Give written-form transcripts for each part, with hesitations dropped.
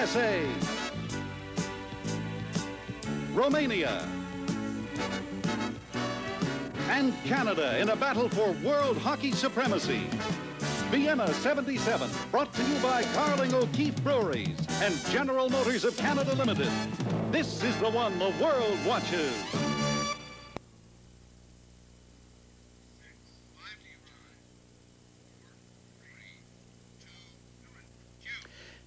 USA, Romania, and Canada in a battle for world hockey supremacy. Vienna 77, brought to you by Carling O'Keefe Breweries and General Motors of Canada Limited. This is the one the world watches.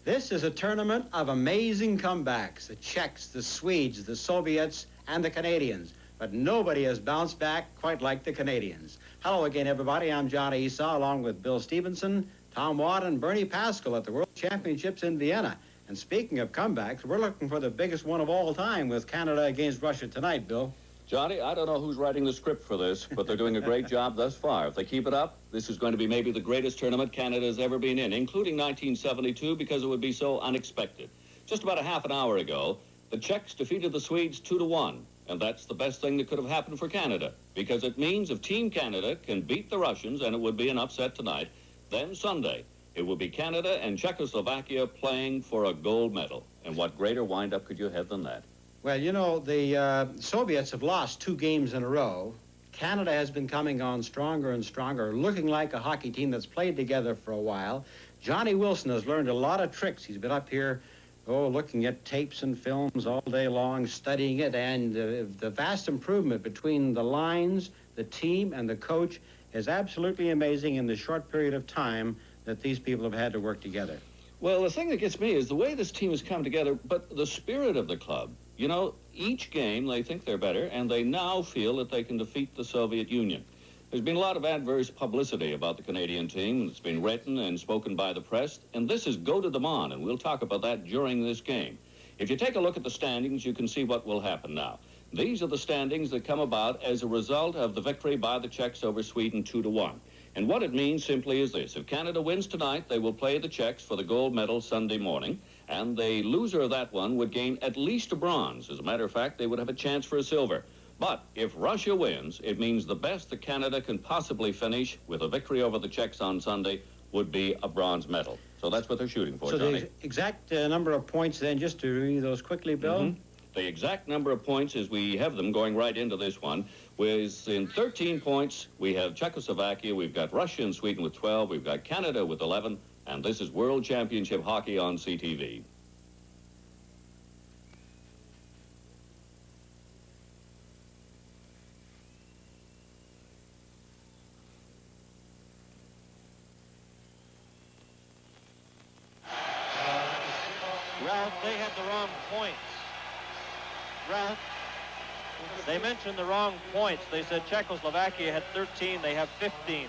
This is a tournament of amazing comebacks. The Czechs, the Swedes, the Soviets, and the Canadians. But nobody has bounced back quite like the Canadians. Hello again, everybody. I'm Johnny Esau, along with Bill Stevenson, Tom Watt, and Bernie Pascal at the World Championships in Vienna. And speaking of comebacks, we're looking for the biggest one of all time with Canada against Russia tonight, Bill. Johnny, I don't know who's writing the script for this, but they're doing a great job thus far. If they keep it up, this is going to be maybe the greatest tournament Canada has ever been in, including 1972, because it would be so unexpected. Just about a half an hour ago, the Czechs defeated the Swedes 2-1, and that's the best thing that could have happened for Canada, because it means if Team Canada can beat the Russians, and it would be an upset tonight, then Sunday, it will be Canada and Czechoslovakia playing for a gold medal. And what greater wind-up could you have than that? Well, you know, the Soviets have lost 2 games in a row. Canada has been coming on stronger and stronger, looking like a hockey team that's played together for a while. Johnny Wilson has learned a lot of tricks. He's been up here, looking at tapes and films all day long, studying it, and the vast improvement between the lines, the team, and the coach is absolutely amazing in the short period of time that these people have had to work together. Well, the thing that gets me is the way this team has come together, but the spirit of the club. You know, each game they think they're better, and they now feel that they can defeat the Soviet Union. There's been a lot of adverse publicity about the Canadian team. It's been written and spoken by the press, and this is go to them on, and we'll talk about that during this game. If you take a look at the standings, you can see what will happen now. These are the standings that come about as a result of the victory by the Czechs over Sweden 2-1. And what it means simply is this. If Canada wins tonight, they will play the Czechs for the gold medal Sunday morning, and the loser of that one would gain at least a bronze. As a matter of fact, they would have a chance for a silver. But if Russia wins, it means the best that Canada can possibly finish with a victory over the Czechs on Sunday would be a bronze medal. So that's what they're shooting for, Johnny. So the exact number of points then, just to review those quickly, Bill? Mm-hmm. The exact number of points, as we have them going right into this one, was in 13 points. We have Czechoslovakia, we've got Russia and Sweden with 12, we've got Canada with 11, and this is World Championship Hockey on CTV. Ralph, they had the wrong points. Ralph, they mentioned the wrong points. They said Czechoslovakia had 13, they have 15.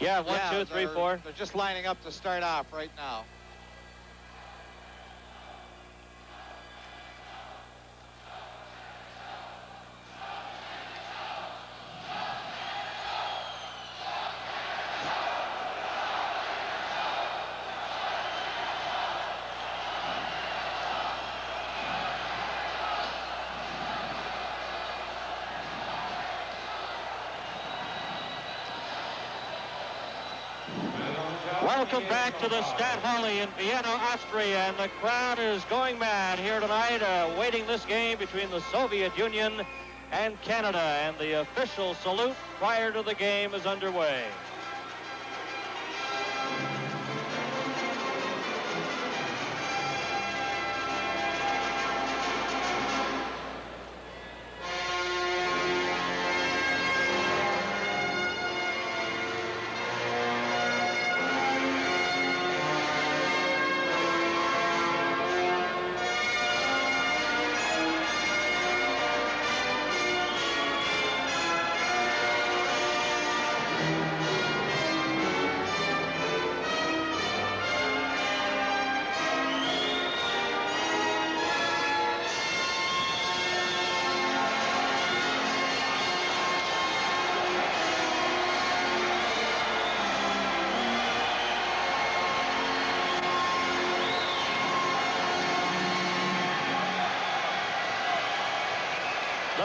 Yeah, 1, 2, 3, 4. They're just lining up to start off right now. Welcome back to the Stadthalle in Vienna, Austria, and the crowd is going mad here tonight, waiting this game between the Soviet Union and Canada, and the official salute prior to the game is underway.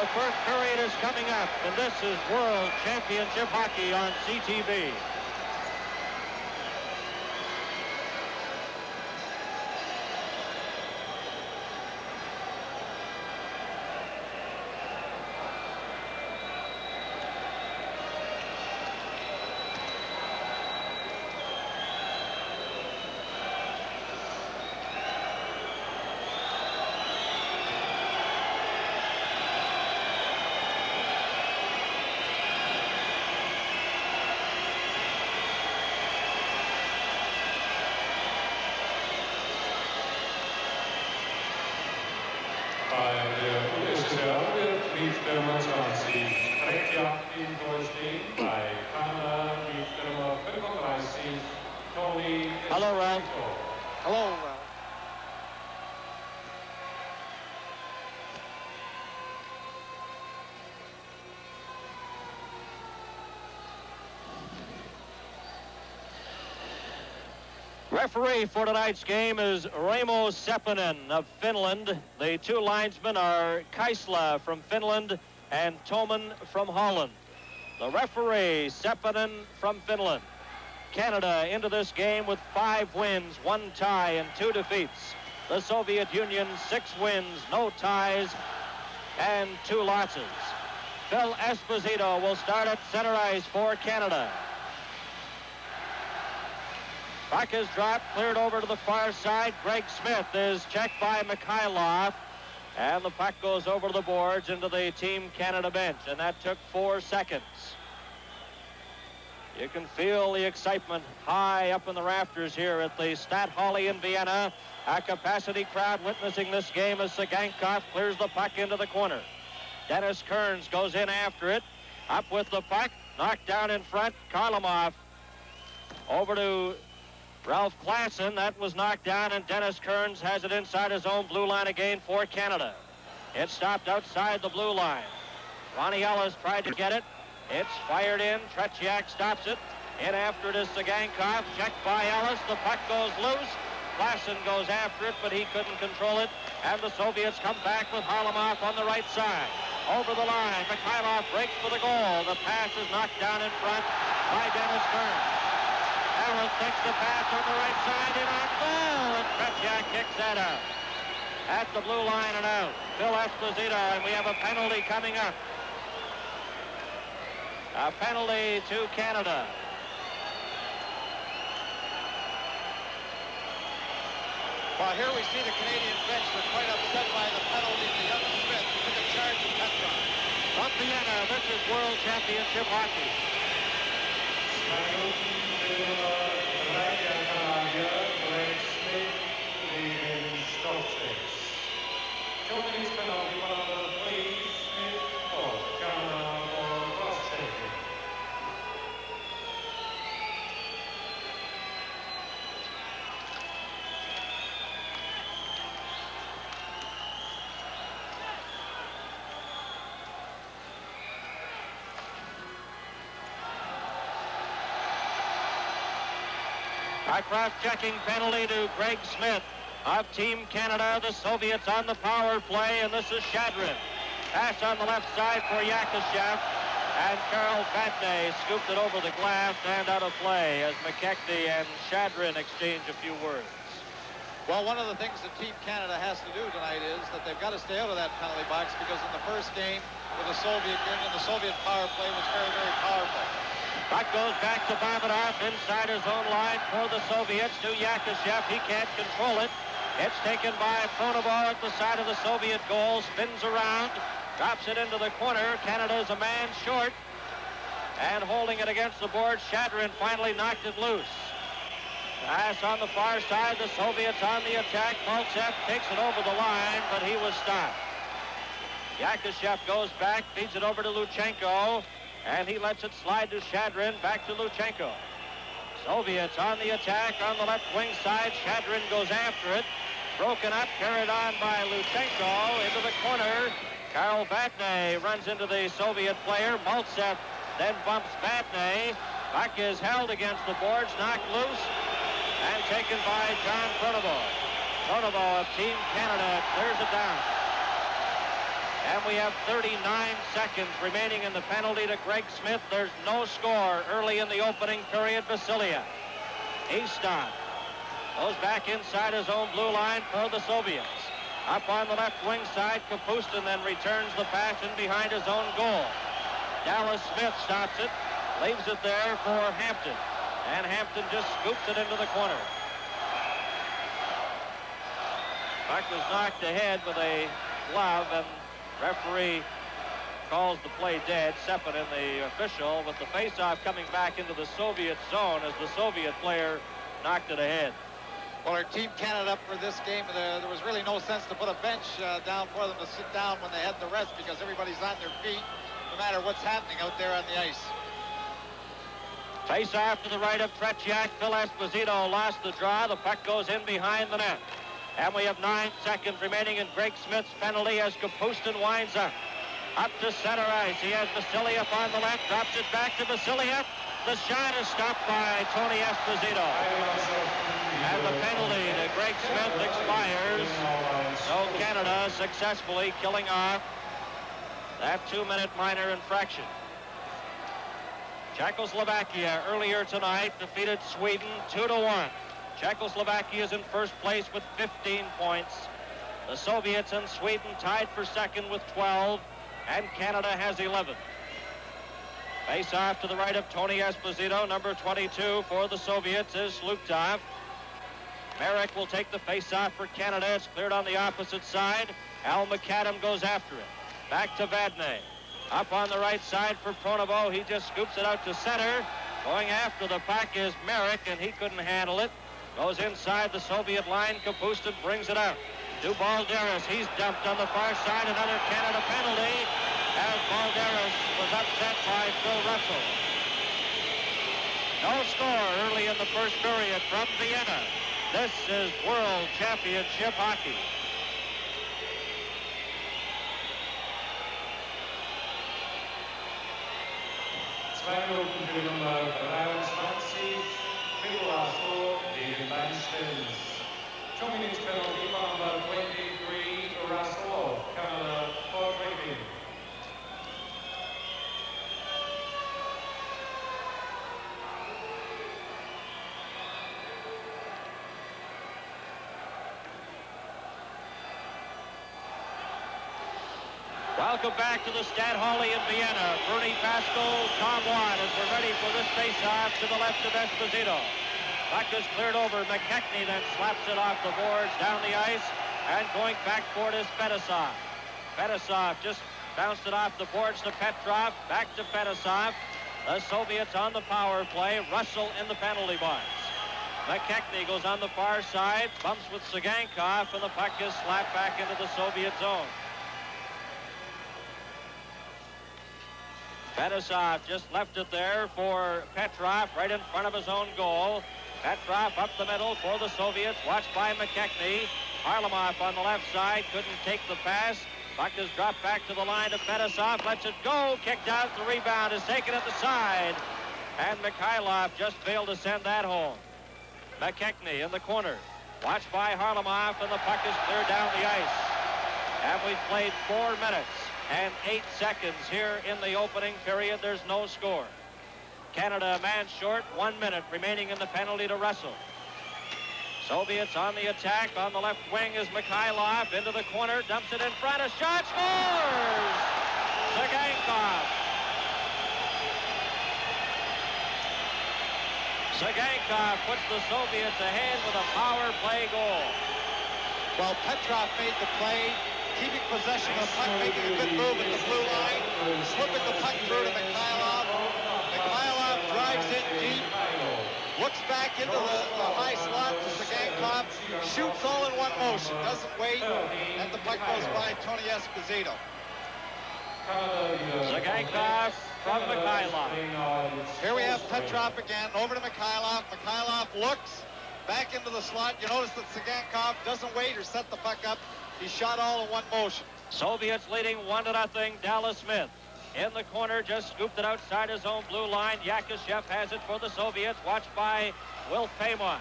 The first period is coming up, and this is World Championship Hockey on CTV. Bei der USSR wird Brief der Nummer 20 Reykjavik durchstehen. Bei Kanada Brief der Nummer 35 Tony. Hello, Ralph. Hello, Ralph. Referee for tonight's game is Raimo Seppänen of Finland. The two linesmen are Kaisla from Finland and Toman from Holland. The referee, Seppänen from Finland. Canada into this game with 5 wins, 1 tie, and 2 defeats. The Soviet Union, 6 wins, no ties, and 2 losses. Phil Esposito will start at center ice for Canada. Puck is dropped, cleared over to the far side. Greg Smith is checked by Mikhailov. And the puck goes over the boards into the Team Canada bench. And that took 4 seconds. You can feel the excitement high up in the rafters here at the Stadthalle in Vienna. A capacity crowd witnessing this game as Sagankov clears the puck into the corner. Dennis Kearns goes in after it. Up with the puck, knocked down in front. Karlamov over to Ralph Klassen. That was knocked down, and Dennis Kearns has it inside his own blue line again for Canada. It stopped outside the blue line. Ronnie Ellis tried to get it. It's fired in. Tretiak stops it. In after it is Sagankov. Checked by Ellis. The puck goes loose. Klassen goes after it, but he couldn't control it. And the Soviets come back with Harlamov on the right side. Over the line. Mikhailov breaks for the goal. The pass is knocked down in front by Dennis Kearns. Ellis takes the pass on the right side in on goal, and Tretiak kicks that out. At the blue line and out. Phil Esposito, and we have a penalty coming up. A penalty to Canada. Well, here we see the Canadian bench. They're quite upset by the penalty to Young Smith. He took a charge of Petron. From Vienna, this is World Championship Hockey. A cross-checking penalty to Greg Smith of Team Canada. The Soviets on the power play, and this is Shadrin. Pass on the left side for Yakashev, and Karl Vatne scooped it over the glass and out of play as McKechnie and Shadrin exchange a few words. Well, one of the things that Team Canada has to do tonight is that they've got to stay out of that penalty box, because in the first game with the Soviet Union, the Soviet power play was very, very powerful. Puck goes back to Babanov inside his own line for the Soviets to Yakashev. He can't control it. It's taken by Pronovo at the side of the Soviet goal. Spins around, drops it into the corner. Canada's a man short. And holding it against the board, Shadrin finally knocked it loose. Pass on the far side. The Soviets on the attack. Maltsev takes it over the line, but he was stopped. Yakashev goes back, feeds it over to Luchenko. And he lets it slide to Shadrin, back to Luchenko. Soviets on the attack on the left wing side. Shadrin goes after it. Broken up, carried on by Luchenko into the corner. Karl Vatne runs into the Soviet player. Maltsev then bumps Vatne. Puck is held against the boards, knocked loose, and taken by John Pronovo. Pronovo of Team Canada clears it down. And we have 39 seconds remaining in the penalty to Greg Smith. There's no score early in the opening period. Vasiliev. Easton goes back inside his own blue line for the Soviets. Up on the left wing side, Kapustin then returns the pass in behind his own goal. Dallas Smith stops it, leaves it there for Hampton. And Hampton just scoops it into the corner. Puck was knocked ahead with a glove, and referee calls the play dead. Sepin in the official, with the faceoff coming back into the Soviet zone as the Soviet player knocked it ahead. Well, our Team Canada up for this game, there was really no sense to put a bench down for them to sit down when they had the rest, because everybody's on their feet no matter what's happening out there on the ice. Face off to the right of Tretiak. Phil Esposito lost the draw. The puck goes in behind the net. And we have 9 seconds remaining in Greg Smith's penalty as Kapustin winds up. Up to center ice. He has Vasiliev on the left. Drops it back to Vasiliev. The shot is stopped by Tony Esposito. And the penalty to Greg Smith expires. So Canada successfully killing off that 2-minute minor infraction. Czechoslovakia earlier tonight defeated Sweden 2-1. Czechoslovakia is in first place with 15 points. The Soviets and Sweden tied for second with 12, and Canada has 11. Face off to the right of Tony Esposito. Number 22 for the Soviets is Luktov. Merrick will take the face off for Canada. It's cleared on the opposite side. Al McAdam goes after it. Back to Vadnais. Up on the right side for Pronovo. He just scoops it out to center. Going after the puck is Merrick, and he couldn't handle it. Goes inside the Soviet line. Kapustin brings it out to Balderas. He's dumped on the far side. Another Canada penalty as Balderas was upset by Phil Russell. No score early in the first period from Vienna. This is World Championship hockey. Minuten für die Nummer 23, Mikulášov gegen Banstens. 2 minutes penalty for number 23, Rasolov, Canada, for drinking. Welcome back to the Stadthalle in Vienna. Bernie Pascal, Tom Watt, as we're ready for this face-off to the left of Esposito. Puck is cleared over. McKechnie then slaps it off the boards, down the ice, and going back for it is Fedosov. Fedosov just bounced it off the boards to Petrov, back to Fedosov. The Soviets on the power play. Russell in the penalty box. McKechnie goes on the far side, bumps with Sagankov, and the puck is slapped back into the Soviet zone. Fedosov just left it there for Petrov right in front of his own goal. Petrov up the middle for the Soviets, watched by McKechnie. Harlamov on the left side, couldn't take the pass. Puck is dropped back to the line of Fedosov, lets it go, kicked out, the rebound is taken at the side. And Mikhailov just failed to send that home. McKechnie in the corner, watched by Harlamov, and the puck is cleared down the ice. And we've played 4 minutes and 8 seconds here in the opening period. There's no score. Canada a man short, 1 minute remaining in the penalty to Russell. Soviets on the attack. On the left wing is Mikhailov into the corner, dumps it in front, a shot, scores! Sagankov. Sagankov puts the Soviets ahead with a power play goal. Well, Petrov made the play, keeping possession of the puck, making a good move at the blue line, slipping the puck through to Mikhailov. Mikhailov drives in deep, looks back into the high slot to Sagankov, shoots all in one motion, doesn't wait, and the puck goes by Tony Esposito. Sagankov from Mikhailov. Here we have Petrov again, over to Mikhailov. Mikhailov looks back into the slot. You notice that Sagankov doesn't wait or set the puck up. He shot all in one motion. Soviets leading 1-0. Dallas Smith in the corner, just scooped it outside his own blue line. Yakashev has it for the Soviets, watched by Wilf Paymont.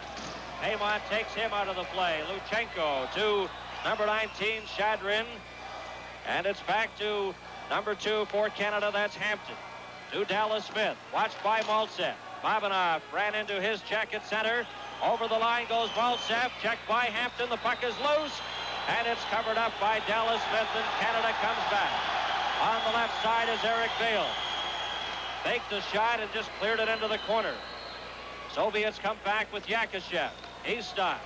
Paymont takes him out of the play. Luchenko to number 19, Shadrin. And it's back to number 2 for Canada. That's Hampton. To Dallas Smith. Watched by Maltsev. Babanov ran into his check at center. Over the line goes Maltsev. Checked by Hampton. The puck is loose. And it's covered up by Dallas Smith. And Canada comes back. On the left side is Eric Vail. Faked the shot and just cleared it into the corner. Soviets come back with Yakashev. He's stopped.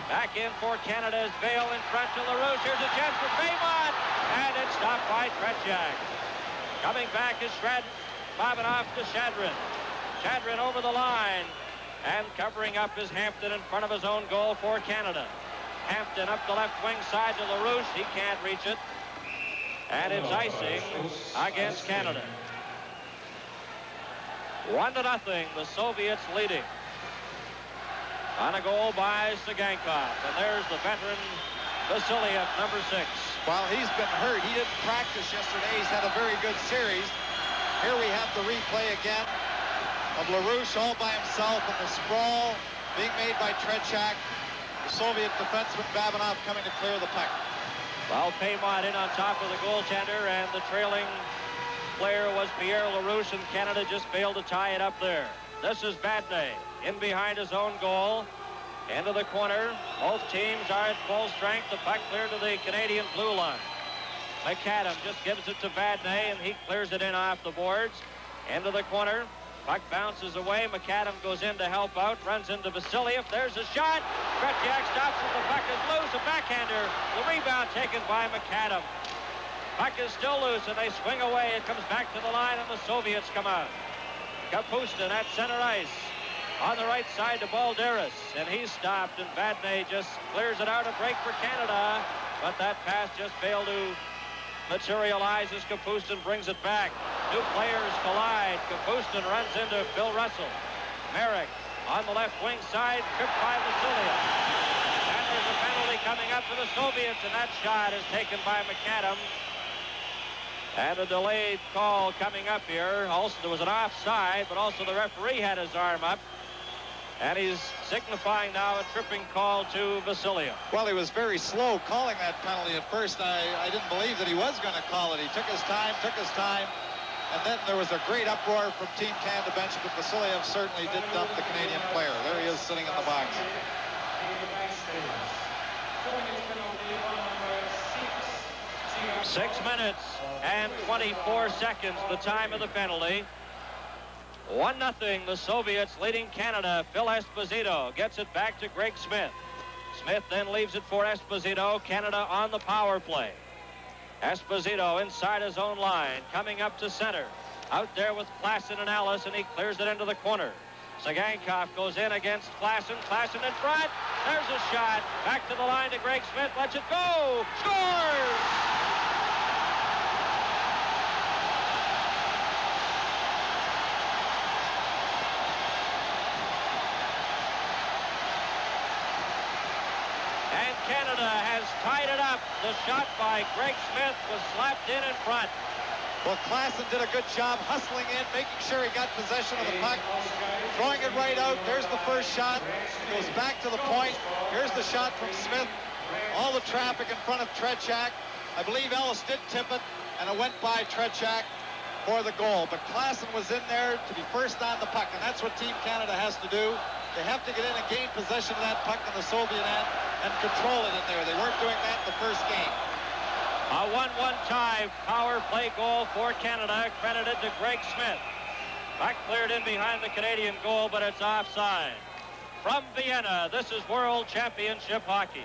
Back in for Canada is Vail in front to LaRouche. Here's a chance for Paymont. And it's stopped by Tretiak. Coming back is Babanov to Shadrin. Shadrin over the line. And covering up is Hampton in front of his own goal for Canada. Hampton up the left wing side to LaRouche. He can't reach it. And it's icing against Canada. 1-0, the Soviets leading. On a goal by Sagankov. And there's the veteran Vasiliev, number 6. Well, he's been hurt. He didn't practice yesterday. He's had a very good series. Here we have the replay again of LaRouche all by himself and the sprawl being made by Tretiak. The Soviet defenseman Babanov coming to clear the puck. Well, Paymont in on top of the goaltender, and the trailing player was Pierre LaRouche, and Canada just failed to tie it up there. This is Vadnais in behind his own goal. Into the corner. Both teams are at full strength. The puck cleared to the Canadian blue line. McAdam just gives it to Vadnais, and he clears it in off the boards. Into the corner. Puck bounces away. McAdam goes in to help out. Runs into Vasiliev. There's a shot. Tretiak stops it. The puck is loose. A backhander. The rebound taken by McAdam. Puck is still loose, and they swing away. It comes back to the line, and the Soviets come out. Kapustin at center ice. On the right side to Balderas, and he's stopped, and Vadnais just clears it out. A break for Canada, but that pass just failed to materialize as Kapustin brings it back. Two players collide. Kapustin runs into Bill Russell. Merrick on the left wing side, tripped by Vasiliev. And there's a penalty coming up for the Soviets, and that shot is taken by McAdam. And a delayed call coming up here. Also, there was an offside, but also the referee had his arm up. And he's signifying now a tripping call to Vasiliev. Well, he was very slow calling that penalty at first. I didn't believe that he was going to call it. He took his time. And then there was a great uproar from Team Canada bench, but Vasiliev certainly did dump the Canadian player. There he is sitting in the box. 6 minutes and 24 seconds, the time of the penalty. 1-0, the Soviets leading Canada. Phil Esposito gets it back to Greg Smith. Smith then leaves it for Esposito. Canada on the power play. Esposito inside his own line, coming up to center. Out there with Klassen and Ellis, and he clears it into the corner. Sagankov goes in against Klassen. Klassen in front. There's a shot. Back to the line to Greg Smith. Lets it go. Scores! Canada has tied it up. The shot by Greg Smith was slapped in front. Well, Klassen did a good job hustling in, making sure he got possession of the puck, throwing it right out. There's the first shot. Goes back to the point. Here's the shot from Smith. All the traffic in front of Tretiak. I believe Ellis did tip it, and it went by Tretiak for the goal. But Klassen was in there to be first on the puck, and that's what Team Canada has to do. They have to get in and gain possession of that puck in the Soviet end and control it in there. They weren't doing that in the first game. A 1-1 tie, power play goal for Canada, credited to Greg Smith. Puck cleared in behind the Canadian goal, but it's offside. From Vienna, this is World Championship Hockey.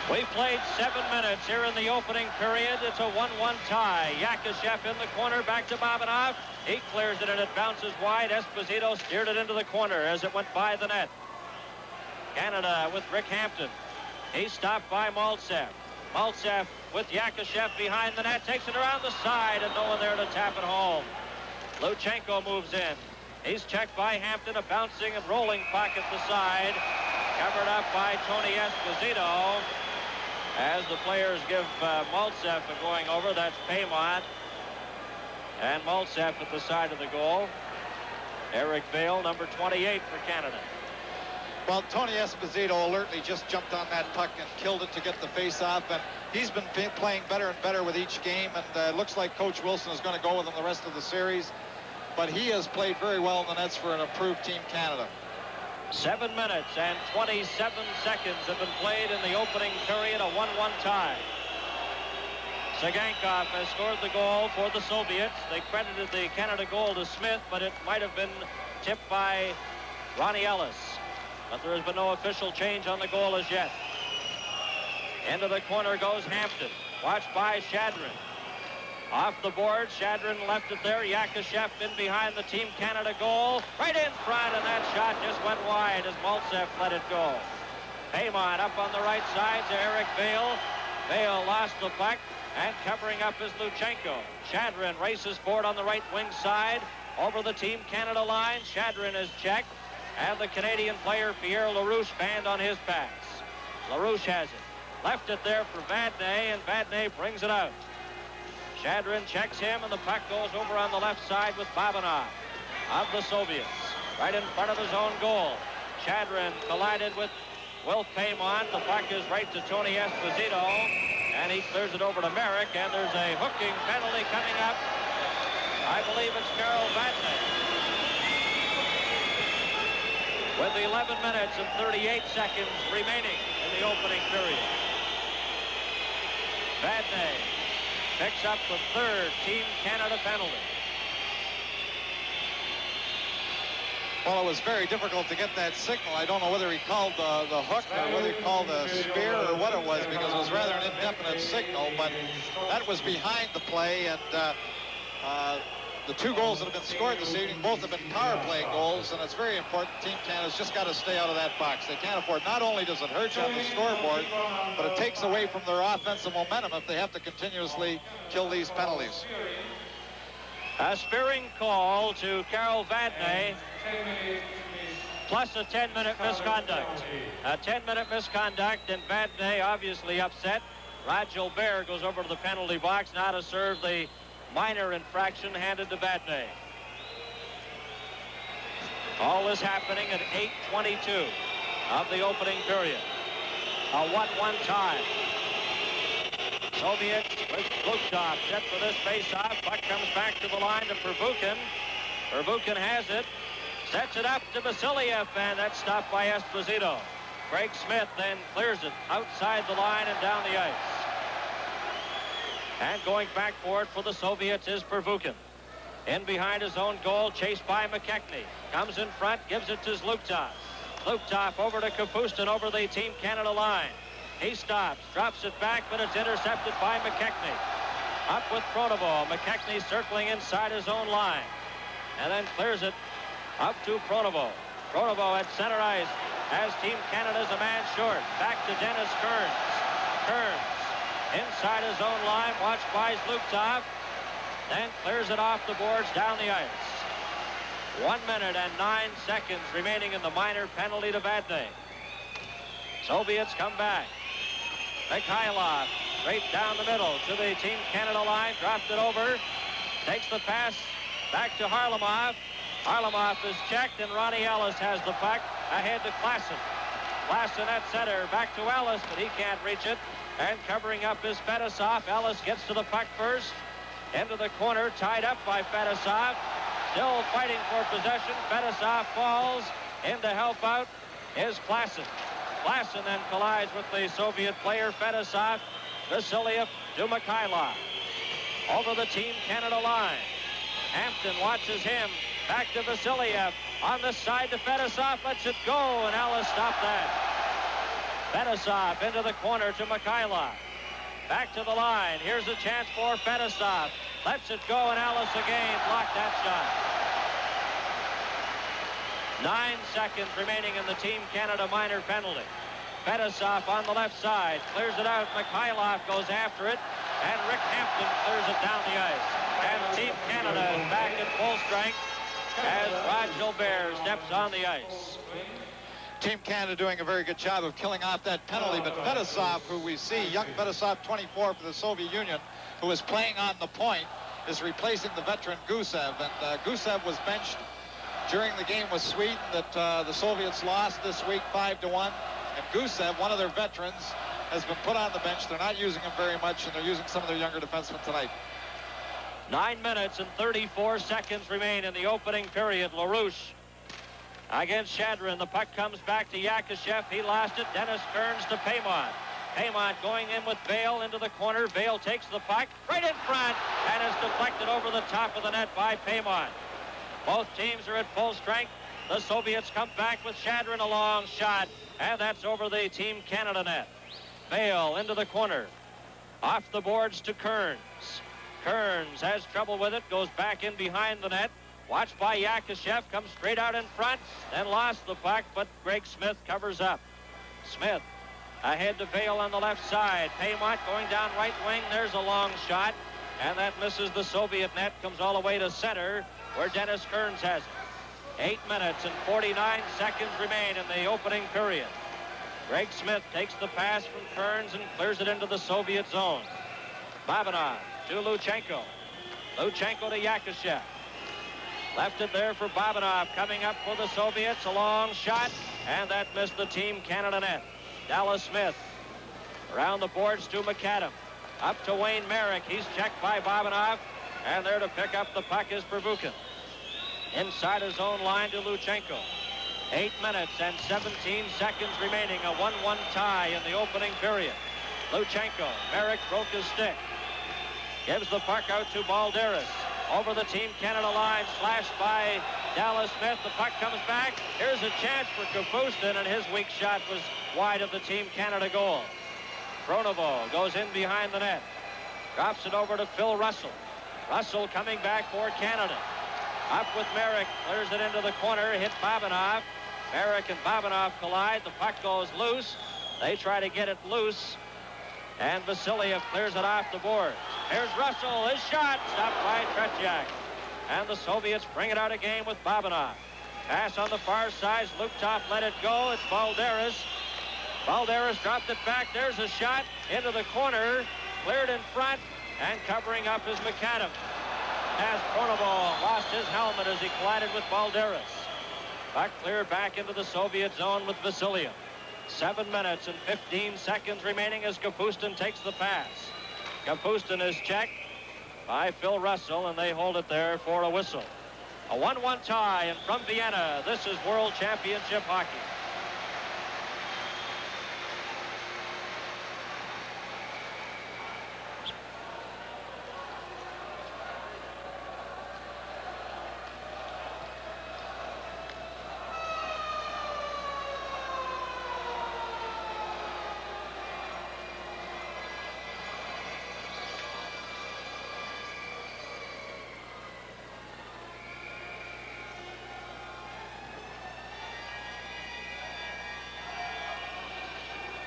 We played 7 minutes here in the opening period. It's a 1-1 tie. Yakashev in the corner, back to Babanov. He clears it and it bounces wide. Esposito steered it into the corner as it went by the net. Canada with Rick Hampton. He's stopped by Maltsev. Maltsev with Yakushev behind the net, takes it around the side, and no one there to tap it home. Luchenko moves in. He's checked by Hampton, a bouncing and rolling puck at the side, covered up by Tony Esposito. As the players give Maltsev a going over, that's Paymont. And Maltsev at the side of the goal. Eric Vale, number 28 for Canada. Well, Tony Esposito alertly just jumped on that puck and killed it to get the face-off, and he's been playing better and better with each game, and it looks like Coach Wilson is going to go with him the rest of the series. But he has played very well in the nets for an improved Team Canada. 7 minutes and 27 seconds have been played in the opening period, a 1-1 tie. Sagankov has scored the goal for the Soviets. They credited the Canada goal to Smith, but it might have been tipped by Ronnie Ellis. But there has been no official change on the goal as yet. Into the corner goes Hampton, watched by Shadrin. Off the board, Shadrin left it there. Yakushev in behind the Team Canada goal, right in front, and that shot just went wide as Maltsev let it go. Paymont up on the right side to Eric Vale. Vale lost the puck, and covering up is Luchenko. Shadrin races forward on the right wing side, over the Team Canada line. Shadrin is checked, and the Canadian player Pierre LaRouche banned on his pass. LaRouche has it. Left it there for Vadnais, and Vadnais brings it out. Shadrin checks him, and the puck goes over on the left side with Babanov of the Soviets, right in front of his own goal. Shadrin collided with Wilf Paymont. The puck is right to Tony Esposito, and he clears it over to Merrick, and there's a hooking penalty coming up. I believe it's Carol Vadnais. With 11 minutes and 38 seconds remaining in the opening period. Vadnais picks up the third Team Canada penalty. Well, it was very difficult to get that signal. I don't know whether he called the hook or whether he called the spear or what it was, because it was rather an indefinite signal, but that was behind the play, and the two goals that have been scored this evening, both have been power play goals, and it's very important. Team Canada's just got to stay out of that box. They can't afford, not only does it hurt you on the scoreboard, but it takes away from their offensive momentum if they have to continuously kill these penalties. A spearing call to Carol Vadnais, plus a 10-minute misconduct. A 10-minute misconduct, and Vadnais obviously upset. Rod Gilbert goes over to the penalty box now to serve the minor infraction handed to Vadnais. All this happening at 8:22 of the opening period. A 1-1 tie. Soviets with Glukov set for this face-off. Puck comes back to the line to Pervukin. Pervukin has it. Sets it up to Vasiliev, and that's stopped by Esposito. Craig Smith then clears it outside the line and down the ice. And going back for it for the Soviets is Pervukin. In behind his own goal, chased by McKechnie. Comes in front, gives it to Zlukov. Zlukov over to Kapustin over the Team Canada line. He stops, drops it back, but it's intercepted by McKechnie. Up with Pronovo. McKechnie circling inside his own line. And then clears it up to Pronovo. Pronovo at center ice as Team Canada's a man short. Back to Dennis Kearns. Kearns inside his own line, watched by Zlukov. Then clears it off the boards down the ice. 1 minute and 9 seconds remaining in the minor penalty to Vadnais. Soviets come back. Mikhailov straight down the middle to the Team Canada line, dropped it over, takes the pass back to Harlamov. Harlamov is checked, and Ronnie Ellis has the puck ahead to Klassen. Klassen at center, back to Ellis, but he can't reach it. And covering up is Fedosov. Ellis gets to the puck first. Into the corner, tied up by Fedosov. Still fighting for possession. Fedosov falls. In to help out is Klassen. Klassen then collides with the Soviet player Fedosov. Vasiliev to Mikhailov. Over the Team Canada line. Hampton watches him. Back to Vasiliev. On the side to Fedosov. Lets it go, and Ellis stopped that. Fedosov into the corner to Mikhailov. Back to the line. Here's a chance for Fedosov. Lets it go, and Ellis again blocked that shot. 9 seconds remaining in the Team Canada minor penalty. Fedosov on the left side, clears it out. Mikhailov goes after it, and Rick Hampton clears it down the ice. And Team Canada is back at full strength as Rod Gilbert steps on the ice. Team Canada doing a very good job of killing off that penalty, but Fedosov, who we see, young Fedosov, 24 for the Soviet Union, who is playing on the point, is replacing the veteran Gusev, and Gusev was benched during the game with Sweden that the Soviets lost this week 5-1, and Gusev, one of their veterans, has been put on the bench. They're not using him very much, and they're using some of their younger defensemen tonight. 9 minutes and 34 seconds remain in the opening period. LaRouche against Shadrin. The puck comes back to Yakashev. He lost it. Dennis Kearns to Paymont. Paymont going in with Bale into the corner. Bale takes the puck right in front and is deflected over the top of the net by Paymont. Both teams are at full strength. The Soviets come back with Shadrin, a long shot, and that's over the Team Canada net. Bale into the corner. Off the boards to Kearns. Kearns has trouble with it, goes back in behind the net. Watched by Yakashev, comes straight out in front, then lost the puck, but Greg Smith covers up. Smith ahead to Bale on the left side. Paymont going down right wing. There's a long shot, and that misses the Soviet net, comes all the way to center, where Dennis Kearns has it. 8 minutes and 49 seconds remain in the opening period. Greg Smith takes the pass from Kearns and clears it into the Soviet zone. Babanov to Luchenko. Luchenko to Yakashev. Left it there for Babanov, coming up for the Soviets. A long shot, and that missed the Team Canada net. Dallas Smith around the boards to McAdam. Up to Wayne Merrick. He's checked by Babanov, and there to pick up the puck is Pervukin. Inside his own line to Luchenko. 8 minutes and 17 seconds remaining. A 1-1 tie in the opening period. Luchenko. Merrick broke his stick. Gives the puck out to Balderas. Over the Team Canada line, slashed by Dallas Smith. The puck comes back. Here's a chance for Kapustin, and his weak shot was wide of the Team Canada goal. Pronovo goes in behind the net. Drops it over to Phil Russell. Russell coming back for Canada. Up with Merrick. Clears it into the corner. Hit Babanov. Merrick and Babanov collide. The puck goes loose. They try to get it loose. And Vasiliev clears it off the boards. Here's Russell, his shot, stopped by Tretiak. And the Soviets bring it out again with Babanov. Pass on the far side, Luptov let it go, it's Balderas. Balderas dropped it back, there's a shot into the corner, cleared in front, and covering up is McAdam. As Pronovo lost his helmet as he collided with Balderas. Puck cleared back into the Soviet zone with Vasiliev. 7 minutes and 15 seconds remaining as Kapustin takes the pass. Kapustin is checked by Phil Russell, and they hold it there for a whistle. A 1-1 tie, and from Vienna, this is World Championship Hockey.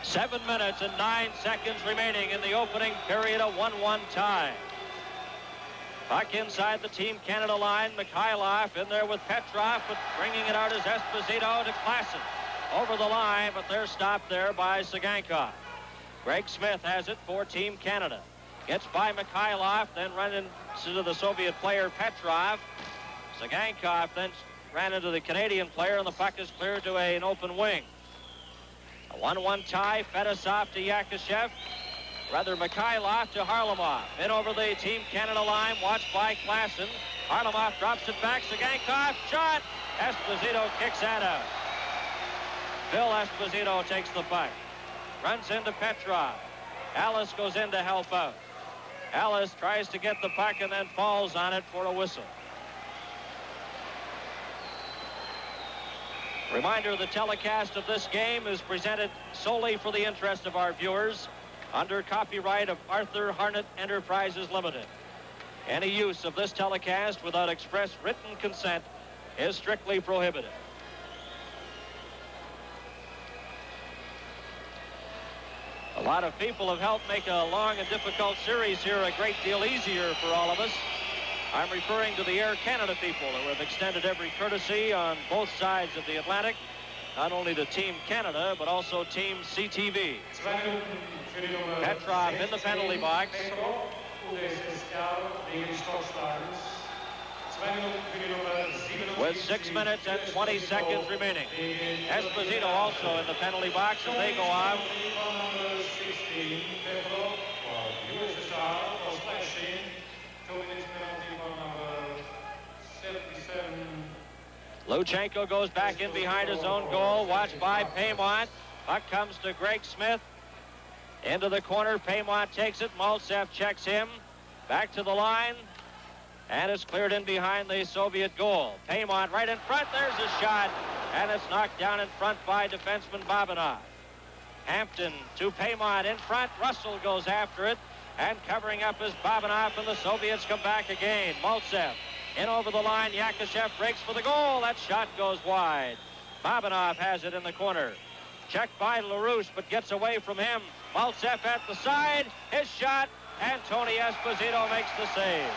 Seven minutes and 9 seconds remaining in the opening period, a 1-1 tie. Puck inside the Team Canada line. Mikhailov in there with Petrov, but bringing it out is Esposito to Klassen. Over the line, but they're stopped there by Sagankov. Greg Smith has it for Team Canada. Gets by Mikhailov, then run into the Soviet player Petrov. Sagankov then ran into the Canadian player, and the puck is cleared to an open wing. A 1-1 tie, Fedosov to Yakashev. Rather, Mikhailov to Harlamov. In over the Team Canada line, watched by Klassen. Harlamov drops it back. Sagankov, shot! Esposito kicks that out. Phil Esposito takes the puck. Runs into Petrov. Alice goes in to help out. Alice tries to get the puck and then falls on it for a whistle. Reminder, the telecast of this game is presented solely for the interest of our viewers under copyright of Arthur Harnett Enterprises Limited. Any use of this telecast without express written consent is strictly prohibited. lot of people have helped make a long and difficult series here a great deal easier for all of us. I'm referring to the Air Canada people who have extended every courtesy on both sides of the Atlantic, not only to Team Canada, but also Team CTV. Petrov in the penalty box. With 6 minutes and 20 seconds remaining. Esposito also in the penalty box as they go off. Luchenko goes back in behind his own goal, watched by Paymont. Puck comes to Greg Smith. Into the corner, Paymont takes it. Maltsev checks him. Back to the line. And it's cleared in behind the Soviet goal. Paymont right in front. There's a shot. And it's knocked down in front by defenseman Babanov. Hampton to Paymont in front. Russell goes after it. And covering up is Babanov, and the Soviets come back again. Maltsev in over the line. Yakashev breaks for the goal. That shot goes wide. Babanov has it in the corner. Checked by LaRouche, but gets away from him. Maltsev at the side. His shot. And Tony Esposito makes the save.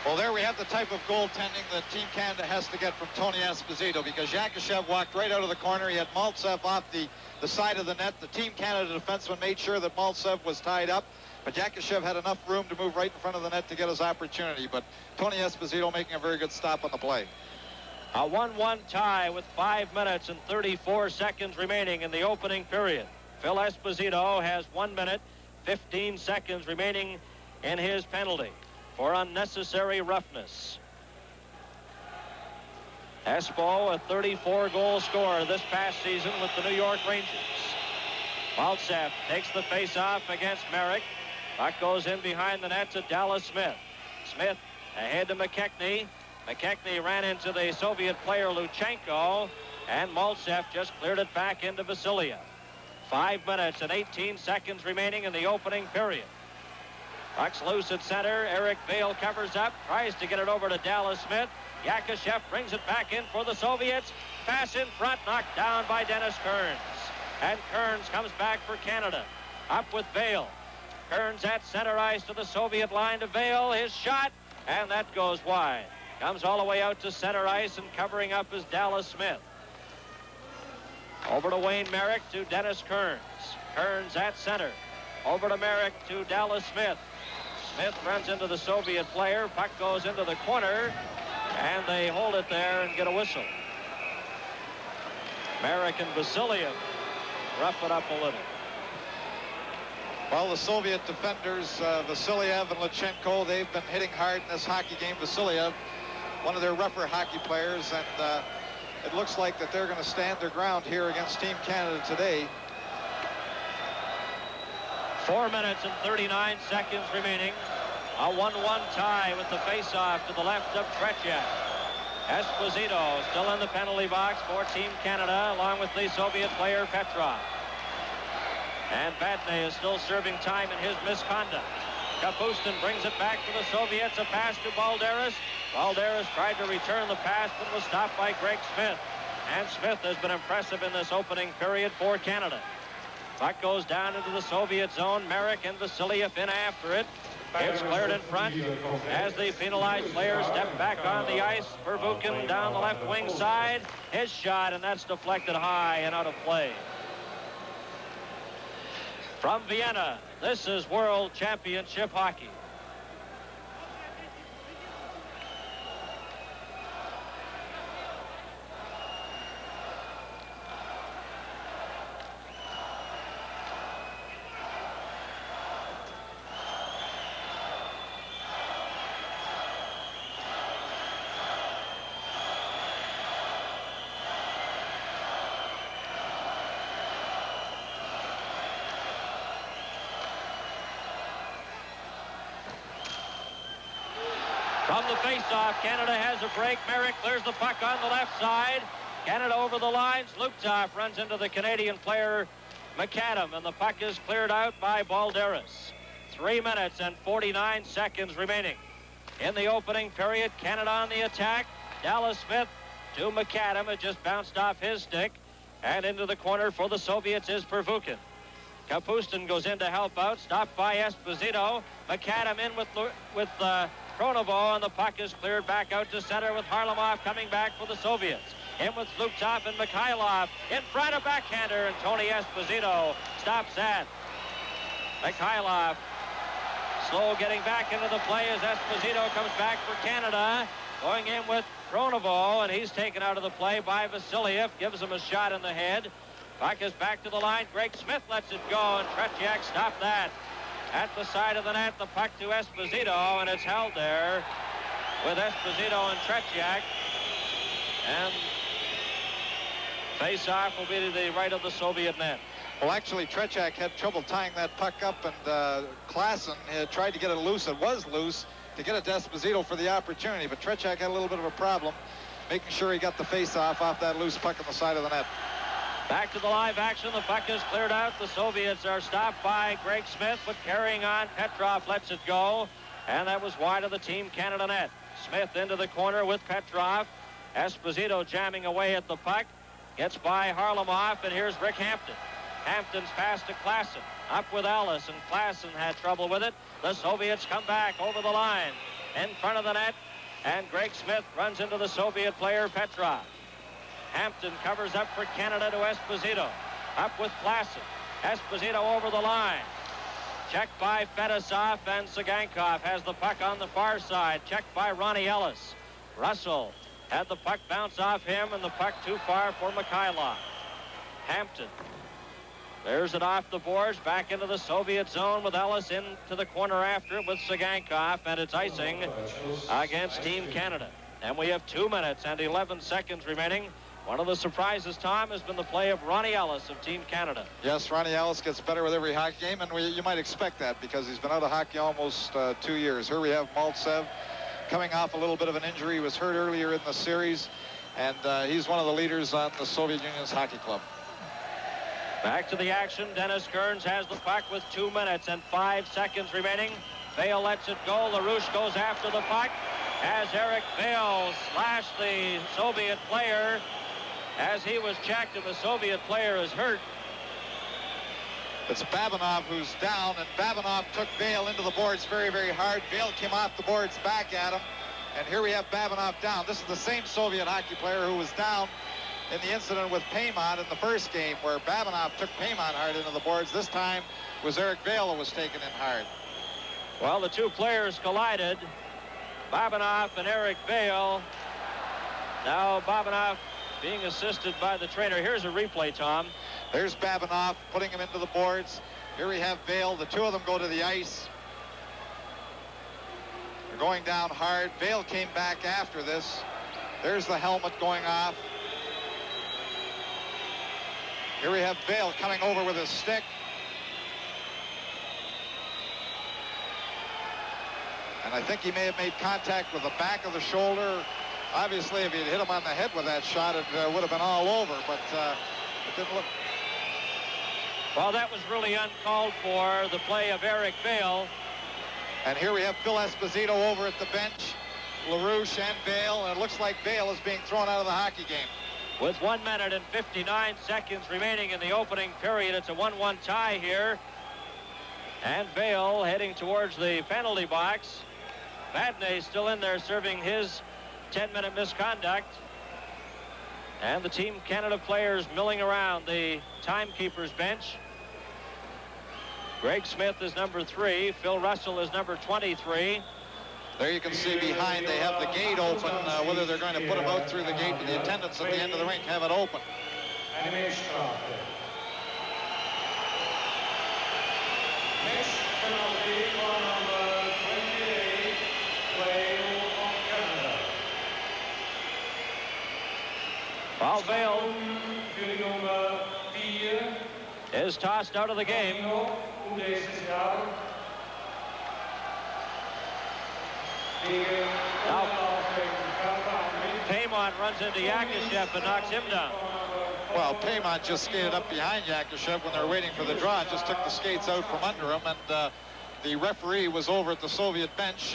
Well, there we have the type of goaltending that Team Canada has to get from Tony Esposito, because Yakashev walked right out of the corner. He had Maltsev off the side of the net. The Team Canada defenseman made sure that Maltsev was tied up, but Yakashev had enough room to move right in front of the net to get his opportunity. But Tony Esposito making a very good stop on the play. A 1-1 tie with 5 minutes and 34 seconds remaining in the opening period. Phil Esposito has 1 minute, 15 seconds remaining in his penalty for unnecessary roughness. Espo, a 34-goal scorer this past season with the New York Rangers. Maltsev takes the face-off against Merrick. Puck goes in behind the net to Dallas Smith. Smith ahead to McKechnie. McKechnie ran into the Soviet player Luchenko, and Maltsev just cleared it back into Vasiliev. 5 minutes and 18 seconds remaining in the opening period. Puck's loose at center. Eric Vale covers up, tries to get it over to Dallas Smith. Yakashev brings it back in for the Soviets. Pass in front, knocked down by Dennis Kearns. And Kearns comes back for Canada. Up with Vale. Kearns at center ice to the Soviet line to Vale. His shot, and that goes wide. Comes all the way out to center ice, and covering up is Dallas Smith. Over to Wayne Merrick to Dennis Kearns. Kearns at center. Over to Merrick to Dallas Smith. Smith runs into the Soviet player. Puck goes into the corner, and they hold it there and get a whistle. Merrick and Vasiliev rough it up a little. Well, the Soviet defenders, Vasiliev and Luchenko, they've been hitting hard in this hockey game. Vasiliev, one of their rougher hockey players, and it looks like that they're going to stand their ground here against Team Canada today. 4 minutes and 39 seconds remaining. A 1-1 tie with the face-off to the left of Tretiak. Esposito still in the penalty box for Team Canada, along with the Soviet player Petrov. And Badney is still serving time in his misconduct. Kapustin brings it back to the Soviets. A pass to Balderas. Balderas tried to return the pass, but was stopped by Greg Smith. And Smith has been impressive in this opening period for Canada. Puck goes down into the Soviet zone. Merrick and Vasiliev in after it. It's cleared in front as the penalized players step back on the ice. Verbuchen down the left wing side. His shot, and that's deflected high and out of play. From Vienna, this is World Championship Hockey. From the face-off, Canada has a break. Merrick clears the puck on the left side. Canada over the lines. Luptov runs into the Canadian player McAdam, and the puck is cleared out by Balderas. 3 minutes and 49 seconds remaining. In the opening period, Canada on the attack. Dallas Smith to McAdam. It just bounced off his stick. And into the corner for the Soviets is Pervukin. Kapustin goes in to help out, stopped by Esposito. McAdam in with Kronovo, and the puck is cleared back out to center with Harlamov coming back for the Soviets. In with Flukov and Mikhailov. In front of backhander, and Tony Esposito stops that. Mikhailov slow getting back into the play as Esposito comes back for Canada. Going in with Kronovo, and he's taken out of the play by Vasiliev. Gives him a shot in the head. Puck is back to the line. Greg Smith lets it go, and Tretiak stopped that. At the side of the net, the puck to Esposito, and it's held there with Esposito and Tretiak. And face-off will be to the right of the Soviet net. Well, actually, Tretiak had trouble tying that puck up, and Klassen had tried to get it loose. It was loose to get it to Esposito for the opportunity, but Tretiak had a little bit of a problem making sure he got the face-off off that loose puck on the side of the net. Back to the live action. The puck is cleared out. The Soviets are stopped by Greg Smith, but carrying on. Petrov lets it go, and that was wide of the Team Canada net. Smith into the corner with Petrov. Esposito jamming away at the puck. Gets by Harlamov, and here's Rick Hampton. Hampton's pass to Klassen. Up with Ellis, and Klassen had trouble with it. The Soviets come back over the line in front of the net, and Greg Smith runs into the Soviet player Petrov. Hampton covers up for Canada to Esposito. Up with Klassen. Esposito over the line. Checked by Fedosov, and Sagankov has the puck on the far side. Checked by Ronnie Ellis. Russell had the puck bounce off him, and the puck too far for Mikhailov. Hampton. There's it off the boards, back into the Soviet zone with Ellis into the corner after it with Sagankov, and it's icing against Team Canada. And we have 2 minutes and 11 seconds remaining. One of the surprises, Tom, has been the play of Ronnie Ellis of Team Canada. Yes, Ronnie Ellis gets better with every hockey game, and you might expect that because he's been out of hockey almost 2 years. Here we have Maltsev coming off a little bit of an injury. He was hurt earlier in the series, and he's one of the leaders on the Soviet Union's hockey club. Back to the action. Dennis Kearns has the puck with 2 minutes and 5 seconds remaining. Vale lets it go. LaRouche goes after the puck as Eric Vale slashed the Soviet player as he was checked, and the Soviet player is hurt. It's Babinov who's down, and Babinov took Vale into the boards very, very hard. Vale came off the boards back at him, and here we have Babinov down. This is the same Soviet hockey player who was down in the incident with Paymont in the first game, where Babinov took Paymont hard into the boards. This time was Eric Vale who was taken in hard. Well, the two players collided, Babinov and Eric Vale. Now Babinov being assisted by the trainer. Here's a replay, Tom. There's Babinov putting him into the boards. Here we have Vale. The two of them go to the ice. They're going down hard. Vale came back after this. There's the helmet going off. Here we have Vale coming over with his stick. And I think he may have made contact with the back of the shoulder. Obviously, if he'd hit him on the head with that shot, it would have been all over, but it didn't look. Well, that was really uncalled for, the play of Eric Vale. And here we have Phil Esposito over at the bench, LaRouche and Vale, and it looks like Vale is being thrown out of the hockey game. With 1 minute and 59 seconds remaining in the opening period, it's a 1-1 tie here. And Vale heading towards the penalty box. Vadnais still in there serving his 10-minute misconduct. And the Team Canada players milling around the timekeeper's bench. Greg Smith is number 3. Phil Russell is number 23. There you can see behind they have the gate open. Whether they're going to put them out through the gate, but the attendants at the end of the rink have it open. Next penalty for number 28, Vale of Canada. Paul Vale is tossed out of the game. Now, Paymont runs into Yakushev and knocks him down. Well, Paymont just skated up behind Yakushev when they were waiting for the draw, just took the skates out from under him, and the referee was over at the Soviet bench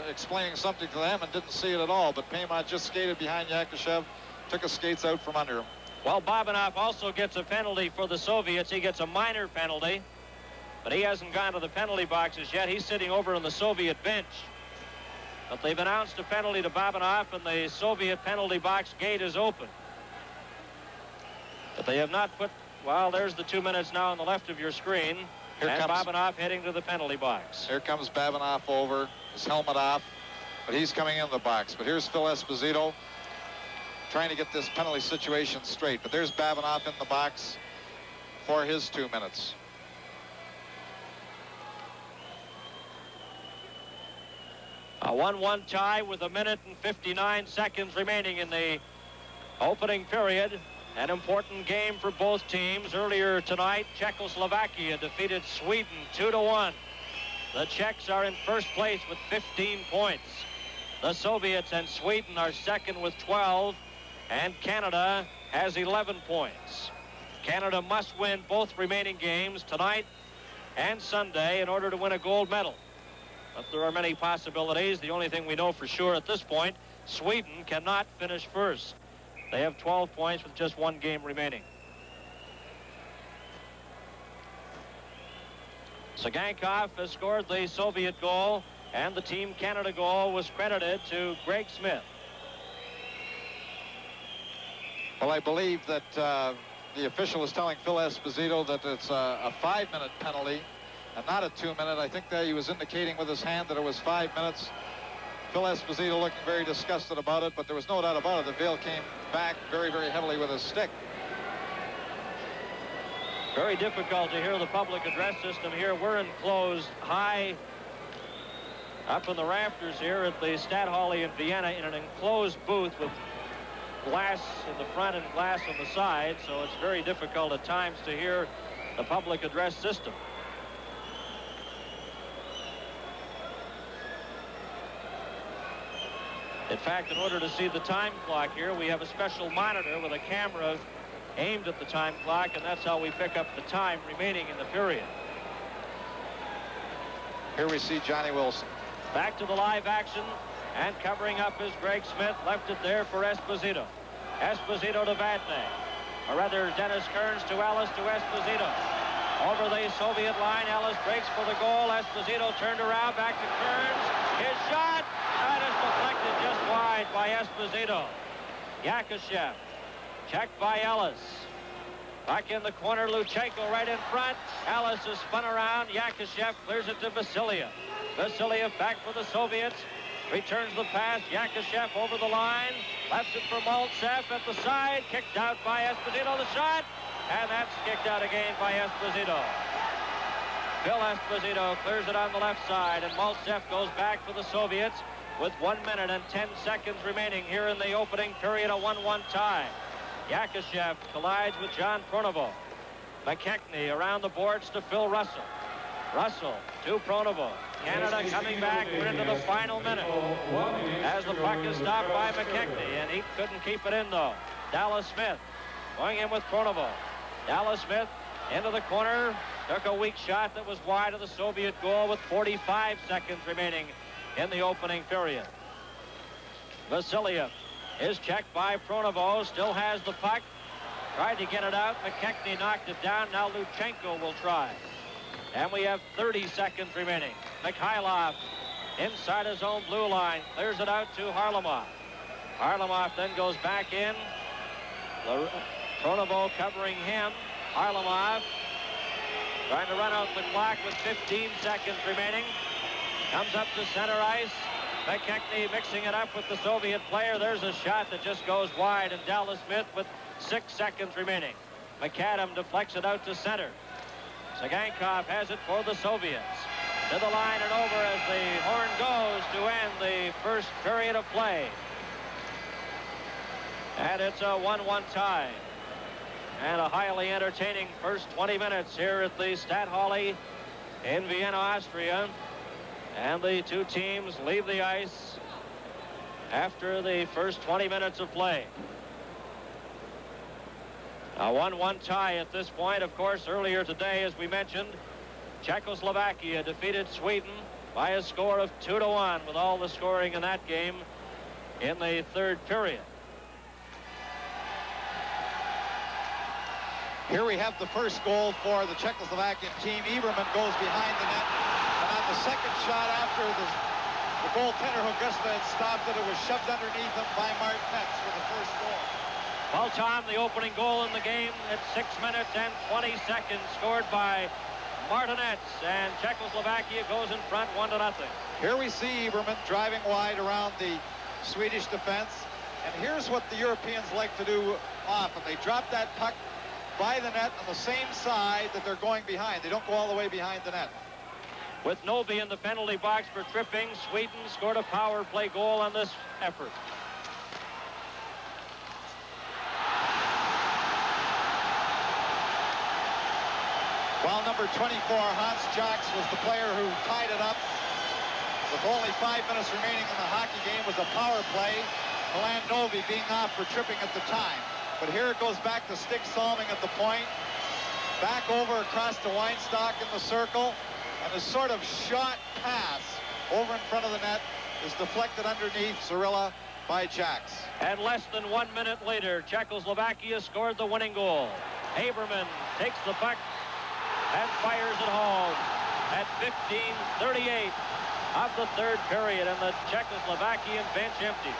explaining something to them and didn't see it at all, but Paymont just skated behind Yakushev, took his skates out from under him. Well, Bobanoff also gets a penalty for the Soviets. He gets a minor penalty, but he hasn't gone to the penalty boxes yet. He's sitting over on the Soviet bench. But they've announced a penalty to Bobanoff, and the Soviet penalty box gate is open. But they have not put, well, there's the 2 minutes now on the left of your screen. Here and comes Bobanoff heading to the penalty box. Here comes Babinoff over, his helmet off, but he's coming in the box. But here's Phil Esposito trying to get this penalty situation straight. But there's Babinoff in the box for his 2 minutes. A 1-1 tie with 1 minute and 59 seconds remaining in the opening period. An important game for both teams. Earlier tonight, Czechoslovakia defeated Sweden 2-1. The Czechs are in first place with 15 points. The Soviets and Sweden are second with 12, and Canada has 11 points. Canada must win both remaining games tonight and Sunday in order to win a gold medal. But there are many possibilities. The only thing we know for sure at this point, Sweden cannot finish first. They have 12 points with just 1 game remaining. Sagankov has scored the Soviet goal, and the Team Canada goal was credited to Greg Smith. Well, I believe that the official is telling Phil Esposito that it's a 5-minute penalty and not a 2-minute. I think that he was indicating with his hand that it was 5 minutes. Phil Esposito looking very disgusted about it, but there was no doubt about it. The Vail came back very, very heavily with his stick. Very difficult to hear the public address system here. We're enclosed high up in the rafters here at the Stadthalle in Vienna in an enclosed booth with glass in the front and glass on the side, so it's very difficult at times to hear the public address system. In fact, in order to see the time clock here, we have a special monitor with a camera aimed at the time clock, and that's how we pick up the time remaining in the period. Here we see Johnny Wilson. Back to the live action, and covering up is Greg Smith. Left it there for Esposito. Esposito to Vadnais. Or rather, Dennis Kearns to Ellis to Esposito. Over the Soviet line, Ellis breaks for the goal. Esposito turned around, back to Kearns. His shot! That is deflected just wide by Esposito. Yakashev, checked by Ellis. Back in the corner, Luchenko right in front. Ellis is spun around. Yakashev clears it to Vasiliev. Vasiliev back for the Soviets. Returns the pass. Yakashev over the line. Left it for Maltsev at the side. Kicked out by Esposito. The shot. And that's kicked out again by Esposito. Phil Esposito clears it on the left side. And Maltsev goes back for the Soviets with 1 minute and 10 seconds remaining here in the opening period. A 1-1 tie. Yakashev collides with John Pronovo. McKechnie around the boards to Phil Russell. Russell to Pronovo. Canada coming back. We're into the final minute as the puck is stopped by McKechnie, and he couldn't keep it in, though. Dallas Smith going in with Pronovo. Dallas Smith into the corner. Took a weak shot that was wide of the Soviet goal with 45 seconds remaining in the opening period. Vasiliev is checked by Pronovo. Still has the puck. Tried to get it out. McKechnie knocked it down. Now Luchenko will try. And we have 30 seconds remaining. Mikhailov inside his own blue line. Clears it out to Harlamov. Harlamov then goes back in. Pronovo covering him. Harlamov trying to run out the clock with 15 seconds remaining. Comes up to center ice. McKechnie mixing it up with the Soviet player. There's a shot that just goes wide, and Dallas Smith with 6 seconds remaining. McAdam deflects it out to center. Sagankov has it for the Soviets. To the line and over as the horn goes to end the first period of play. And it's a 1-1 tie. And a highly entertaining first 20 minutes here at the Stadthalle in Vienna, Austria. And the two teams leave the ice after the first 20 minutes of play. A 1-1 tie at this point. Of course, earlier today, as we mentioned, Czechoslovakia defeated Sweden by a score of 2-1 with all the scoring in that game in the third period. Here we have the first goal for the Czechoslovakian team. Eberman goes behind the net. And on the second shot after the goaltender Augusta had stopped it, it was shoved underneath him by Martinez for the first goal. Well, Tom, the opening goal in the game at 6 minutes and 20 seconds, scored by Martinez, and Czechoslovakia goes in front 1-0. Here we see Eberman driving wide around the Swedish defense. And here's what the Europeans like to do often. They drop that puck by the net on the same side that they're going behind. They don't go all the way behind the net. With Noby in the penalty box for tripping, Sweden scored a power play goal on this effort. While number 24, Hans Jacks, was the player who tied it up. With only 5 minutes remaining in the hockey game, was a power play. Milan Noby being off for tripping at the time. But here it goes back to Stig Salming at the point. Back over across to Weinstock in the circle. And a sort of shot pass over in front of the net is deflected underneath Zorilla by Jacks. And less than 1 minute later, Czechoslovakia scored the winning goal. Haberman takes the puck and fires it home at 15:38 of the third period, and the Czechoslovakian bench empty.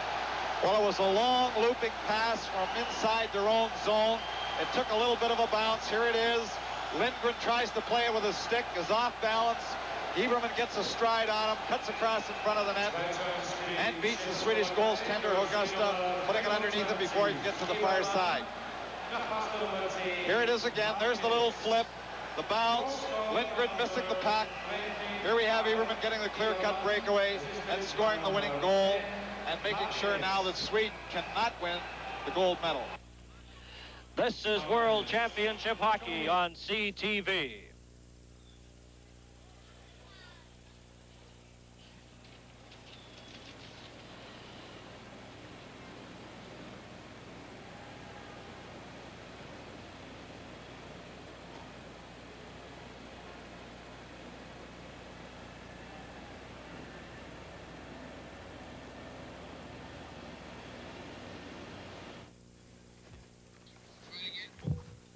Well, it was a long looping pass from inside their own zone. It took a little bit of a bounce. Here it is. Lindgren tries to play it with his stick, is off balance. Eberman gets a stride on him, cuts across in front of the net, and beats the Swedish goaltender Augusta, putting it underneath him before he can get to the far side. Here it is again. There's the little flip, the bounce, Lindgren missing the puck. Here we have Eberman getting the clear-cut breakaway and scoring the winning goal, and making sure now that Sweden cannot win the gold medal. This is World Championship Hockey on CTV.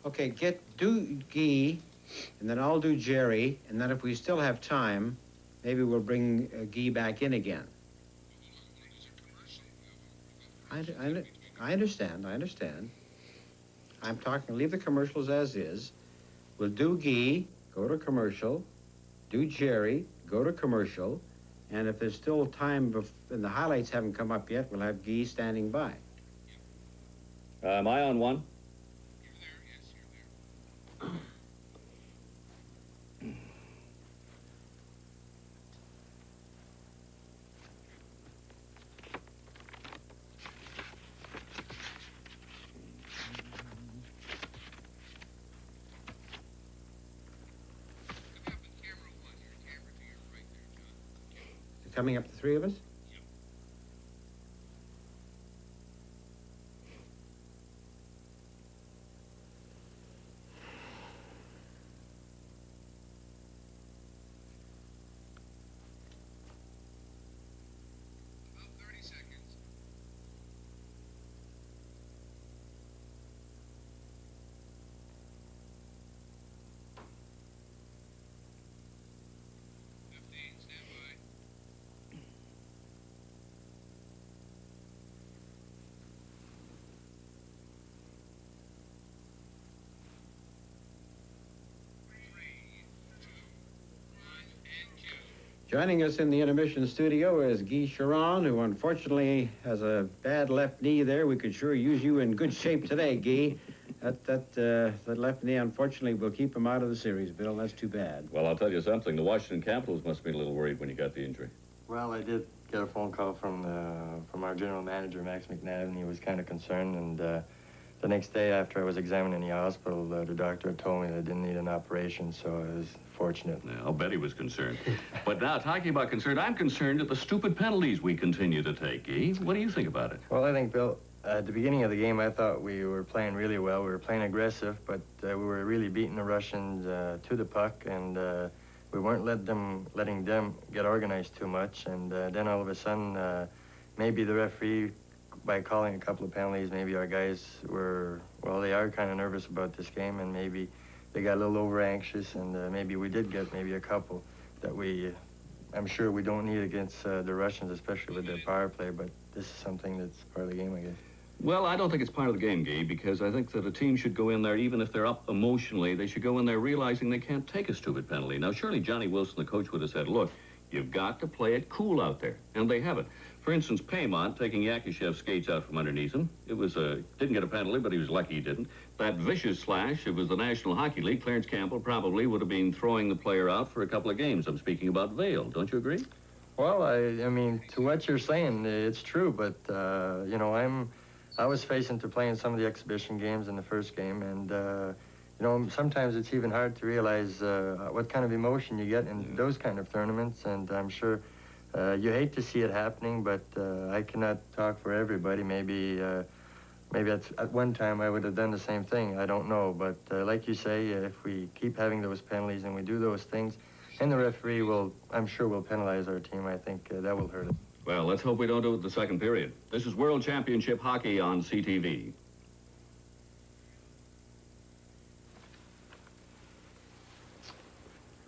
Okay, do Guy, and then I'll do Jerry, and then if we still have time, maybe we'll bring Guy back in again. I understand. I'm talking, leave the commercials as is. We'll do Guy, go to commercial, do Jerry, go to commercial, and if there's still time and the highlights haven't come up yet, we'll have Guy standing by. Am I on one? Coming up, the three of us? Joining us in the intermission studio is Guy Charon, who unfortunately has a bad left knee there. We could sure use you in good shape today, Guy. That left knee, unfortunately, will keep him out of the series, Bill. That's too bad. Well, I'll tell you something. The Washington Capitals must have been a little worried when you got the injury. Well, I did get a phone call from our general manager, Max McNabb, and he was kind of concerned. And the next day after I was examined in the hospital, the doctor had told me that I didn't need an operation, so I was fortunate. Yeah, I'll bet he was concerned. But now, talking about concern, I'm concerned at the stupid penalties we continue to take, eh? What do you think about it? Well, I think, Bill, at the beginning of the game, I thought we were playing really well. We were playing aggressive, but we were really beating the Russians to the puck, and we weren't letting them get organized too much. And then all of a sudden, maybe the referee by calling a couple of penalties, maybe our guys were, well, they are kind of nervous about this game, and maybe they got a little over anxious, and maybe we did get maybe a couple that I'm sure we don't need against the Russians, especially with their power play, but this is something that's part of the game, I guess. Well, I don't think it's part of the game, Guy, because I think that a team should go in there, even if they're up emotionally, they should go in there realizing they can't take a stupid penalty. Now, surely Johnny Wilson, the coach, would have said, look, you've got to play it cool out there, and they haven't. For instance, Paymont taking Yakishev's skates out from underneath him. It was didn't get a penalty, but he was lucky he didn't. That vicious slash, it was the National Hockey League. Clarence Campbell probably would have been throwing the player out for a couple of games. I'm speaking about Vail. Don't you agree? Well, I mean, to what you're saying, it's true, but, you know, I was facing to playing some of the exhibition games in the first game, and, you know, sometimes it's even hard to realize what kind of emotion you get in those kind of tournaments, and I'm sure you hate to see it happening, but I cannot talk for everybody. Maybe at one time I would have done the same thing. I don't know, but like you say, if we keep having those penalties and we do those things, and the referee I'm sure will penalize our team, I think that will hurt it. Well, let's hope we don't do it in the second period. This is World Championship Hockey on CTV.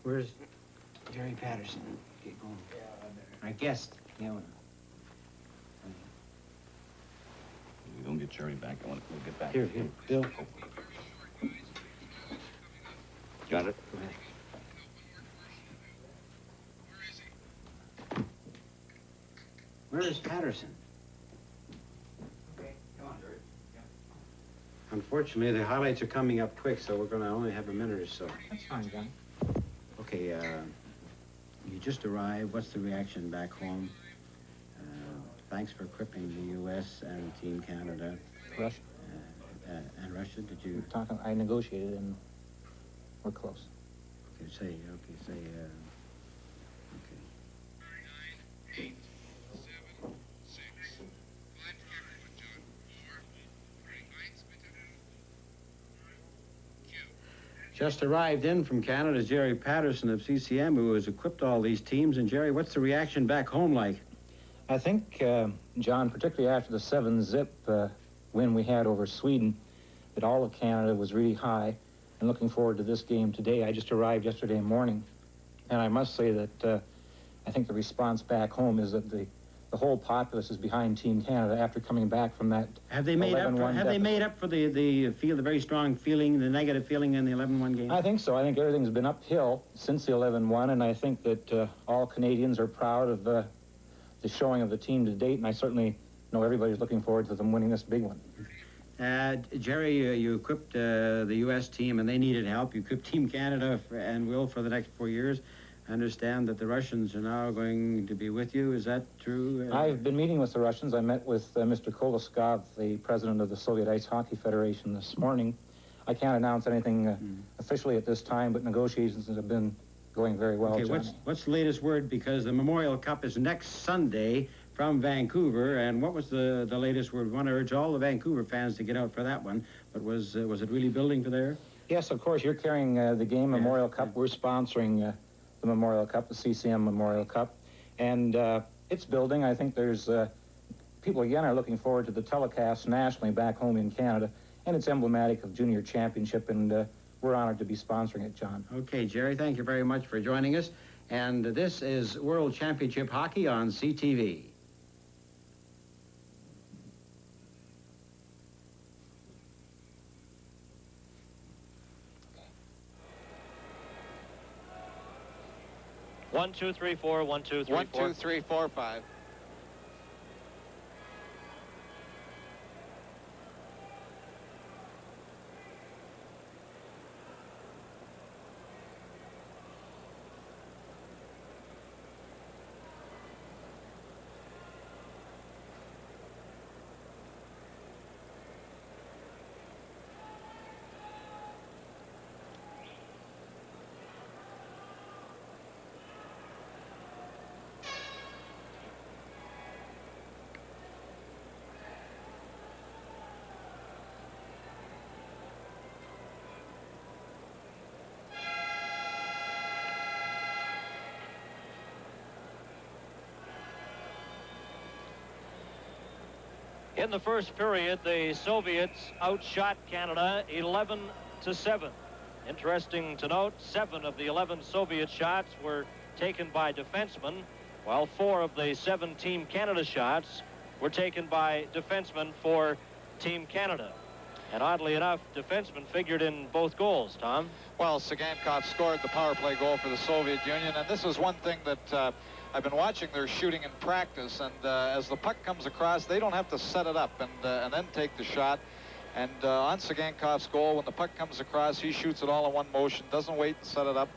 Where's Jerry Patterson? Get going. Our guest. Yeah. You don't get Jerry back. I want to get back. Here, Bill. Got it? Go ahead. Where is Patterson? Okay, come on, Jerry. Yeah. Unfortunately, the highlights are coming up quick, so we're going to only have a minute or so. That's fine, John. Okay, you just arrived. What's the reaction back home? Thanks for equipping the U.S. and Team Canada. Russia. And Russia, did you? I negotiated and we're close. Okay, okay. Just arrived in from Canada, Jerry Patterson of CCM, who has equipped all these teams. And Jerry, what's the reaction back home like? I think, John, particularly after the 7-zip win we had over Sweden, that all of Canada was really high. And looking forward to this game today. I just arrived yesterday morning, and I must say that I think the response back home is that the whole populace is behind Team Canada after coming back from that. Have they made up for the very strong feeling, the negative feeling in the 11-1 game? I think so. I think everything's been uphill since the 11-1, and I think that all Canadians are proud of the showing of the team to date, and I certainly know everybody's looking forward to them winning this big one. Jerry, you equipped the U.S. team, and they needed help. You equipped Team Canada and will for the next 4 years. I understand that the Russians are now going to be with you. Is that true? I've been meeting with the Russians. I met with Mr. Koloskov, the president of the Soviet Ice Hockey Federation, this morning. I can't announce anything officially at this time, but negotiations have been going very well. Okay, Johnny. what's the latest word? Because the Memorial Cup is next Sunday from Vancouver, and what was the latest word? We want to urge all the Vancouver fans to get out for that one, but was it really building for there? Yes, of course. You're carrying the game, Memorial Cup. We're sponsoring the Memorial Cup, the CCM Memorial Cup, and it's building. I think there's people again are looking forward to the telecast nationally back home in Canada, and it's emblematic of Junior Championship, and we're honored to be sponsoring it, John. Okay, Jerry, thank you very much for joining us, and this is World Championship Hockey on CTV. One, two, three, four. 1, 2, 3, 4. 1, 2, 3, 4, 5. In the first period, the Soviets outshot Canada 11-7. Interesting to note, 7 of the 11 Soviet shots were taken by defensemen, while 4 of the 7 Team Canada shots were taken by defensemen for Team Canada. And oddly enough, defensemen figured in both goals, Tom. Well, Sagankov scored the power play goal for the Soviet Union, and this is one thing that I've been watching their shooting in practice, and as the puck comes across, they don't have to set it up and then take the shot. And on Sagankov's goal, when the puck comes across, he shoots it all in one motion, doesn't wait and set it up.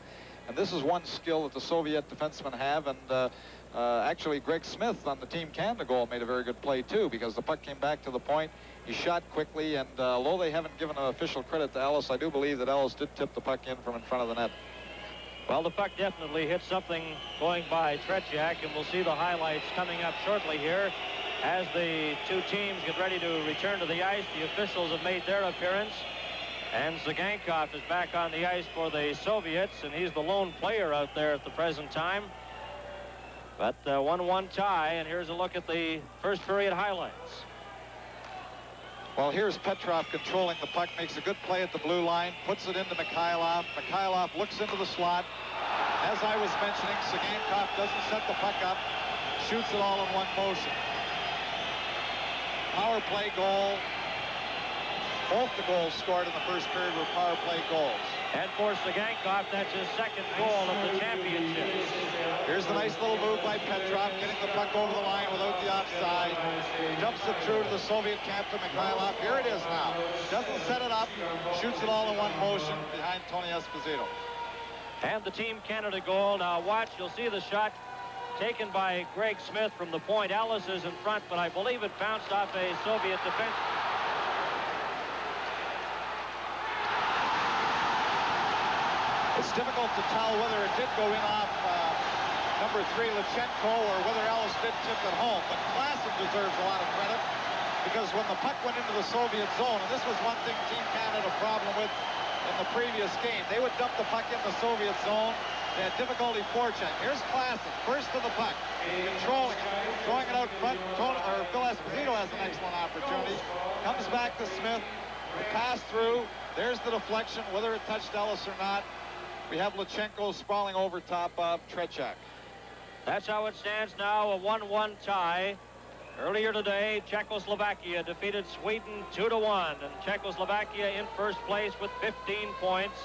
And this is one skill that the Soviet defensemen have, and actually Greg Smith on the Team Canada goal made a very good play too, because the puck came back to the point. He shot quickly, and although they haven't given official credit to Ellis, I do believe that Ellis did tip the puck in from in front of the net. Well, the puck definitely hit something going by Tretiak, and we'll see the highlights coming up shortly here. As the two teams get ready to return to the ice, the officials have made their appearance, and Sagankov is back on the ice for the Soviets, and he's the lone player out there at the present time. But 1-1 tie, and here's a look at the first period highlights. Well, here's Petrov controlling the puck, makes a good play at the blue line, puts it into Mikhailov. Mikhailov looks into the slot. As I was mentioning, Sagankov doesn't set the puck up, shoots it all in one motion. Power play goal. Both the goals scored in the first period were power play goals. And for Sagankov, that's his second goal of the championship. Here's the nice little move by Petrov, getting the puck over the line without the offside. Dumps it through to the Soviet captain, Mikhailov. Here it is now. Doesn't set it up, shoots it all in one motion behind Tony Esposito. And the Team Canada goal. Now watch, you'll see the shot taken by Greg Smith from the point. Ellis is in front, but I believe it bounced off a Soviet defense. It's difficult to tell whether it did go in off number 3, Lechenko, or whether Ellis did tip it home. But Klassen deserves a lot of credit, because when the puck went into the Soviet zone, and this was one thing Team Canada had a problem with in the previous game, they would dump the puck in the Soviet zone. They had difficulty forechecking. Here's Klassen, first to the puck, controlling it, throwing it out front. Phil Esposito has an excellent opportunity. Comes back to Smith, the pass through. There's the deflection, whether it touched Ellis or not. We have Lechenko sprawling over top of Tretiak. That's how it stands now, a 1-1 tie. Earlier today, Czechoslovakia defeated Sweden 2-1, and Czechoslovakia in first place with 15 points.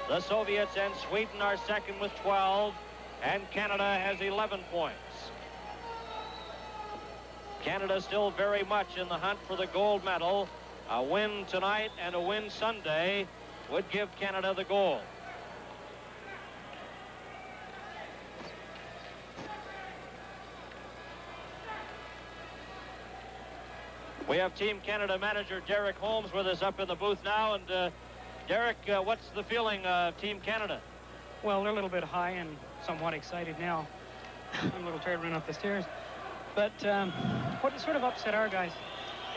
The Soviets and Sweden are second with 12, and Canada has 11 points. Canada still very much in the hunt for the gold medal. A win tonight and a win Sunday would give Canada the gold. We have Team Canada manager Derek Holmes with us up in the booth now. And Derek, what's the feeling of Team Canada? Well, they're a little bit high and somewhat excited now. I'm a little tired running up the stairs. But what sort of upset our guys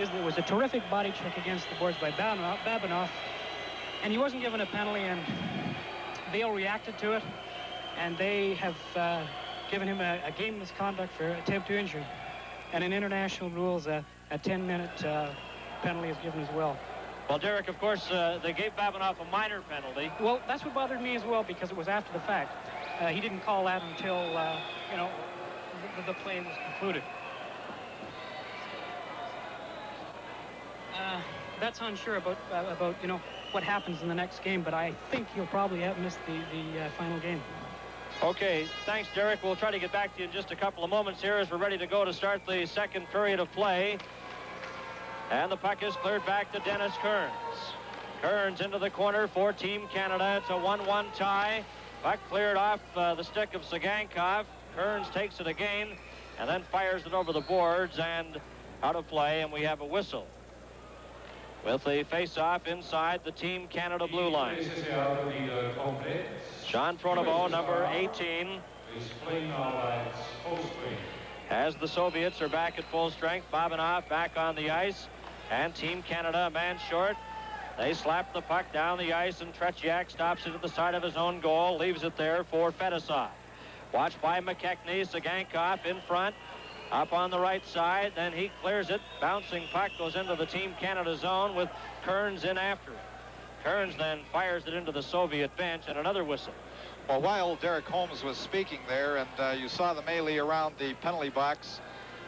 is there was a terrific body check against the boards by Babinoff, and he wasn't given a penalty, and Vail reacted to it, and they have given him a game misconduct for attempt to injury. And in international rules, a 10-minute penalty is given as well. Well, Derek, of course, they gave Babinoff a minor penalty. Well, that's what bothered me as well, because it was after the fact. He didn't call that until, you know, the play was concluded. That's unsure about you know, what happens in the next game, but I think he'll probably have missed the final game. Okay, thanks, Derek. We'll try to get back to you in just a couple of moments here as we're ready to go to start the second period of play. And the puck is cleared back to Dennis Kearns. Kearns into the corner for Team Canada. It's a 1-1 tie. Puck cleared off the stick of Sagankov. Kearns takes it again and then fires it over the boards and out of play, and we have a whistle. With the face-off inside the Team Canada blue line. Jean Pronovo, number 18. As the Soviets are back at full strength, Babinoff back on the ice, and Team Canada a man short. They slap the puck down the ice, and Tretiak stops it at the side of his own goal, leaves it there for Fedosov. Watched by McKechnie, Sagankov in front. Up on the right side, then he clears it. Bouncing puck goes into the Team Canada zone with Kearns in after it. Kearns then fires it into the Soviet bench, and another whistle. Well, while Derek Holmes was speaking there, and you saw the melee around the penalty box,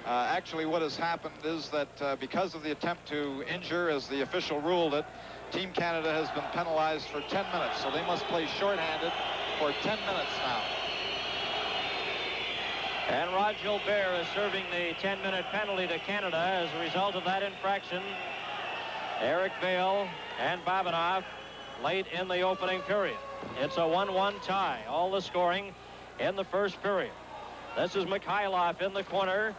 actually what has happened is that because of the attempt to injure, as the official ruled it, Team Canada has been penalized for 10 minutes, so they must play shorthanded for 10 minutes now. And Rod Gilbert is serving the 10-minute penalty to Canada as a result of that infraction. Eric Vale and Babanov late in the opening period. It's a 1-1 tie. All the scoring in the first period. This is Mikhailov in the corner.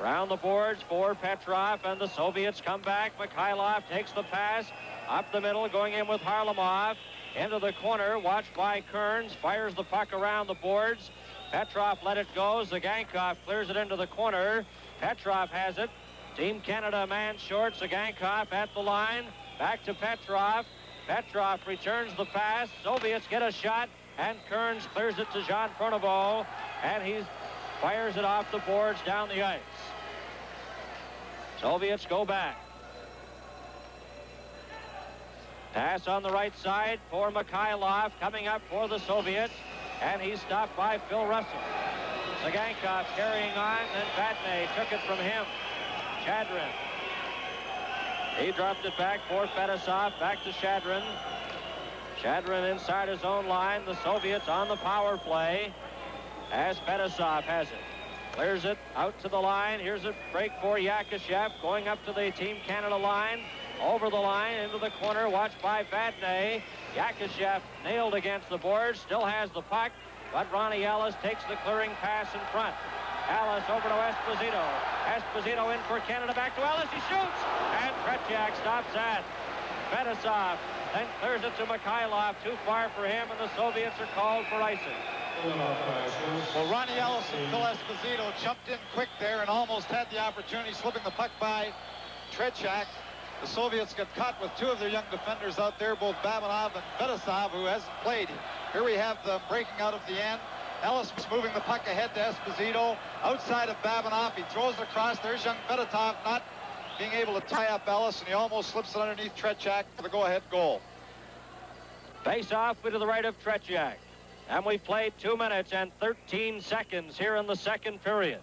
Around the boards for Petrov, and the Soviets come back. Mikhailov takes the pass up the middle, going in with Harlamov. Into the corner, watched by Kearns. Fires the puck around the boards. Petrov let it go. Zagankov clears it into the corner. Petrov has it. Team Canada a man short. Zagankov at the line. Back to Petrov. Petrov returns the pass. Soviets get a shot, and Kearns clears it to Jean Pronovo, and he fires it off the boards down the ice. Soviets go back. Pass on the right side for Mikhailov, coming up for the Soviets, and he's stopped by Phil Russell. Zagankov carrying on, then Vatne took it from him. Chadrin. He dropped it back for Fedosov, back to Chadrin. Chadrin inside his own line. The Soviets on the power play as Fedosov has it. Clears it out to the line. Here's a break for Yakashev, going up to the Team Canada line. Over the line, into the corner, watched by Vatne. Yakashev nailed against the board, still has the puck, but Ronnie Ellis takes the clearing pass in front. Ellis over to Esposito. Esposito in for Canada, back to Ellis, he shoots, and Tretiak stops that. Fedosov then clears it to Mikhailov, too far for him, and the Soviets are called for icing. Well, Ronnie Ellis and Phil Esposito jumped in quick there and almost had the opportunity, slipping the puck by Tretiak. The Soviets got caught with two of their young defenders out there, both Babanov and Fedosov, who hasn't played. Here we have them breaking out of the end. Ellis was moving the puck ahead to Esposito. Outside of Babanov, he throws it across. There's young Fedotov not being able to tie up Ellis, and he almost slips it underneath Tretiak for the go-ahead goal. Face off to the right of Tretiak. And we've played 2 minutes and 13 seconds here in the second period.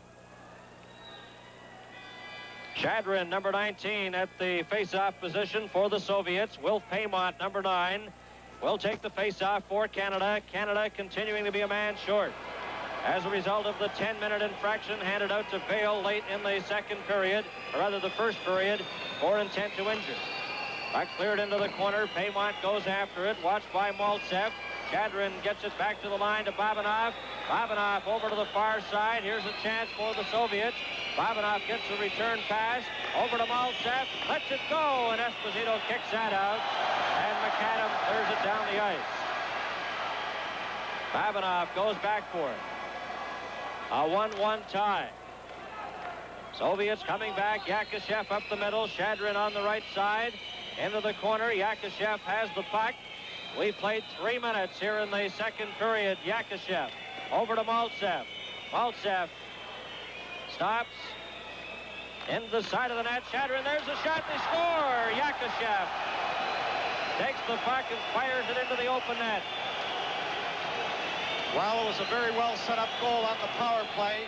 Chadrin, number 19, at the face-off position for the Soviets. Wilf Paymont, number 9, will take the face-off for Canada. Canada continuing to be a man short as a result of the 10-minute infraction handed out to Vale late in the second period, or rather the first period, for intent to injure. Puck cleared into the corner. Paymont goes after it, watched by Maltsev. Chadrin gets it back to the line to Babanov. Babanov over to the far side. Here's a chance for the Soviets. Babanov gets a return pass over to Maltsev. Lets it go, and Esposito kicks that out. And McAdam clears it down the ice. Babanov goes back for it. A 1-1 tie. Soviets coming back. Yakashev up the middle. Chadrin on the right side. Into the corner. Yakashev has the puck. We've played 3 minutes here in the second period. Yakashev over to Maltsev. Maltsev stops into the side of the net. Chadrin, there's a shot. They score. Yakashev takes the puck and fires it into the open net. Well, it was a very well set up goal on the power play.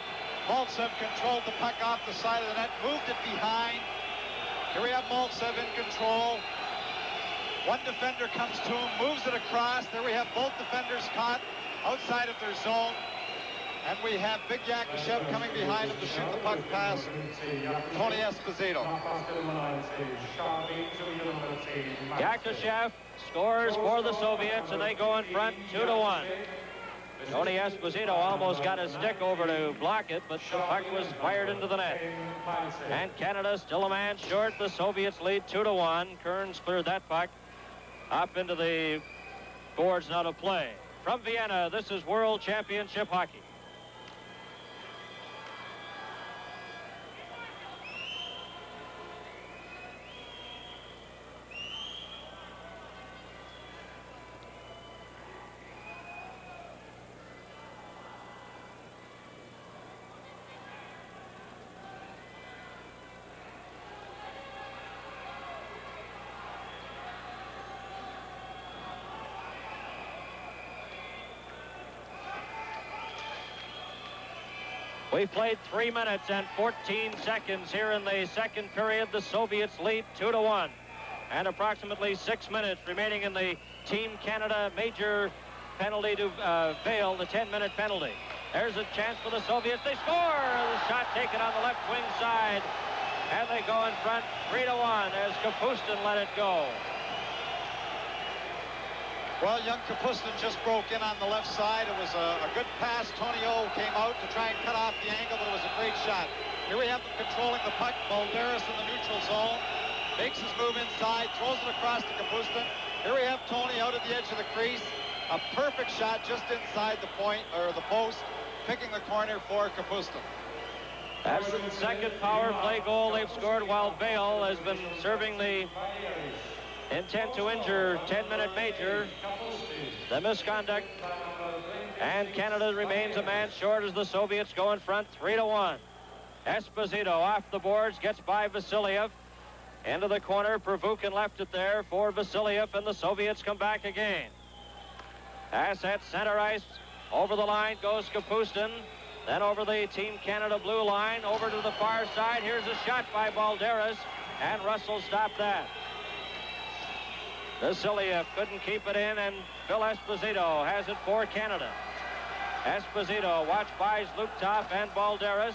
Maltsev controlled the puck off the side of the net, moved it behind. Here we have Maltsev in control. One defender comes to him, moves it across. There we have both defenders caught outside of their zone. And we have Big Yakashev coming behind him to shoot the puck past Tony Esposito. Yakashev scores for the Soviets, and they go in front 2-1. Tony Esposito almost got his stick over to block it, but the puck was fired into the net. And Canada still a man short. The Soviets lead 2-1. Kearns cleared that puck up into the boards now to play. From Vienna, this is World Championship Hockey. We played 3 minutes and 14 seconds here in the second period. The Soviets lead 2-1. And approximately 6 minutes remaining in the Team Canada major penalty to Vail, the 10-minute penalty. There's a chance for the Soviets. They score! The shot taken on the left wing side. And they go in front 3-1 as Kapustin let it go. Well, young Kapustin just broke in on the left side. It was a good pass. Tony O came out to try and cut off the angle, but it was a great shot. Here we have them controlling the puck. Balderas in the neutral zone. Makes his move inside, throws it across to Kapustin. Here we have Tony out at the edge of the crease. A perfect shot just inside the point, or the post, picking the corner for Kapustin. That's the second power play goal they've scored while Vail has been serving the intent to injure 10-minute major. The misconduct. And Canada remains a man short as the Soviets go in front 3-1. Esposito off the boards, gets by Vasiliev. Into the corner, Pervukin left it there for Vasiliev, and the Soviets come back again. Pass at center ice. Over the line goes Kapustin. Then over the Team Canada blue line, over to the far side. Here's a shot by Balderas, and Russell stopped that. Vasiliev couldn't keep it in, and Phil Esposito has it for Canada. Esposito watched by Zlukov and Balderas.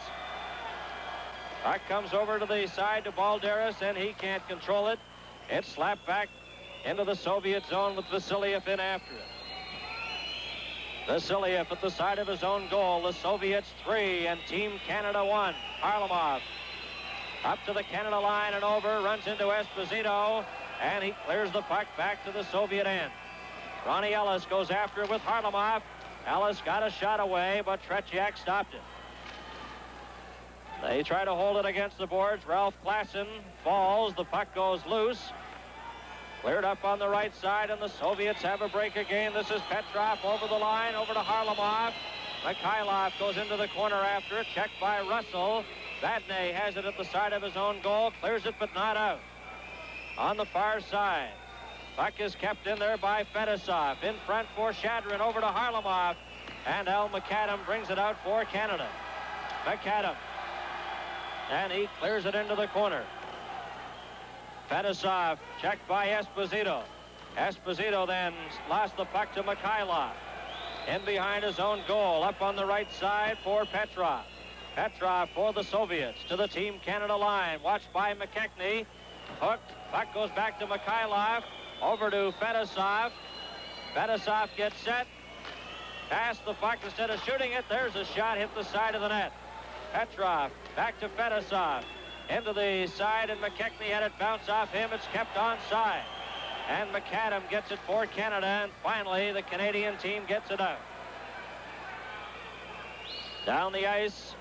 Puck comes over to the side to Balderas, and he can't control it. It's slapped back into the Soviet zone with Vasiliev in after it. Vasiliev at the side of his own goal. The Soviets 3 and Team Canada 1. Harlamov up to the Canada line and over, runs into Esposito, and he clears the puck back to the Soviet end. Ronnie Ellis goes after it with Harlamov. Ellis got a shot away, but Tretiak stopped it. They try to hold it against the boards. Ralph Klassen falls. The puck goes loose. Cleared up on the right side, and the Soviets have a break again. This is Petrov over the line, over to Harlamov. Mikhailov goes into the corner after it. Checked by Russell. Vadnais has it at the side of his own goal. Clears it, but not out. On the far side, puck is kept in there by Fedosov. In front for Shadrin, over to Harlamov. And Al McAdam brings it out for Canada. McAdam. And he clears it into the corner. Fedosov checked by Esposito. Esposito then lost the puck to Mikhailov. In behind his own goal, up on the right side for Petrov. Petrov for the Soviets to the Team Canada line. Watched by McKechnie. Hooked. Puck goes back to Mikhailov. Over to Fedosov. Fedosov gets set. Past the puck instead of shooting it. There's a shot, hit the side of the net. Petrov back to Fedosov. Into the side, and McKechnie had it bounce off him. It's kept onside. And McAdam gets it for Canada, and finally the Canadian team gets it out. Down the ice,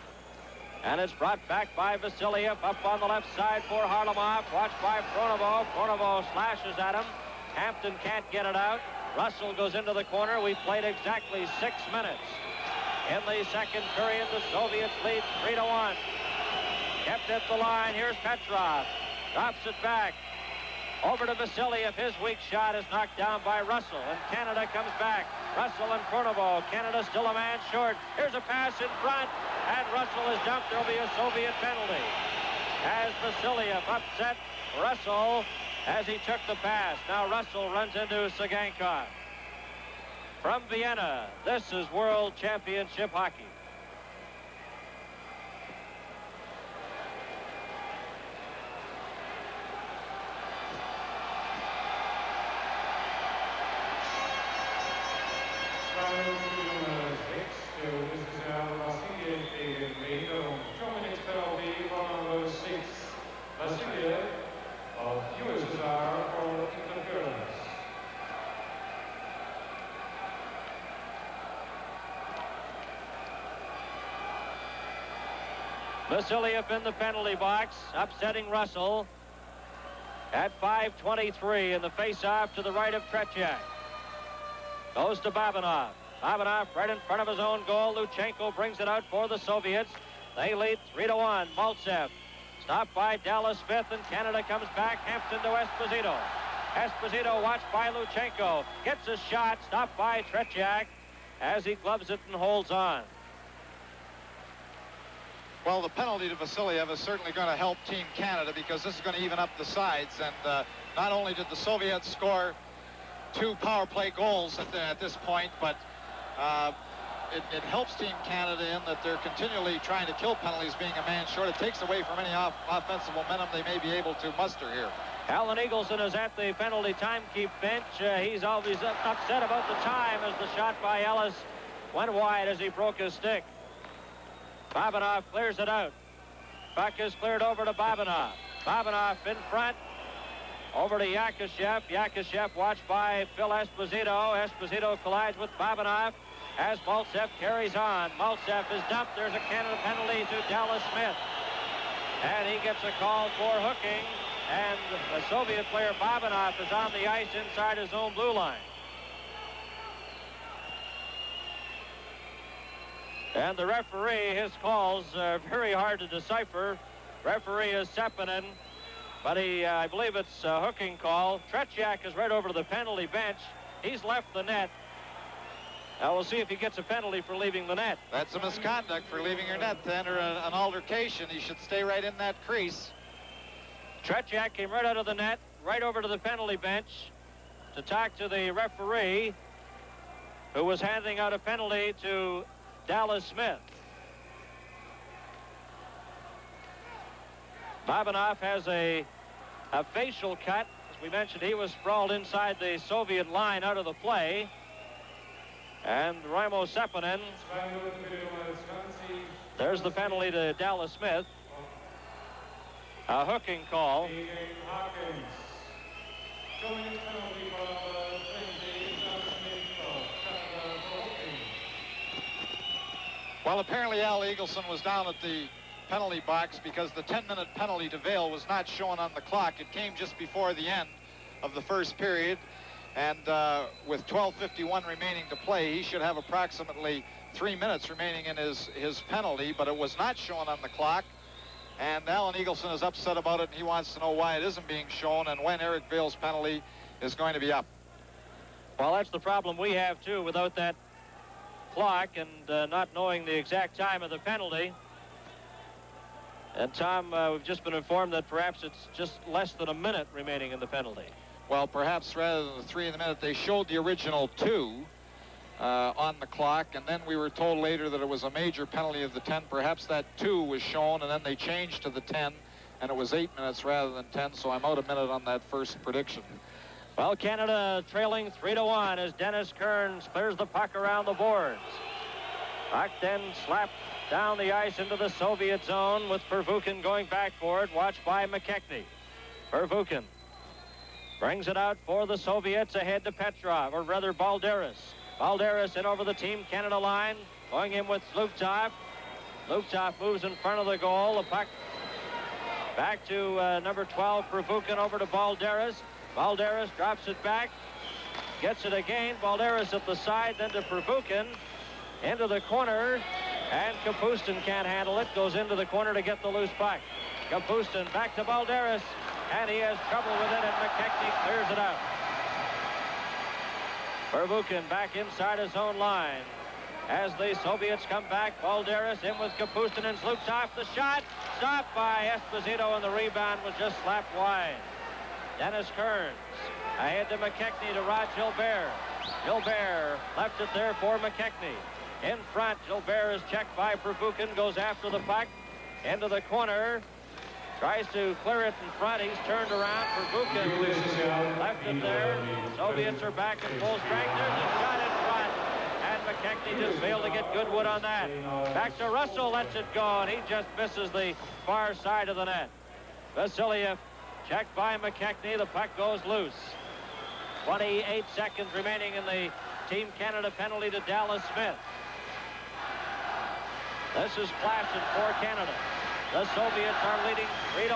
and it's brought back by Vasiliev. Up on the left side for Harlamov. Watched by Pronovo. Pronovo slashes at him. Hampton can't get it out. Russell goes into the corner. We played exactly 6 minutes. In the second period, the Soviets lead 3-1. Kept at the line. Here's Petrov. Drops it back. Over to Vasiliev. His weak shot is knocked down by Russell. And Canada comes back. Russell and Pronovo. Canada still a man short. Here's a pass in front. And Russell is dumped. There'll be a Soviet penalty. As Vasiliev upset Russell as he took the pass. Now Russell runs into Sagankov. From Vienna, this is World Championship Hockey. Of USSR for interference. Vasiliev in the penalty box, upsetting Russell. At 5:23 in the face-off to the right of Tretiak. Goes to Babanov. Babanov right in front of his own goal. Luchenko brings it out for the Soviets. They lead 3-1. Maltsev stopped by Dallas Smith, and Canada comes back. Hampton to Esposito. Esposito watched by Luchenko. Gets a shot, stopped by Tretiak as he gloves it and holds on. Well, the penalty to Vasiliev is certainly going to help Team Canada because this is going to even up the sides. And not only did the Soviets score 2 power play goals at this point, but it helps Team Canada in that they're continually trying to kill penalties being a man short. It takes away from any offensive momentum they may be able to muster here. Alan Eagleson is at the penalty timekeep bench. He's always upset about the time as the shot by Ellis went wide as he broke his stick. Babanov clears it out. Puck is cleared over to Babanov. Babanov in front. Over to Yakushev. Yakushev watched by Phil Esposito. Esposito collides with Babanov as Maltsev carries on. Maltsev is dumped. There's a Canada penalty to Dallas Smith. And he gets a call for hooking. And the Soviet player Babanov is on the ice inside his own blue line. And the referee, his calls are very hard to decipher. Referee is Sepinen, but I believe it's a hooking call. Tretiak is right over to the penalty bench. He's left the net. Now we'll see if he gets a penalty for leaving the net. That's a misconduct for leaving your net then, or an altercation. He should stay right in that crease. Tretiak came right out of the net, right over to the penalty bench to talk to the referee, who was handing out a penalty to Dallas Smith. Babanov has a facial cut. As we mentioned, he was sprawled inside the Soviet line out of the play. And Raimo Sepinen, there's the penalty to Dallas Smith. A hooking call. Well, apparently Al Eagleson was down at the penalty box because the 10-minute penalty to Vail was not shown on the clock. It came just before the end of the first period. And with 12:51 remaining to play, he should have approximately 3 minutes remaining in his penalty, but it was not shown on the clock. And Alan Eagleson is upset about it, and he wants to know why it isn't being shown and when Eric Vail's penalty is going to be up. Well, that's the problem we have, too, without that clock and not knowing the exact time of the penalty. And, Tom, we've just been informed that perhaps it's just less than a minute remaining in the penalty. Well, perhaps rather than the 3 in the minute, they showed the original 2 on the clock, and then we were told later that it was a major penalty of the 10. Perhaps that 2 was shown, and then they changed to the 10, and it was 8 minutes rather than 10, so I'm out a minute on that first prediction. Well, Canada trailing 3-1 as Dennis Kearns clears the puck around the boards. Puck then slapped down the ice into the Soviet zone with Pervukin going back for it, watched by McKechnie. Pervukin brings it out for the Soviets ahead to Petrov, or rather Balderas. Balderas in over the Team Canada line, going in with Luptov. Luptov moves in front of the goal. The puck back to number 12, Pervukin, over to Balderas. Balderas drops it back, gets it again. Balderas at the side, then to Pervukin, into the corner, and Kapustin can't handle it. Goes into the corner to get the loose puck. Kapustin back to Balderas, and he has trouble with it, and McKechnie clears it out. Pervukin back inside his own line. As the Soviets come back, Balderas in with Kapustin and Zlukov. The shot stopped by Esposito, and the rebound was just slapped wide. Dennis Kearns ahead to McKechnie to Rod Gilbert. Gilbert left it there for McKechnie. In front, Gilbert is checked by Pervukin, goes after the puck into the corner. Tries to clear it in front. He's turned around. Pervukin left it there. Soviets are back in full strength. There's a shot in front. And McKechnie just failed to get good wood on that. Back to Russell, lets it go, and he just misses the far side of the net. Vasiliev checked by McKechnie. The puck goes loose. 28 seconds remaining in the Team Canada penalty to Dallas Smith. This is placid for Canada. The Soviets are leading 3-1.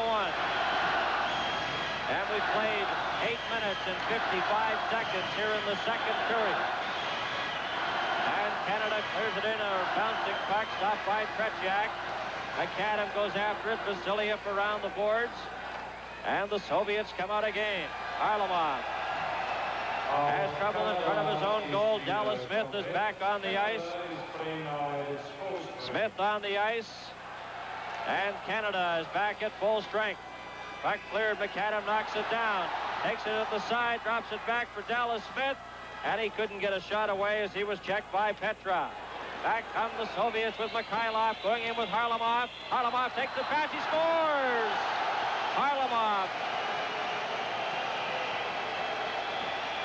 And we've played 8 minutes and 55 seconds here in the second period. And Canada clears it in, a bouncing puck stopped by Tretiak. McAdam goes after it. Vasiliev around the boards. And the Soviets come out again. Harlamov has trouble in front of his own goal. Dallas Smith is back on the ice. Smith on the ice. And Canada is back at full strength. Puck cleared. McAdam knocks it down. Takes it at the side, drops it back for Dallas Smith. And he couldn't get a shot away as he was checked by Petrov. Back come the Soviets with Mikhailov going in with Harlamov. Harlamov takes the pass. He scores! Harlamov.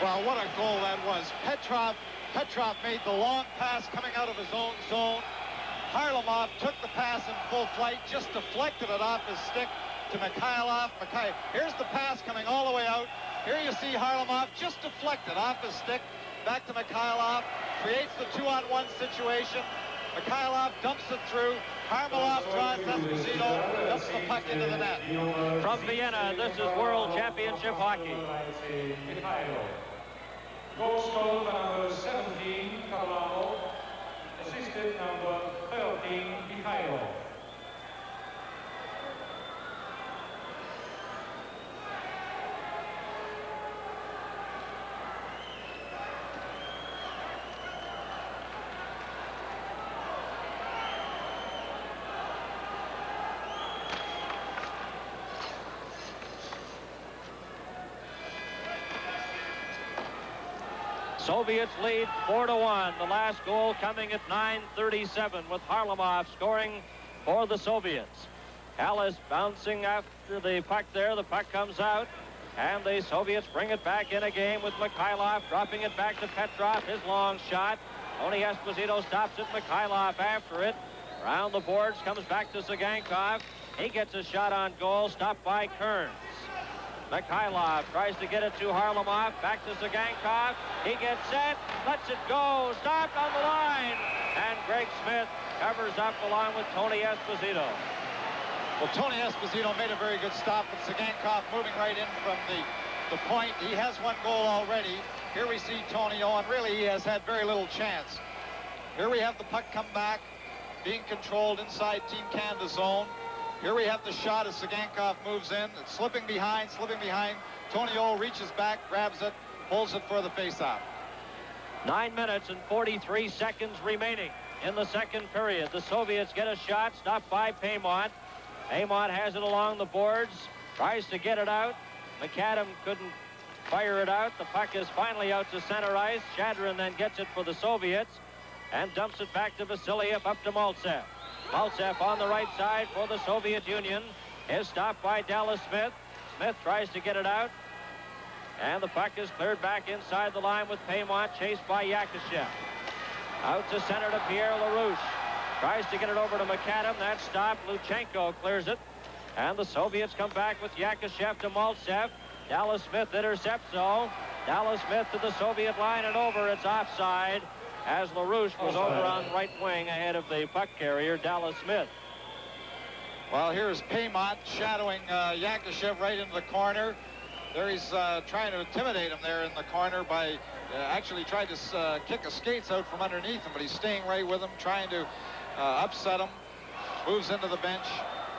Well, what a goal that was. Petrov made the long pass coming out of his own zone. Harlamov took the pass in full flight, just deflected it off his stick to Mikhailov. Here's the pass coming all the way out. Here you see Harlamov just deflected off his stick back to Mikhailov. Creates the 2-on-1 situation. Mikhailov dumps it through. Harlamov draws Esposito, dumps the puck into the net. From Vienna, this is World Championship Hockey. Goal scored by number 17, Kavalamo. Assisted number 13, Mikhailov. Soviets lead 4-1. The last goal coming at 9:37 with Harlamov scoring for the Soviets. Ellis bouncing after the puck there. The puck comes out. And the Soviets bring it back in a game with Mikhailov dropping it back to Petrov. His long shot. Tony Esposito stops it. Mikhailov after it. Around the boards comes back to Sagankov. He gets a shot on goal. Stopped by Kearns. Mikhailov tries to get it to Harlamov. Back to Sagankov. He gets set. Lets it go. Stopped on the line. And Greg Smith covers up along with Tony Esposito. Well, Tony Esposito made a very good stop with Sagankov moving right in from the point. He has one goal already. Here we see Tony Owen. Really, he has had very little chance. Here we have the puck come back, being controlled inside Team Canada zone. Here we have the shot as Sagankov moves in. It's slipping behind. Tony O reaches back, grabs it, pulls it for the faceoff. 9 minutes and 43 seconds remaining in the second period. The Soviets get a shot, stopped by Paymont. Paymont has it along the boards, tries to get it out. McAdam couldn't fire it out. The puck is finally out to center ice. Shadrin then gets it for the Soviets and dumps it back to Vasiliev, up to Maltsev. Maltsev on the right side for the Soviet Union is stopped by Dallas Smith. Smith tries to get it out. And the puck is cleared back inside the line with Paymont, chased by Yakushev. Out to center to Pierre LaRouche. Tries to get it over to McAdam. That's stopped. Luchenko clears it. And the Soviets come back with Yakushev to Maltsev. Dallas Smith intercepts, though. Dallas Smith to the Soviet line and over. It's offside, as LaRouche was over on right wing ahead of the puck carrier, Dallas Smith. Well, here's Paymont shadowing Yakushev right into the corner. There he's trying to intimidate him there in the corner by actually tried to kick his skates out from underneath him, but he's staying right with him, trying to upset him. Moves into the bench.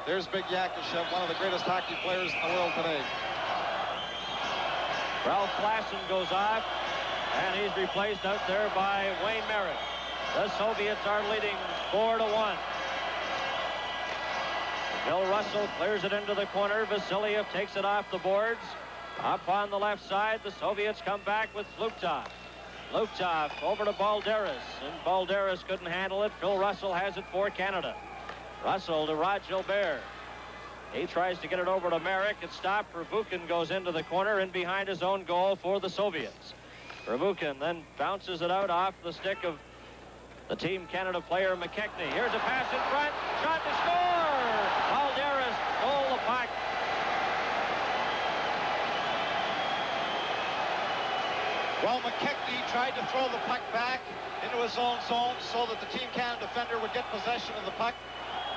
There's big Yakushev, one of the greatest hockey players in the world today. Ralph Klassen goes off, and he's replaced out there by Wayne Merritt. The Soviets are leading 4-1. Bill Russell clears it into the corner. Vasiliev takes it off the boards. Up on the left side, the Soviets come back with Flukov. Flukov over to Balderas, and Balderas couldn't handle it. Phil Russell has it for Canada. Russell to Rod Gilbert. He tries to get it over to Merrick. It's stopped. Ravukin goes into the corner in behind his own goal for the Soviets. Ravukin then bounces it out off the stick of the Team Canada player McKechnie. Here's a pass in front. Shot to score! Balderas stole the puck. Well, McKechnie tried to throw the puck back into his own zone so that the Team Canada defender would get possession of the puck.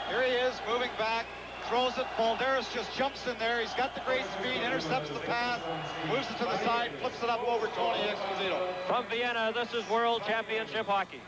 Here he is, moving back, throws it. Balderas just jumps in there. He's got the great speed, intercepts the pass, moves it to the side, flips it up over Tony Esposito. From Vienna, this is World Championship Hockey.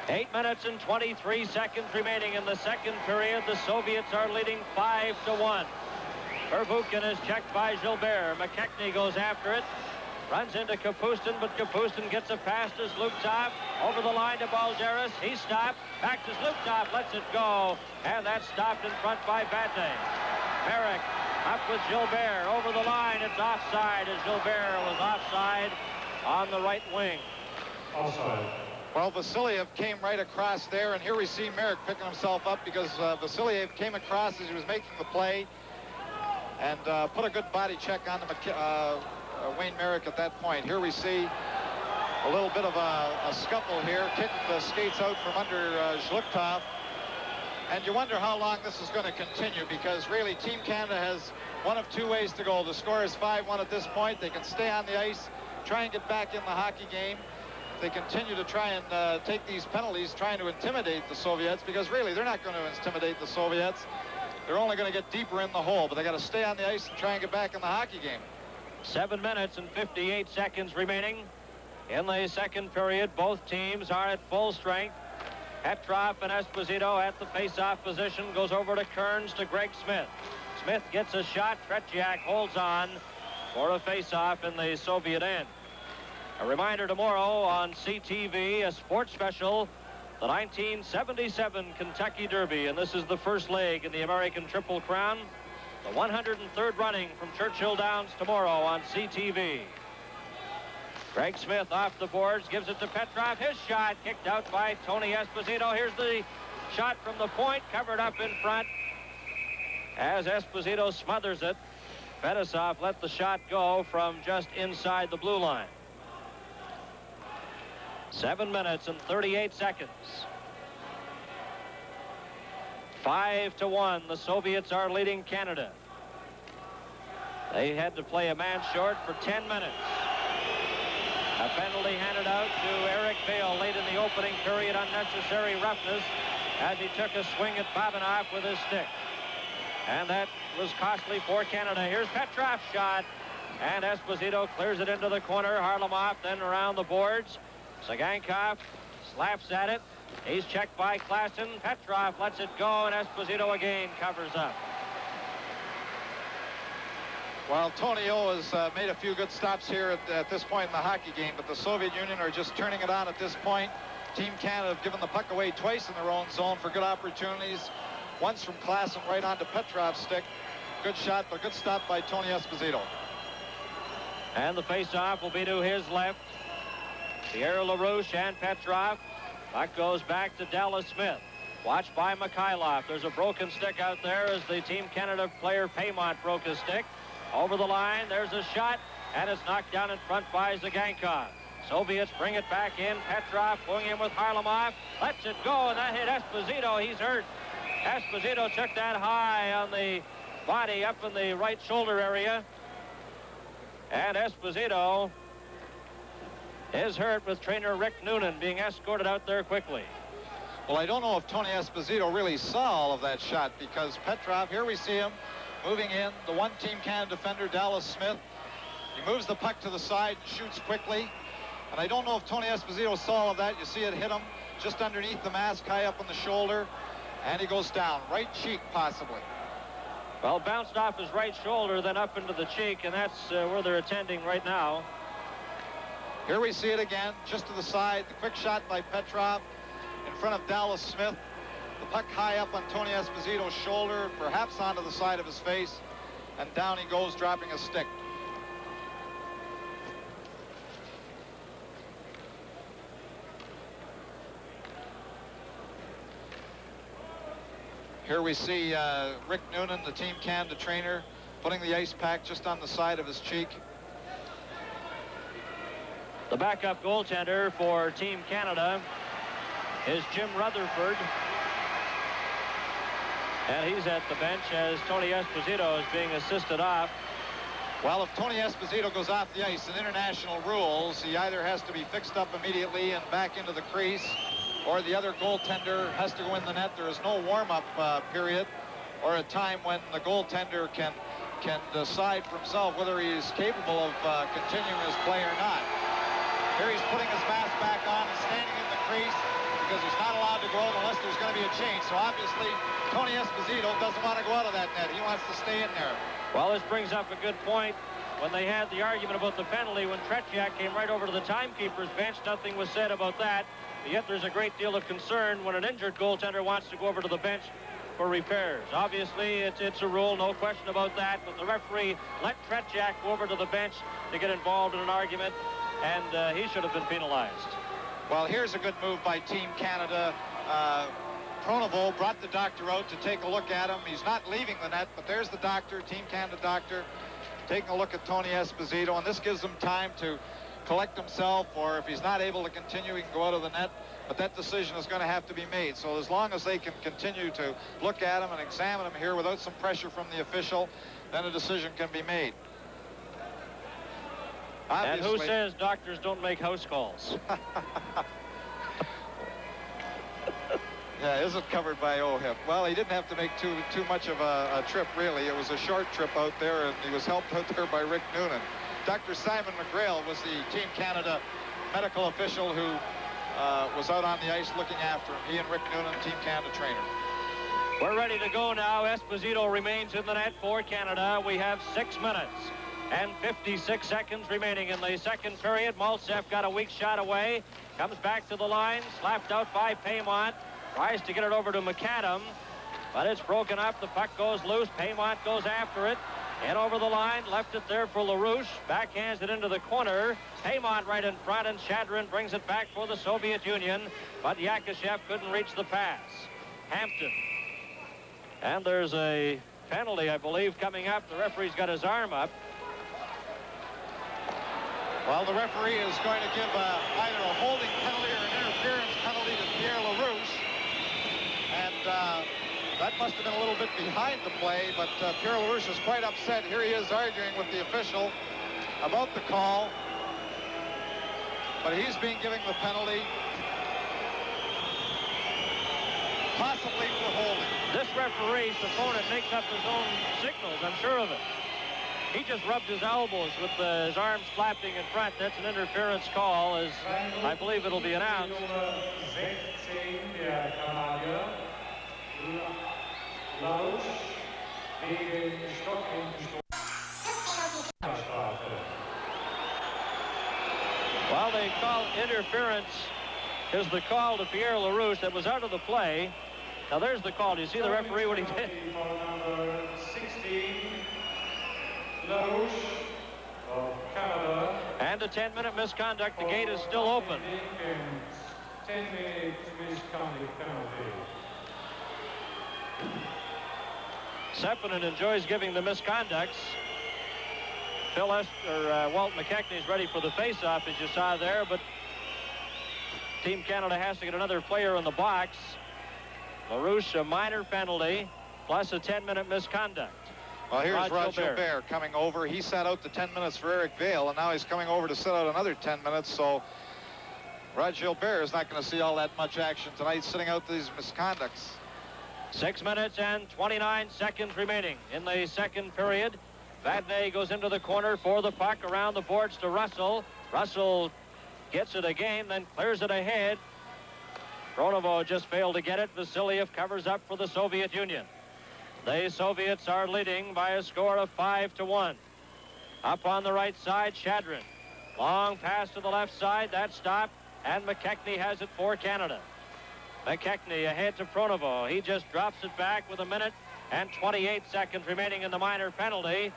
8 minutes and 23 seconds remaining in the second period. The Soviets are leading 5-1. Verbuchen is checked by Gilbert. McKechnie goes after it. Runs into Kapustin, but Kapustin gets a pass to Zlukov. Over the line to Balderas. He's stopped. Back to Zlukov. Lets it go. And that's stopped in front by Badney. Merrick up with Gilbert. Over the line. It's offside as Gilbert was offside on the right wing. Offside. Well, Vasiliev came right across there, and here we see Merrick picking himself up because Vasiliev came across as he was making the play and put a good body check on Wayne Merrick at that point. Here we see a little bit of a scuffle here, kicked the skates out from under Zhlukov. And you wonder how long this is going to continue, because really Team Canada has one of two ways to go. The score is 5-1 at this point. They can stay on the ice, try and get back in the hockey game. They continue to try and take these penalties, trying to intimidate the Soviets, because really they're not going to intimidate the Soviets. They're only going to get deeper in the hole, but they got to stay on the ice and try and get back in the hockey game. 7 minutes and 58 seconds remaining in the second period. Both teams are at full strength. Petrov and Esposito at the face-off position. Goes over to Kearns to Greg Smith. Smith gets a shot. Tretiak holds on for a face-off in the Soviet end. A reminder tomorrow on CTV, a sports special, the 1977 Kentucky Derby, and this is the first leg in the American Triple Crown. The 103rd running from Churchill Downs tomorrow on CTV. Greg Smith off the boards, gives it to Petrov. His shot kicked out by Tony Esposito. Here's the shot from the point, covered up in front as Esposito smothers it. Fetisov let the shot go from just inside the blue line. 7 minutes and 38 seconds. 5-1. The Soviets are leading Canada. They had to play a man short for 10 minutes. A penalty handed out to Eric Vail late in the opening period. Unnecessary roughness as he took a swing at Babanov with his stick. And that was costly for Canada. Here's Petrov's shot. And Esposito clears it into the corner. Harlamov then around the boards. Sagankov slaps at it. He's checked by Klassen. Petrov lets it go, and Esposito again covers up. Well, Tony O has made a few good stops here at this point in the hockey game, but the Soviet Union are just turning it on at this point. Team Canada have given the puck away twice in their own zone for good opportunities. Once from Klassen right onto Petrov's stick. Good shot, but good stop by Tony Esposito. And the face-off will be to his left. Pierre LaRouche and Petrov. Puck goes back to Dallas Smith. Watched by Mikhailov. There's a broken stick out there as the Team Canada player Paymont broke his stick. Over the line, there's a shot, and it's knocked down in front by Zagankov. Soviets bring it back in. Petrov going in with Harlamov. Lets it go, and that hit Esposito. He's hurt. Esposito took that high on the body up in the right shoulder area. And Esposito is hurt, with trainer Rick Noonan being escorted out there quickly. Well, I don't know if Tony Esposito really saw all of that shot, because Petrov, here we see him moving in. The one Team Canada defender, Dallas Smith. He moves the puck to the side and shoots quickly. And I don't know if Tony Esposito saw all of that. You see it hit him just underneath the mask, high up on the shoulder. And he goes down. Right cheek, possibly. Well, bounced off his right shoulder, then up into the cheek, and that's where they're attending right now. Here we see it again, just to the side. The quick shot by Petrov in front of Dallas Smith. The puck high up on Tony Esposito's shoulder, perhaps onto the side of his face, and down he goes, dropping a stick. Here we see Rick Noonan, the Team Canada trainer, putting the ice pack just on the side of his cheek. The backup goaltender for Team Canada is Jim Rutherford. And he's at the bench as Tony Esposito is being assisted off. Well, if Tony Esposito goes off the ice in international rules, he either has to be fixed up immediately and back into the crease, or the other goaltender has to go in the net. There is no warm-up period or a time when the goaltender can decide for himself whether he is capable of continuing his play or not. Here he's putting his mask back on and standing in the crease. because he's not allowed to go out unless there's going to be a change. So obviously, Tony Esposito doesn't want to go out of that net. He wants to stay in there. Well, this brings up a good point. When they had the argument about the penalty, when Tretiak came right over to the timekeeper's bench, nothing was said about that. Yet there's a great deal of concern when an injured goaltender wants to go over to the bench for repairs. Obviously, it's a rule, no question about that, but the referee let Tretiak go over to the bench to get involved in an argument, and he should have been penalized. Well, here's a good move by Team Canada. Pronovo brought the doctor out to take a look at him. He's not leaving the net, but there's the doctor, Team Canada doctor, taking a look at Tony Esposito, and this gives him time to collect himself, or if he's not able to continue, he can go out of the net. But that decision is going to have to be made. So as long as they can continue to look at him and examine him here without some pressure from the official, then a decision can be made. And who says doctors don't make house calls? Yeah, isn't covered by OHIP. Well, he didn't have to make too much of a trip, really. It was a short trip out there, and he was helped out there by Rick Noonan. Dr. Simon McGrail was the Team Canada medical official who was out on the ice looking after him. He and Rick Noonan, Team Canada trainer. We're ready to go now. Esposito remains in the net for Canada. We have 6 minutes and 56 seconds remaining in the second period. Maltsev got a weak shot away. Comes back to the line. Slapped out by Paymont. Tries to get it over to McAdam. But it's broken up. The puck goes loose. Paymont goes after it. In over the line. Left it there for LaRouche. Backhands it into the corner. Paymont right in front, and Shadrin brings it back for the Soviet Union. But Yakashev couldn't reach the pass. Hampton. And there's a penalty, I believe, coming up. The referee's got his arm up. Well, the referee is going to give either a holding penalty or an interference penalty to Pierre LaRouche. And that must have been a little bit behind the play, but Pierre LaRouche is quite upset. Here he is arguing with the official about the call. But he's being given the penalty, possibly for holding. This referee's opponent makes up his own signals, I'm sure of it. He just rubbed his elbows with his arms flapping in front. That's an interference call, as I believe it'll be announced. Well, they call interference is the call to Pierre LaRouche that was out of the play. Now there's the call. Do you see the referee what he did? Number 16, LaRouche of Canada. And a 10-minute misconduct. The gate is still open. 10-minute misconduct penalty. Sepinen enjoys giving the misconducts. Walt McKechnie's ready for the face-off, as you saw there, but Team Canada has to get another player in the box. LaRouche, a minor penalty, plus a 10-minute misconduct. Well, here's Rod Gilbert coming over. He sat out the 10 minutes for Eric Vale, and now he's coming over to sit out another 10 minutes, so Rod Gilbert is not going to see all that much action tonight, sitting out these misconducts. 6 minutes and 29 seconds remaining in the second period. Vadnais goes into the corner for the puck around the boards to Russell. Russell gets it again, then clears it ahead. Pronovo just failed to get it. Vasiliev covers up for the Soviet Union. The Soviets are leading by a score of 5-1. Up on the right side, Shadrin. Long pass to the left side. That stopped, and McKechnie has it for Canada. McKechnie ahead to Pronovo. He just drops it back with 1 minute and 28 seconds remaining in the minor penalty.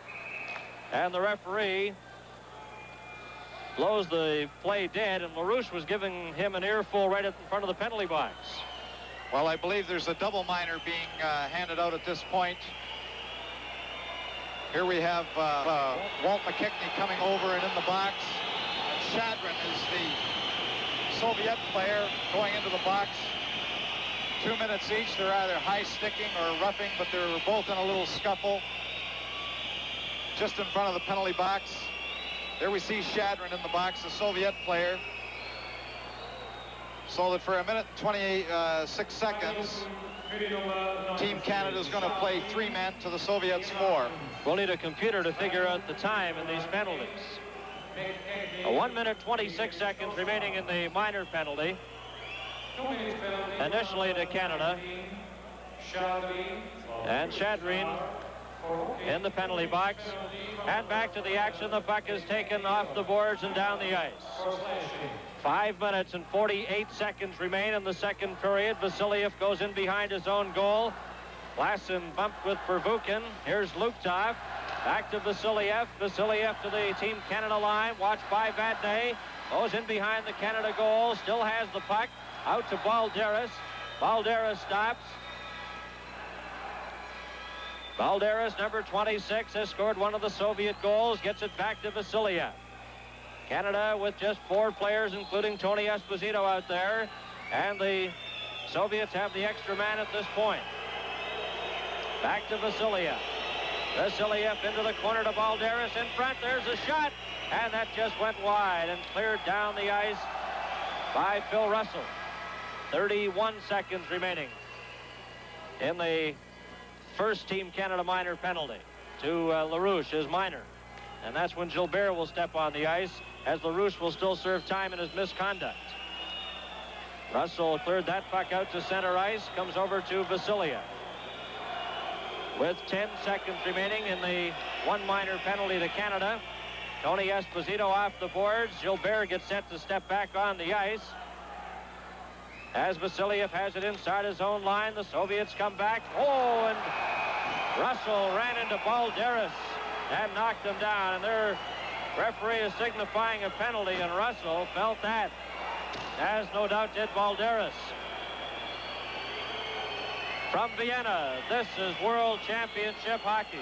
And the referee blows the play dead, and LaRouche was giving him an earful right in front of the penalty box. Well, I believe there's a double minor being handed out at this point. Here we have Walt McKechnie coming over and in the box. And Shadrin is the Soviet player going into the box. 2 minutes each. They're either high sticking or roughing, but they're both in a little scuffle just in front of the penalty box. There we see Shadrin in the box, the Soviet player. So that for 1 minute and 26 seconds, Team Canada is going to play 3 men to the Soviets 4. We'll need a computer to figure out the time in these penalties. 1 minute 26 seconds remaining in the minor penalty. initially to Canada. And Shadreen in the penalty box. And back to the action. The puck is taken off the boards and down the ice. 5 minutes and 48 seconds remain in the second period. Vasiliev goes in behind his own goal. Lassen bumped with Pervukin. Here's Luktov. Back to Vasiliev. Vasiliev to the Team Canada line. Watched by Vadnais. Goes in behind the Canada goal. Still has the puck. Out to Balderas. Balderas stops. Balderas, number 26, has scored one of the Soviet goals. Gets it back to Vasiliev. Canada with just 4 players, including Tony Esposito out there. And the Soviets have the extra man at this point. Back to Vasiliev. Vasiliev into the corner to Balderas. In front, there's a shot. And that just went wide and cleared down the ice by Phil Russell. 31 seconds remaining in the first Team Canada minor penalty to LaRouche, his minor. And that's when Gilbert will step on the ice, as LaRouche will still serve time in his misconduct. Russell cleared that puck out to center ice, comes over to Vasiliev. With 10 seconds remaining in the one minor penalty to Canada, Tony Esposito off the boards. Gilbert gets set to step back on the ice. As Vasiliev has it inside his own line, the Soviets come back. Oh, and Russell ran into Balderas and knocked him down. And their referee is signifying a penalty, and Russell felt that, as no doubt did Balderas. From Vienna, this is World Championship Hockey.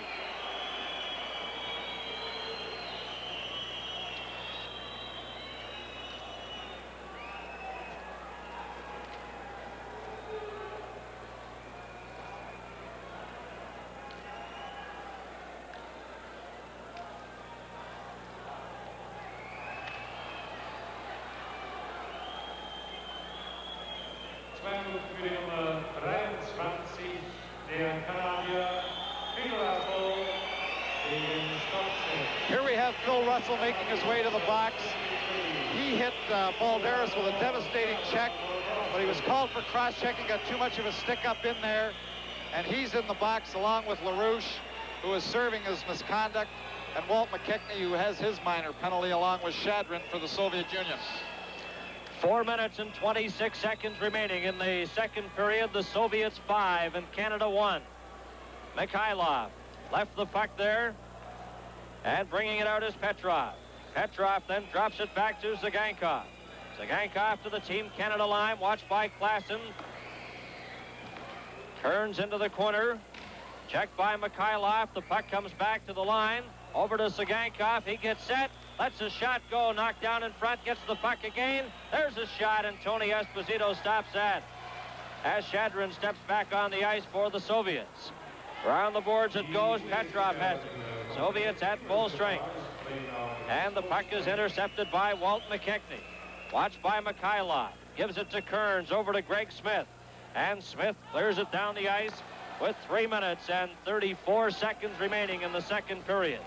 Here we have Phil Russell making his way to the box. He hit Balderas with a devastating check, but he was called for cross-checking, got too much of a stick-up in there, and he's in the box along with LaRouche, who is serving his misconduct, and Walt McKechnie, who has his minor penalty, along with Shadrin for the Soviet Union. 4 minutes and 26 seconds remaining in the second period. The Soviets 5 and Canada 1. Mikhailov left the puck there, and bringing it out is Petrov. Petrov then drops it back to Zagankov. Zagankov to the Team Canada line, watched by Klassen. Turns into the corner. Checked by Mikhailov. The puck comes back to the line. Over to Zagankov. He gets set. Lets the shot go. Knocked down in front. Gets the puck again. There's a shot, and Tony Esposito stops that. As Shadrin steps back on the ice for the Soviets. Around the boards it goes. Petrov has it. Soviets at full strength. And the puck is intercepted by Walt McKechnie. Watched by Mikhailov. Gives it to Kearns. Over to Greg Smith. And Smith clears it down the ice with 3 minutes and 34 seconds remaining in the second period.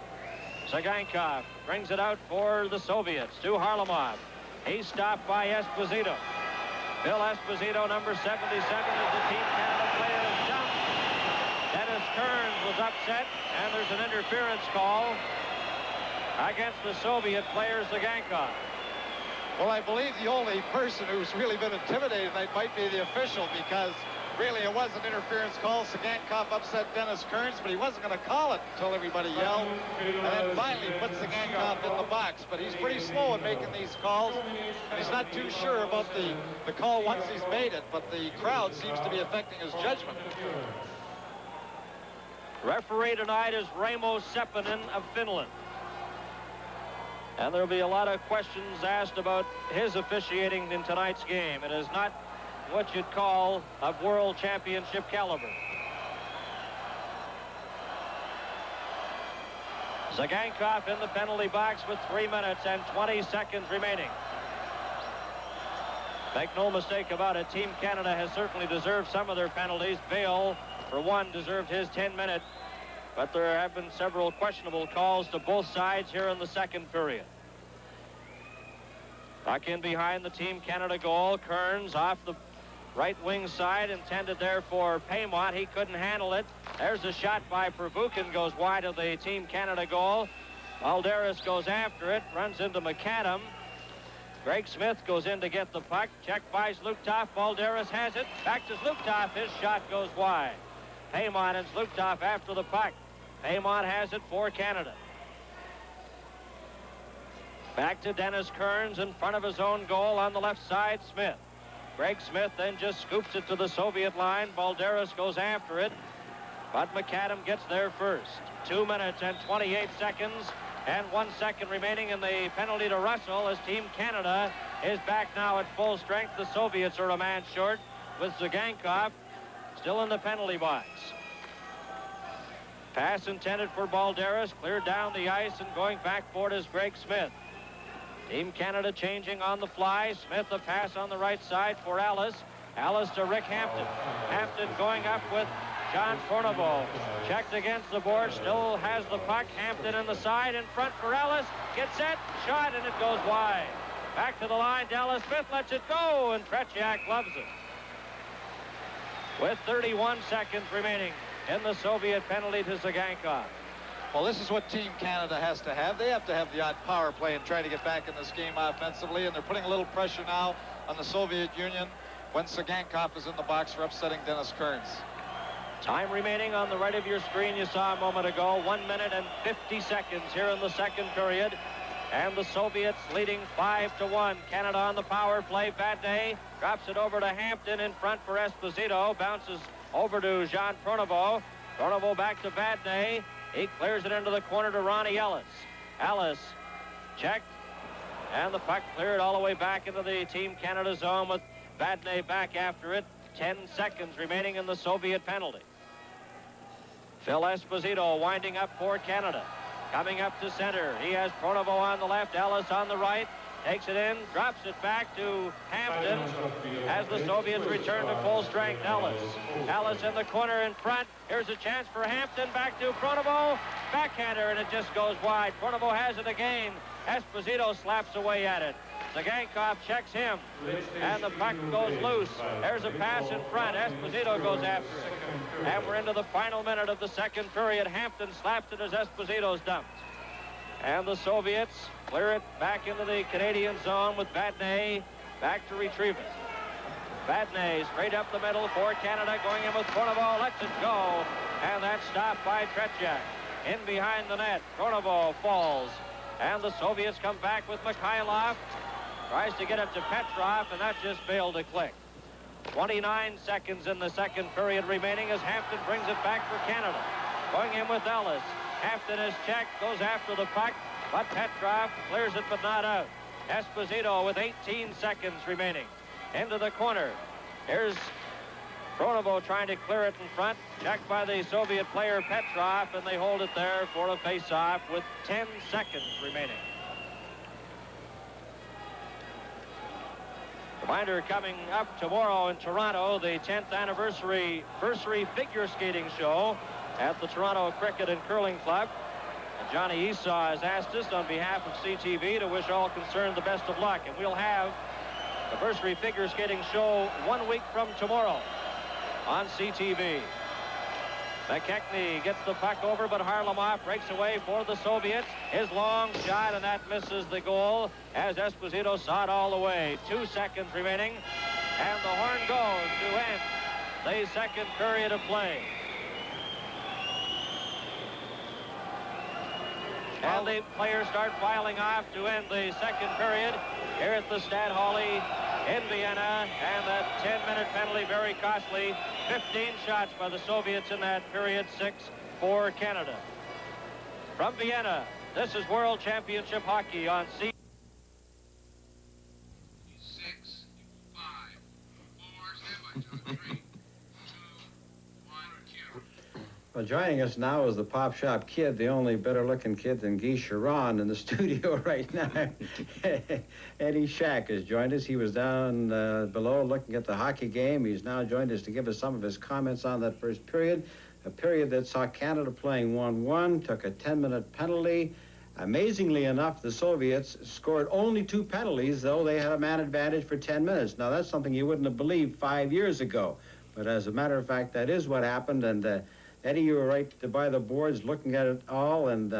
Zagankov brings it out for the Soviets to Harlamov. He's stopped by Esposito. Bill Esposito, number 77, is the Team Canada player of jump. Dennis Kearns was upset, and there's an interference call against the Soviet player Zagankov. Well, I believe the only person who's really been intimidated tonight might be the official, because really it was an interference call. Zagankov upset Dennis Kearns, but he wasn't going to call it until everybody yelled. And then finally put Zagankov in the box. But he's pretty slow in making these calls. And he's not too sure about the call once he's made it, but the crowd seems to be affecting his judgment. Referee tonight is Raimo Seppänen of Finland. And there'll be a lot of questions asked about his officiating in tonight's game. It is not what you'd call of World Championship caliber. Zagankov in the penalty box with 3 minutes and 20 seconds remaining. Make no mistake about it, Team Canada has certainly deserved some of their penalties. Bale, for one, deserved his 10-minute, but there have been several questionable calls to both sides here in the second period. Back in behind the Team Canada goal. Kearns off the right wing side, intended there for Paymont. He couldn't handle it. There's a shot by Pervukin, goes wide of the Team Canada goal. Balderas goes after it, runs into McAdam. Greg Smith goes in to get the puck. Checked by Zlukov. Balderas has it. Back to Zlukov. His shot goes wide. Paymont and Zlukov after the puck. Paymont has it for Canada. Back to Dennis Kearns in front of his own goal on the left side. Smith. Greg Smith then just scoops it to the Soviet line. Balderas goes after it, but McAdam gets there first. 2 minutes and 28 seconds and 1 second remaining in the penalty to Russell as Team Canada is back now at full strength. The Soviets are a man short with Zagankov still in the penalty box. Pass intended for Balderas, cleared down the ice, and going back for it is Greg Smith. Team Canada changing on the fly. Smith a pass on the right side for Ellis. Ellis to Rick Hampton. Hampton going up with John Fornevo. Checked against the board, still has the puck. Hampton in the side, in front for Ellis. Gets set, shot, and it goes wide. Back to the line, Dallas Smith lets it go, and Tretiak loves it. With 31 seconds remaining in the Soviet penalty to Zagankov. Well, this is what Team Canada has to have. They have to have the odd power play and try to get back in this game offensively, and they're putting a little pressure now on the Soviet Union when Zagankov is in the box for upsetting Dennis Kearns. Time remaining on the right of your screen, you saw a moment ago. 1 minute and 50 seconds here in the second period. And the Soviets leading 5-1. Canada on the power play. Vadnais drops it over to Hampton in front for Esposito. Bounces over to Jean Pronovo. Pronovo back to Vadnais. He clears it into the corner to Ronnie Ellis. Ellis checked. And the puck cleared all the way back into the Team Canada zone with Vadnais back after it. 10 seconds remaining in the Soviet penalty. Phil Esposito winding up for Canada. Coming up to center. He has Pronovo on the left, Ellis on the right. Takes it in, drops it back to Hampton as the Soviets return to full strength. Ellis in the corner in front. Here's a chance for Hampton. Back to Pronovo. Backhander, and it just goes wide. Pronovo has it again. Esposito slaps away at it. Zagankov checks him, and the puck goes loose. There's a pass in front. Esposito goes after it. And we're into the final minute of the second period. Hampton slaps it as Esposito's dumped. And the Soviets clear it back into the Canadian zone with Vadnais back to retrieve it. Vadnais straight up the middle for Canada, going in with Pronovo, lets it go, and that's stopped by Tretiak. In behind the net, Pronovo falls, and the Soviets come back with Mikhailov. Tries to get it to Petrov, and that just failed to click. 29 seconds in the second period remaining as Hampton brings it back for Canada. Going in with Ellis. Hampton is checked, goes after the puck, but Petrov clears it but not out. Esposito with 18 seconds remaining. Into the corner. Here's Pronovo trying to clear it in front. Checked by the Soviet player Petrov, and they hold it there for a face-off with 10 seconds remaining. Reminder, coming up tomorrow in Toronto, the 10th anniversary figure skating show at the Toronto Cricket and Curling Club. And Johnny Esau has asked us on behalf of CTV to wish all concerned the best of luck. And we'll have the anniversary figure skating show 1 week from tomorrow on CTV. McKechnie gets the puck over, but Harlamov breaks away for the Soviets. His long shot, and that misses the goal as Esposito saw it all the way. 2 seconds remaining, and the horn goes to end the second period of play. And the players start filing off to end the second period here at the Stade Holly in Vienna, and that 10-minute penalty very costly. 15 shots by the Soviets in that period, 6 for Canada. From Vienna, this is World Championship Hockey on C. 6, 5, 4, 7, 2, 3, 2, 1, cue. Well, joining us now is the Pop Shop Kid, the only better-looking kid than Guy Sharon in the studio right now. Eddie Shack has joined us. He was down below looking at the hockey game. He's now joined us to give us some of his comments on that first period, a period that saw Canada playing 1-1, took a 10-minute penalty. Amazingly enough, the Soviets scored only 2 penalties, though they had a man advantage for 10 minutes. Now, that's something you wouldn't have believed 5 years ago. But as a matter of fact, that is what happened. And Eddie, you were right to buy the boards, looking at it all. And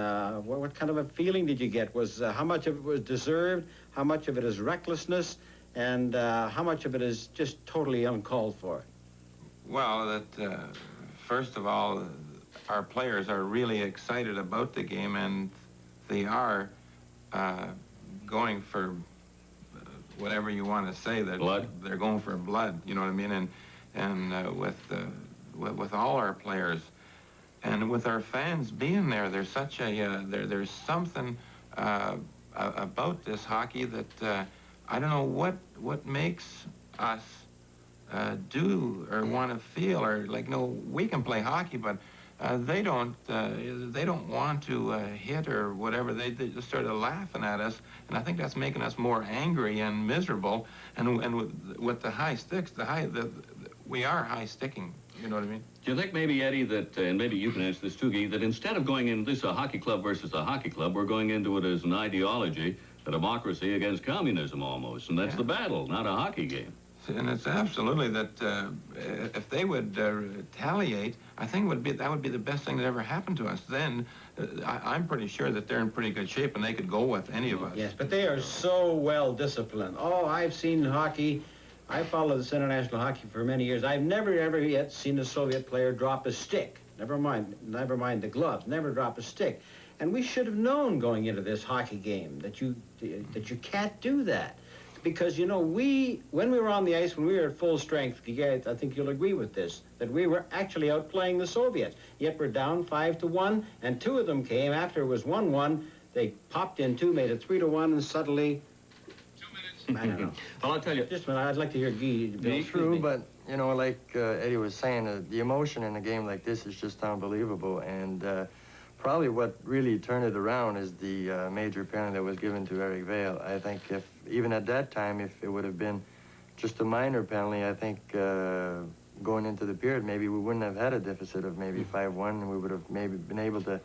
what kind of a feeling did you get? Was how much of it was deserved? How much of it is recklessness? And how much of it is just totally uncalled for? Well, first of all, our players are really excited about the game, and they are going for whatever you want to say. That blood. They're going for blood. You know what I mean? And with all our players, and with our fans being there, there's such a there's something about this hockey that I don't know what makes us do or want to feel, or like, no, we can play hockey, but they don't want to hit or whatever. They just started laughing at us, and I think that's making us more angry and miserable. And with the high sticks, we are high sticking. You know what I mean? Do you think maybe, Eddie, that, and maybe you can answer this too, Guy, that instead of going into this a hockey club versus a hockey club, we're going into it as an ideology, a democracy against communism almost, and that's the battle, not a hockey game. And it's absolutely that if they would retaliate, I think that would be the best thing that ever happened to us. Then I'm pretty sure that they're in pretty good shape and they could go with any of us. Yes, but they are so well disciplined. Oh, I've seen hockey. I followed this international hockey for many years. I've never ever yet seen a Soviet player drop a stick. Never mind the gloves. Never drop a stick. And we should have known going into this hockey game that you can't do that. Because, you know, when we were on the ice, when we were at full strength, I think you'll agree with this, that we were actually outplaying the Soviets. Yet we're down 5-1, and 2 of them came after it was 1-1. They popped in 2, made it 3-1, and suddenly, 2 minutes. I don't know. Well, I'll tell you. Just a minute, I'd like to hear Guy. True, but, you know, like Eddie was saying, the emotion in a game like this is just unbelievable. And probably what really turned it around is the major penalty that was given to Eric Vale. I think even at that time, if it would have been just a minor penalty, I think going into the period, maybe we wouldn't have had a deficit of maybe 5-1, and we would have maybe been able to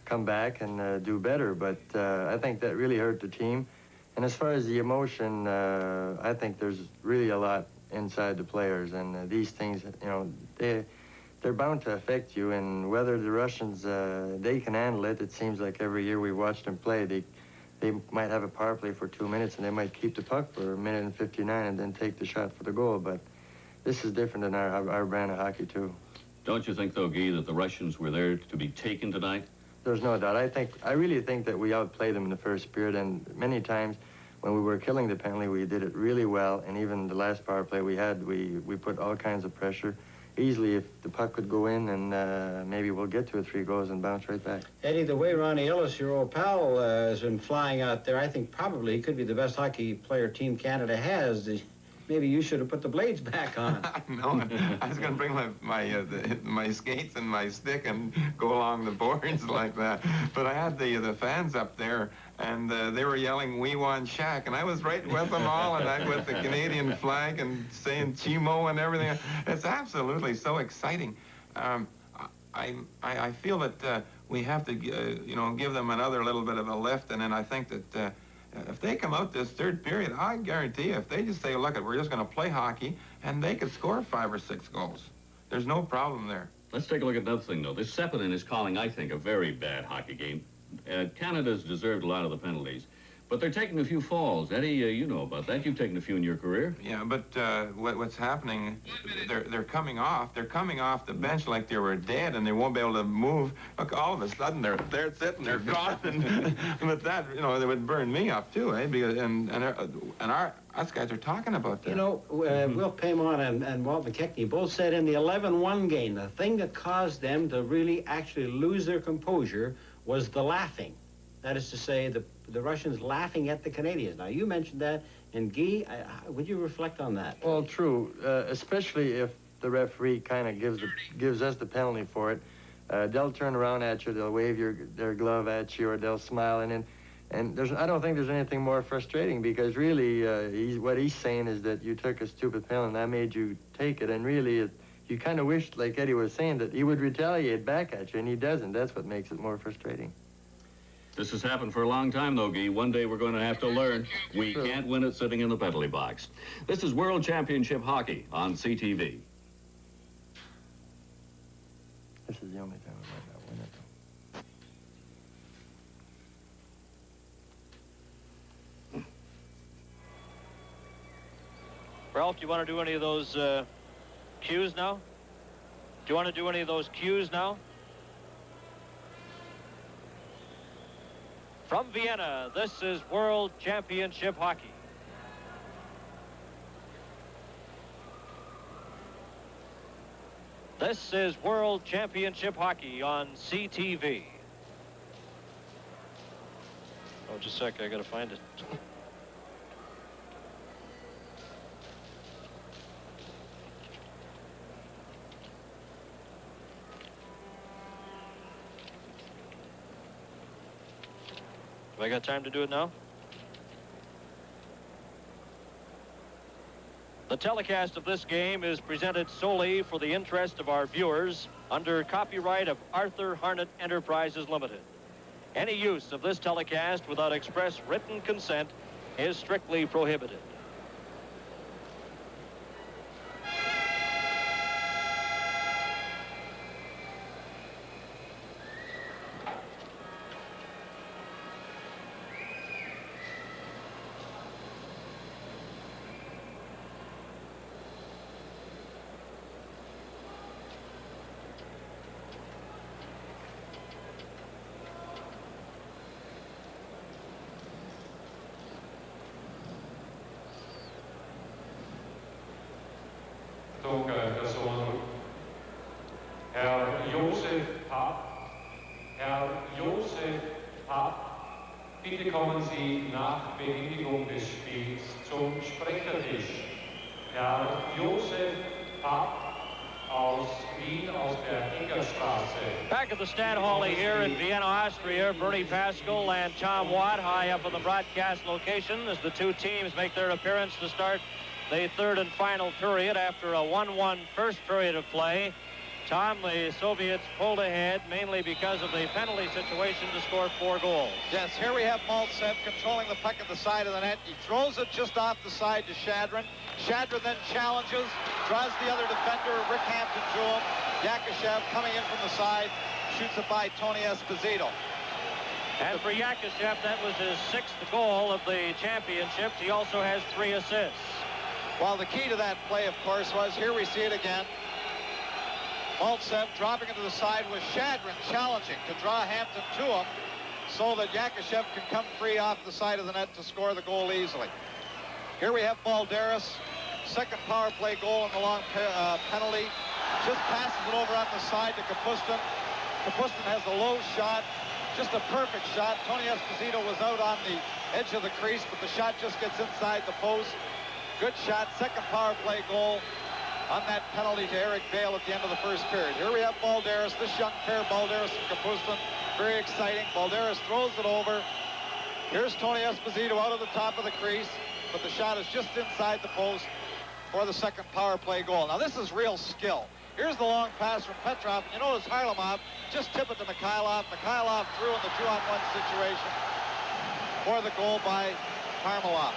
come back and do better. But I think that really hurt the team. And as far as the emotion, I think there's really a lot inside the players, and these things, you know, they're bound to affect you. And whether the Russians, they can handle it. It seems like every year we watch them play, they might have a power play for 2 minutes, and they might keep the puck for 1:59 and then take the shot for the goal. But this is different than our brand of hockey, too. Don't you think, though, Guy, that the Russians were there to be taken tonight? There's no doubt. I really think that we outplayed them in the first period, and many times when we were killing the penalty, we did it really well. And even the last power play we had, we put all kinds of pressure. Easily, if the puck could go in, and maybe we'll get 2 or 3 goals and bounce right back. Eddie, the way Ronnie Ellis, your old pal, has been flying out there, I think probably he could be the best hockey player Team Canada has. Maybe you should have put the blades back on. No, I was going to bring my skates and my stick and go along the boards like that. But I had the fans up there, and they were yelling, "We want Shaq," and I was right with them all, and I with the Canadian flag and saying Chimo and everything. It's absolutely so exciting. I feel that we have to, give them another little bit of a lift, and then I think that if they come out this third period, I guarantee you, if they just say, look, we're just going to play hockey, and they could score 5 or 6 goals. There's no problem there. Let's take a look at another thing, though. This Sepinen is calling, I think, a very bad hockey game. Canada's deserved a lot of the penalties. But they're taking a few falls. Eddie, you know about that. You've taken a few in your career. Yeah, but what's happening, they're coming off. They're coming off the bench like they were dead, and they won't be able to move. Look, all of a sudden, they're sitting, they're gone. And with that, they would burn me up, too, eh? Because, and us guys are talking about that. You know, Will Paymon and Walt McKechnie both said in the 11-1 game, the thing that caused them to really actually lose their composure was the laughing. That is to say, the Russians laughing at the Canadians. Now, you mentioned that, and Guy, would you reflect on that? Well, true, especially if the referee kind of gives us the penalty for it. They'll turn around at you, they'll wave their glove at you, or they'll smile, and I don't think there's anything more frustrating, because really, what he's saying is that you took a stupid penalty, and that made you take it, and really, you kind of wish, like Eddie was saying, that he would retaliate back at you, and he doesn't. That's what makes it more frustrating. This has happened for a long time, though, Guy. One day we're going to have to learn we can't win it sitting in the penalty box. This is World Championship Hockey on CTV. This is the only time I might not win it, though. Ralph, do you want to do any of those cues now? Do you want to do any of those cues now? From Vienna, this is World Championship Hockey. This is World Championship Hockey on CTV. Oh, just a sec, I gotta find it. Have I got time to do it now? The telecast of this game is presented solely for the interest of our viewers under copyright of Arthur Harnett Enterprises Limited. Any use of this telecast without express written consent is strictly prohibited. Personen. Herr Josef Papp. Herr Josef Papp, bitte kommen Sie nach Beendigung des Spiels zum Sprechertisch. Herr Josef Papp aus Wien, aus der Eggerstraße. Back at the Stadthalle here in Vienna, Austria, Bernie Pascal and Tom Watt high up in the broadcast location as the two teams make their appearance to start the third and final period after a 1-1 first period of play. Tom, the Soviets pulled ahead mainly because of the penalty situation to score 4 goals. Yes, here we have Maltsev controlling the puck at the side of the net. He throws it just off the side to Shadrin. Shadrin then challenges, draws the other defender, Rick Hampton, to him. Yakashev coming in from the side, shoots it by Tony Esposito. And for Yakashev, that was his 6th goal of the championships. He also has 3 assists. Well, the key to that play, of course, was, here we see it again, Maltsev dropping into the side with Shadrin challenging to draw Hampton to him so that Yakashev can come free off the side of the net to score the goal easily. Here we have Balderas, second power play goal in the long penalty. Just passes it over on the side to Kapustin. Kapustin has a low shot, just a perfect shot. Tony Esposito was out on the edge of the crease, but the shot just gets inside the post. Good shot, second power play goal on that penalty to Eric Bale at the end of the first period. Here we have Balderas, this young pair, Balderas and Kapustin, very exciting. Balderas throws it over. Here's Tony Esposito out of the top of the crease, but the shot is just inside the post for the second power play goal. Now this is real skill. Here's the long pass from Petrov. You notice Harlamov just tip it to Mikhailov. Mikhailov threw in the 2-on-1 situation for the goal by Harlamov.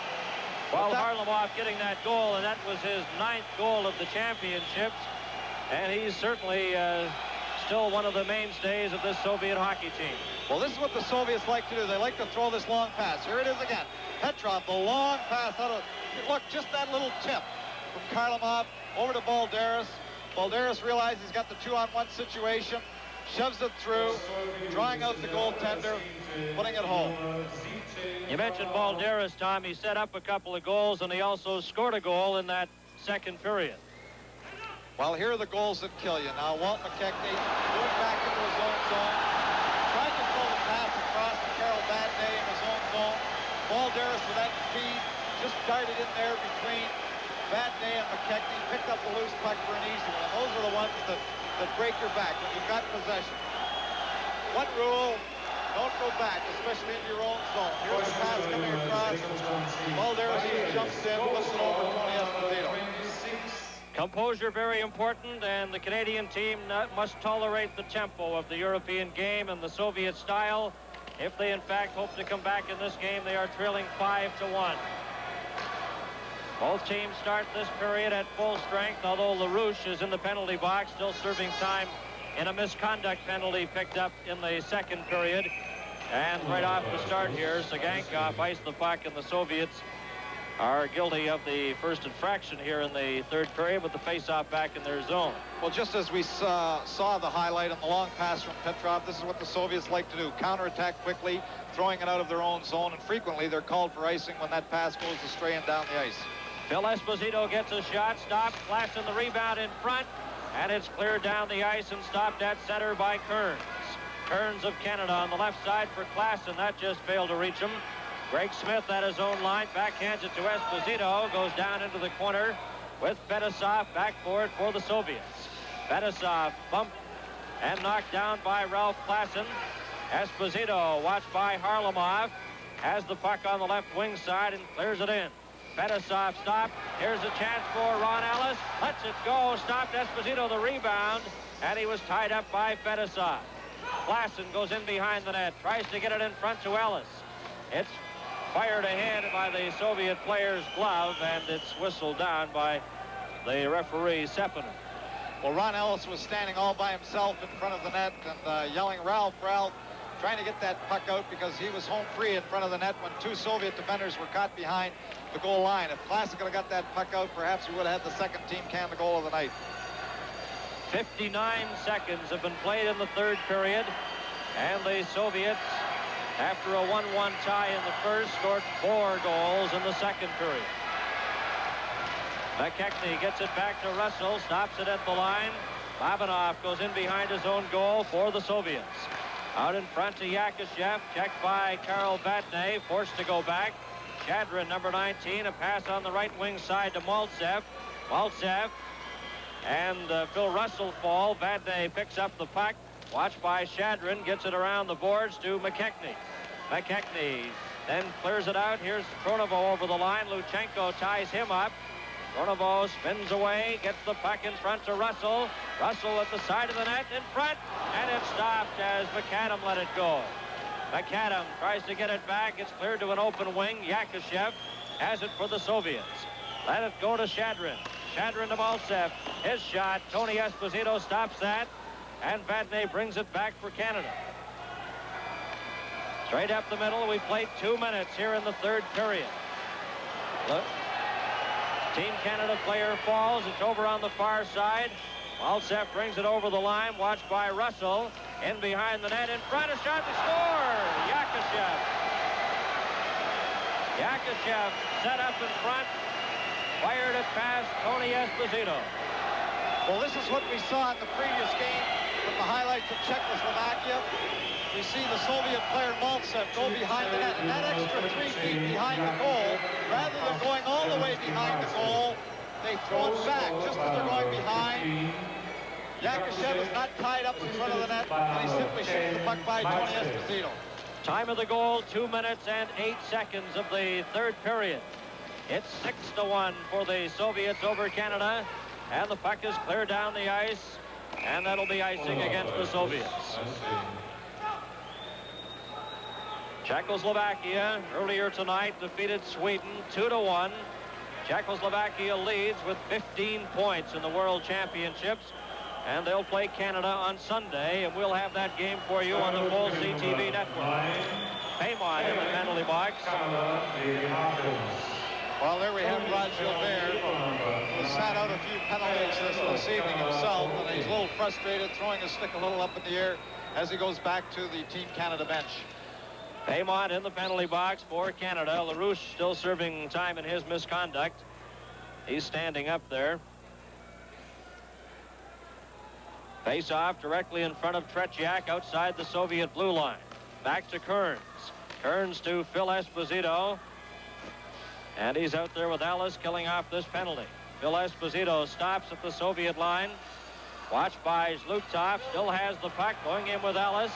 Well, Harlamov getting that goal, and that was his 9th goal of the championships. And he's certainly still one of the mainstays of this Soviet hockey team. Well, this is what the Soviets like to do. They like to throw this long pass. Here it is again. Petrov, the long pass out of, look, just that little tip from Harlamov over to Balderas. Balderas realizes he's got the 2-on-1 situation, shoves it through, drawing out the goaltender, putting it home. You mentioned Balderas, Tom. He set up a couple of goals, and he also scored a goal in that second period. Well, here are the goals that kill you. Now, Walt McKechnie moved back into his own zone, tried to throw the pass across to Carol Badney in his own zone. Balderas, with that speed, just darted in there between Badney and McKechnie, picked up the loose puck for an easy one. Those are the ones that break your back when you've got possession. One rule: don't go back, especially in your own zone. Here's the pass coming across. Balderas jumps in, flips it over Tony Esposito. Composure very important, and the Canadian team must tolerate the tempo of the European game and the Soviet style. if they in fact hope to come back in this game. They are trailing 5-1. Both teams start this period at full strength, although LaRouche is in the penalty box, still serving time in a misconduct penalty picked up in the second period. And right off the start here, Sagankov iced the puck, and the Soviets are guilty of the first infraction here in the third period, with the face-off back in their zone. Well, just as we saw the highlight on the long pass from Petrov, this is what the Soviets like to do. Counterattack quickly, throwing it out of their own zone, and frequently they're called for icing when that pass goes astray and down the ice. Phil Esposito gets a shot, stopped, Klassen the rebound in front, and it's cleared down the ice and stopped at center by Kearns. Kearns of Canada on the left side for Klassen. That just failed to reach him. Greg Smith at his own line, backhands it to Esposito, goes down into the corner with Fetisov back for it for the Soviets. Fetisov bumped and knocked down by Ralph Klassen. Esposito, watched by Harlamov, has the puck on the left wing side and clears it in. Fetisov stopped. Here's a chance for Ron Ellis. Lets it go. Stopped Esposito the rebound, and he was tied up by Fetisov. Klassen goes in behind the net, tries to get it in front to Ellis. It's fired ahead by the Soviet player's glove, and it's whistled down by the referee, Sepinen. Well, Ron Ellis was standing all by himself in front of the net and yelling, Ralph, Ralph, trying to get that puck out because he was home free in front of the net when two Soviet defenders were caught behind the goal line. If Klassen could have got that puck out, perhaps we would have had the second team can the goal of the night. 59 seconds have been played in the third period, and the Soviets, after a 1-1 tie in the first, scored 4 goals in the second period. McKechnie gets it back to Russell, stops it at the line. Babanov goes in behind his own goal for the Soviets. Out in front to Yakashev, checked by Karl Vadnais, forced to go back. Shadrin, number 19, a pass on the right wing side to Maltsev. Maltsev and Phil Russell fall. Vadnais picks up the puck, watched by Shadrin, gets it around the boards to McKechnie. McKechnie then clears it out. Here's Kronovo over the line. Luchenko ties him up. Kronovo spins away, gets the puck in front to Russell. Russell at the side of the net, in front, and it's stopped as McAdam let it go. McAdam tries to get it back. It's cleared to an open wing. Yakashev has it for the Soviets. Let it go to Shadrin. Shadrin to Maltsev. His shot. Tony Esposito stops that, and Vadnais brings it back for Canada. Straight up the middle. We played 2 minutes here in the third period. Look. Team Canada player falls. It's over on the far side. Maltsev brings it over the line, watched by Russell. In behind the net, in front, a shot to score! Yakashev. Yakashev set up in front, fired it past Tony Esposito. Well, this is what we saw in the previous game from the highlights of Czechoslovakia. We see the Soviet player Maltsev go behind the net, and that extra 3 feet behind the goal, rather than going all the way behind the goal, they throw it back just as they're going behind. Yakashev is not tied up in front of the net, and he simply shoots the puck by Tony Esposito. Time of the goal, 2 minutes and 8 seconds of the third period. It's 6-1 for the Soviets over Canada, and the puck is cleared down the ice, and that'll be icing against the Soviets. Czechoslovakia earlier tonight defeated Sweden 2-1. Czechoslovakia leads with 15 points in the World Championships, and they'll play Canada on Sunday, and we'll have that game for you on the full CTV network. Paymont in the penalty box. Well, there we have Rod Gilbert, who sat out a few penalties this evening himself, and he's a little frustrated, throwing his stick a little up in the air as he goes back to the Team Canada bench. Paymont in the penalty box for Canada. LaRouche still serving time in his misconduct. He's standing up there. Face-off directly in front of Tretiak outside the Soviet blue line. Back to Kearns. Kearns to Phil Esposito. And he's out there with Ellis killing off this penalty. Phil Esposito stops at the Soviet line. Watched by Zlutov. Still has the puck. Going in with Ellis.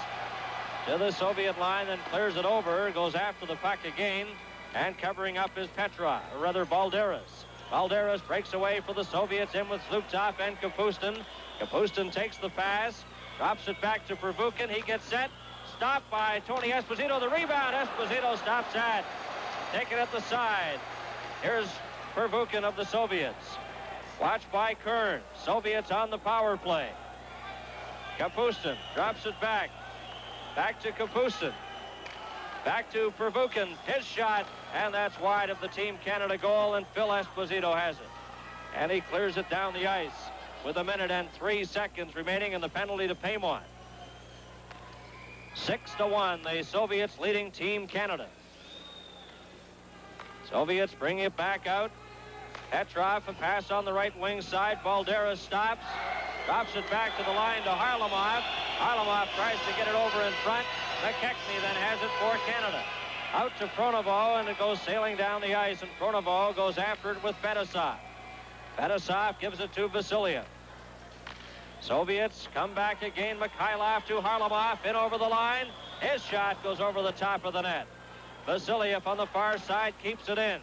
To the Soviet line, then clears it over. Goes after the puck again. And covering up is Petrov, or rather Balderas. Balderas breaks away for the Soviets, in with Zlutov and Kapustin. Kapustin takes the pass. Drops it back to Pervukin. He gets set. stopped by Tony Esposito. The rebound, Esposito stops that. Taken at the side. Here's Pervukin of the Soviets. Watched by Kern. Soviets on the power play. Kapustin drops it back. Back to Kapustin. Back to Pervukin. His shot, and that's wide of the Team Canada goal, and Phil Esposito has it. And he clears it down the ice with 1 minute and 3 seconds remaining in the penalty to Paymont. 6-1, the Soviets leading Team Canada. Soviets bring it back out. Petrov, a pass on the right wing side. Valderas stops. Drops it back to the line to Harlamov. Harlamov tries to get it over in front. McKechnie then has it for Canada. Out to Pronovo, and it goes sailing down the ice, and Pronovo goes after it with Fetisov. Fetisov gives it to Vasiliev. Soviets come back again. Mikhailov to Harlamov, in over the line. His shot goes over the top of the net. Vasiliev on the far side keeps it in.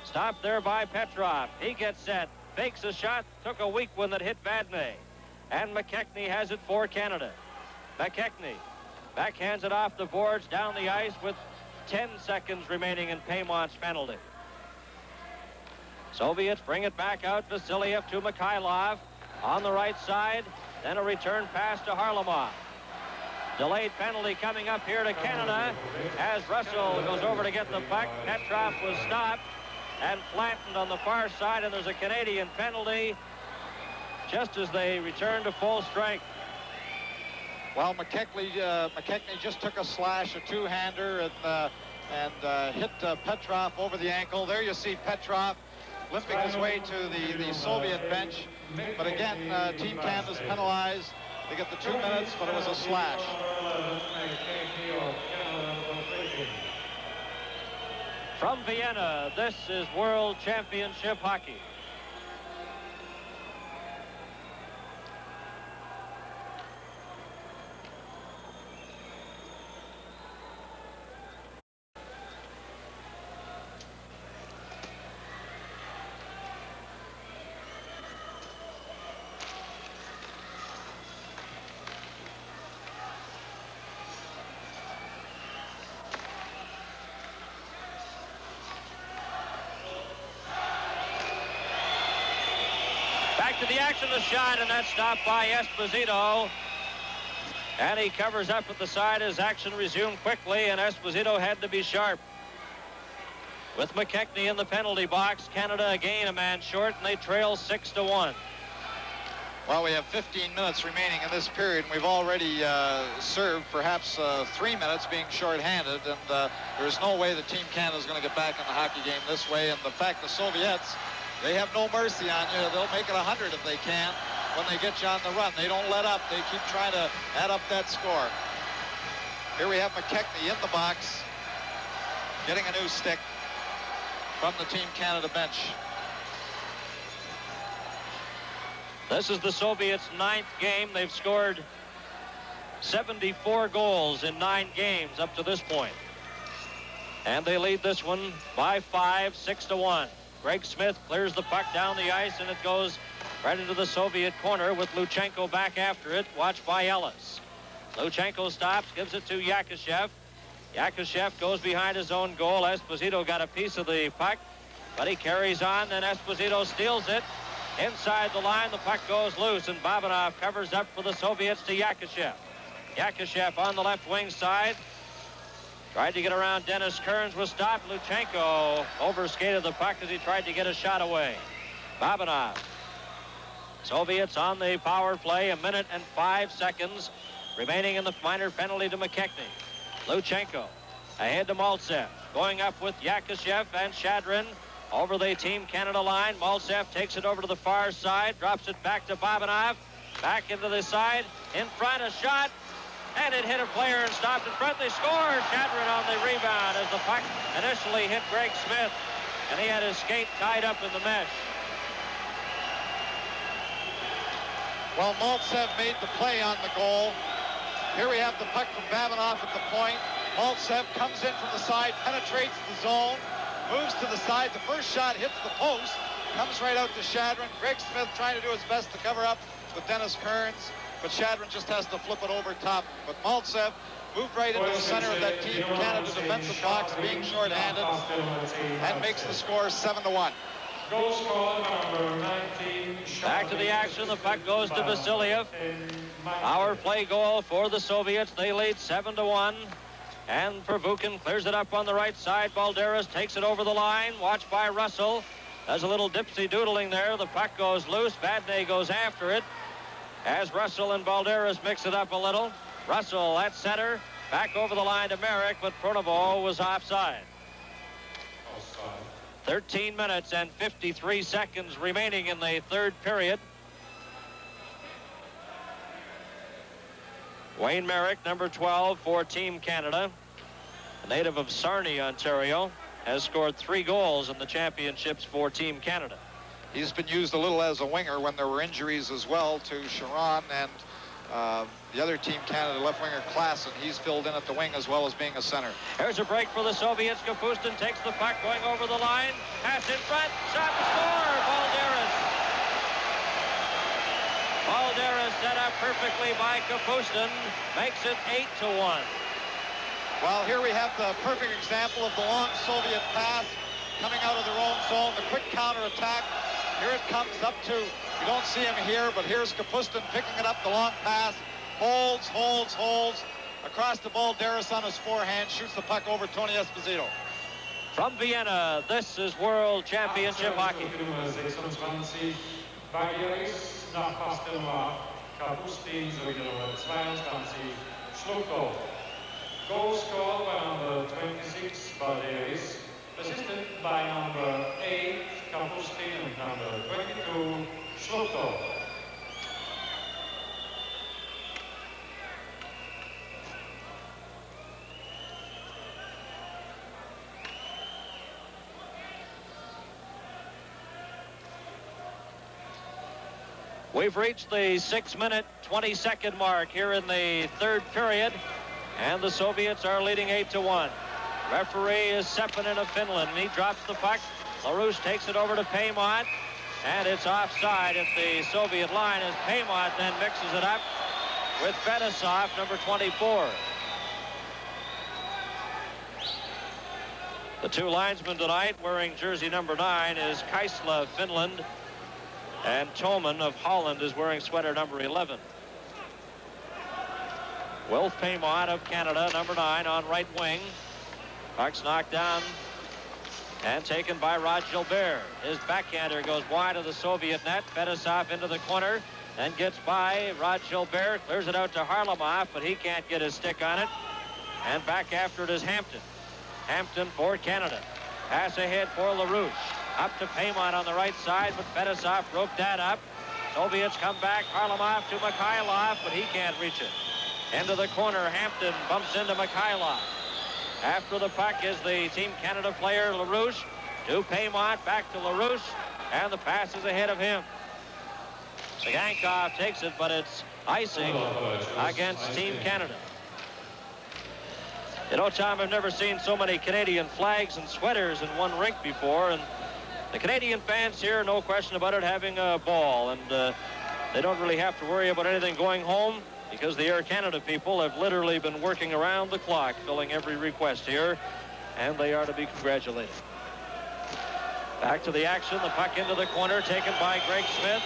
Stopped there by Petrov. He gets set, fakes a shot, took a weak one that hit Vadnais. And McKechnie has it for Canada. McKechnie backhands it off the boards down the ice with 10 seconds remaining in Paymont's penalty. Soviets bring it back out. Vasiliev to Mikhailov on the right side. Then a return pass to Harlamov. Delayed penalty coming up here to Canada as Russell goes over to get the puck. Petrov was stopped and flattened on the far side, and there's a Canadian penalty just as they return to full strength. Well, McKechnie just took a slash, a two-hander, and hit Petrov over the ankle. There you see Petrov limping his way to the Soviet bench. But again, Team Canada's penalized. They get the 2 minutes, but it was a slash. From Vienna, this is World Championship Hockey. Back to the action, the shot, and that's stopped by Esposito. And he covers up at the side as action resumed quickly, and Esposito had to be sharp. With McKechnie in the penalty box, Canada again a man short, and they trail 6-1. Well, we have 15 minutes remaining in this period, and we've already served perhaps 3 minutes being shorthanded, and there's no way that Team Canada is going to get back in the hockey game this way. And the fact the Soviets, they have no mercy on you. They'll make it 100 if they can when they get you on the run. They don't let up. They keep trying to add up that score. Here we have McKechnie in the box, getting a new stick from the Team Canada bench. This is the Soviets' 9th game. They've scored 74 goals in 9 games up to this point. And they lead this one by 5, 6-1. Greg Smith clears the puck down the ice, and it goes right into the Soviet corner with Luchenko back after it, watched by Ellis. Luchenko stops, gives it to Yakushev. Yakushev goes behind his own goal. Esposito got a piece of the puck, but he carries on, and Esposito steals it. Inside the line, the puck goes loose, and Babanov covers up for the Soviets to Yakushev. Yakushev on the left wing side. Tried to get around Dennis Kearns, was stopped. Luchenko overskated the puck as he tried to get a shot away. Babanov. Soviets on the power play, 1 minute and 5 seconds remaining in the minor penalty to McKechnie. Luchenko ahead to Maltsev, going up with Yakushev and Shadrin over the Team Canada line. Maltsev takes it over to the far side, drops it back to Babanov, back into the side, in front, a shot, and it hit a player and stopped in front. They score. Shadrin on the rebound as the puck initially hit Greg Smith, and he had his skate tied up in the mesh. Well, Maltsev made the play on the goal. Here we have the puck from Babanov at the point. Maltsev comes in from the side, penetrates the zone, moves to the side. The first shot hits the post, comes right out to Shadrin. Greg Smith trying to do his best to cover up with Dennis Kearns. but Shadron just has to flip it over top. But Maltsev moved right into the center of that Team Canada defensive box, being short-handed, and makes the score 7-1. Goal scored number 19. Back to the action. The puck goes to Vasiliev. Power play goal for the Soviets. They lead 7-1. And Pervukin clears it up on the right side. Balderas takes it over the line. Watched by Russell. Does a little dipsy-doodling there. The puck goes loose. Vadnais goes after it as Russell and Balderas mix it up a little. Russell at center. Back over the line to Merrick, but Pronovo was offside. 13 minutes and 53 seconds remaining in the third period. Wayne Merrick, number 12 for Team Canada, a native of Sarnia, Ontario, has scored 3 goals in the championships for Team Canada. He's been used a little as a winger when there were injuries as well to Sharon and the other Team Canada left winger Klassen. He's filled in at the wing as well as being a center. Here's a break for the Soviets. Kapustin takes the puck going over the line. Pass in front. Shot and score. Balderas. Balderas set up perfectly by Kapustin. Makes it 8-1. Well, here we have the perfect example of the long Soviet pass coming out of their own zone. The quick counterattack. Here it comes up to, you don't see him here, but here's Kapustin picking it up, the long pass. Holds. Across the Balderas on his forehand, shoots the puck over Tony Esposito. From Vienna, this is World Championship Hockey. Nach Pastelma, Kapustin sowie der Nummer 22, Schluchtow. Goal scored by number 26, Balderas, assisted by number 8, Kapustin, and number 22, Schluchtow. We've reached the 6-minute, 20-second mark here in the third period, and the Soviets are leading 8-1. Referee is Seppänen of Finland, and he drops the puck. LaRouche takes it over to Paymont, and it's offside at the Soviet line as Paymont then mixes it up with Fetisov, number 24. The 2 linesmen tonight wearing jersey number 9 is Kaisla of Finland, and Toman of Holland is wearing sweater number 11. Wilf Paymont of Canada, number 9 on right wing. Puck's knocked down and taken by Rod Gilbert. His backhander goes wide of the Soviet net. Fetisov into the corner and gets by Rod Gilbert. Clears it out to Harlamov, but he can't get his stick on it. And back after it is Hampton. Hampton for Canada. Pass ahead for LaRouche. Up to Paymont on the right side, but Fetisov broke that up. Soviets come back. Harlamov to Mikhailov, but he can't reach it. Into the corner, Hampton bumps into Mikhailov. After the puck is the Team Canada player, LaRouche. To Paymont, back to LaRouche, and the pass is ahead of him. Sagankov takes it, but it's icing against Team Canada. You know, Tom, I've never seen so many Canadian flags and sweaters in one rink before, and the Canadian fans here, no question about it, having a ball, and they don't really have to worry about anything going home because the Air Canada people have literally been working around the clock, filling every request here, and they are to be congratulated. Back to the action, the puck into the corner, taken by Greg Smith.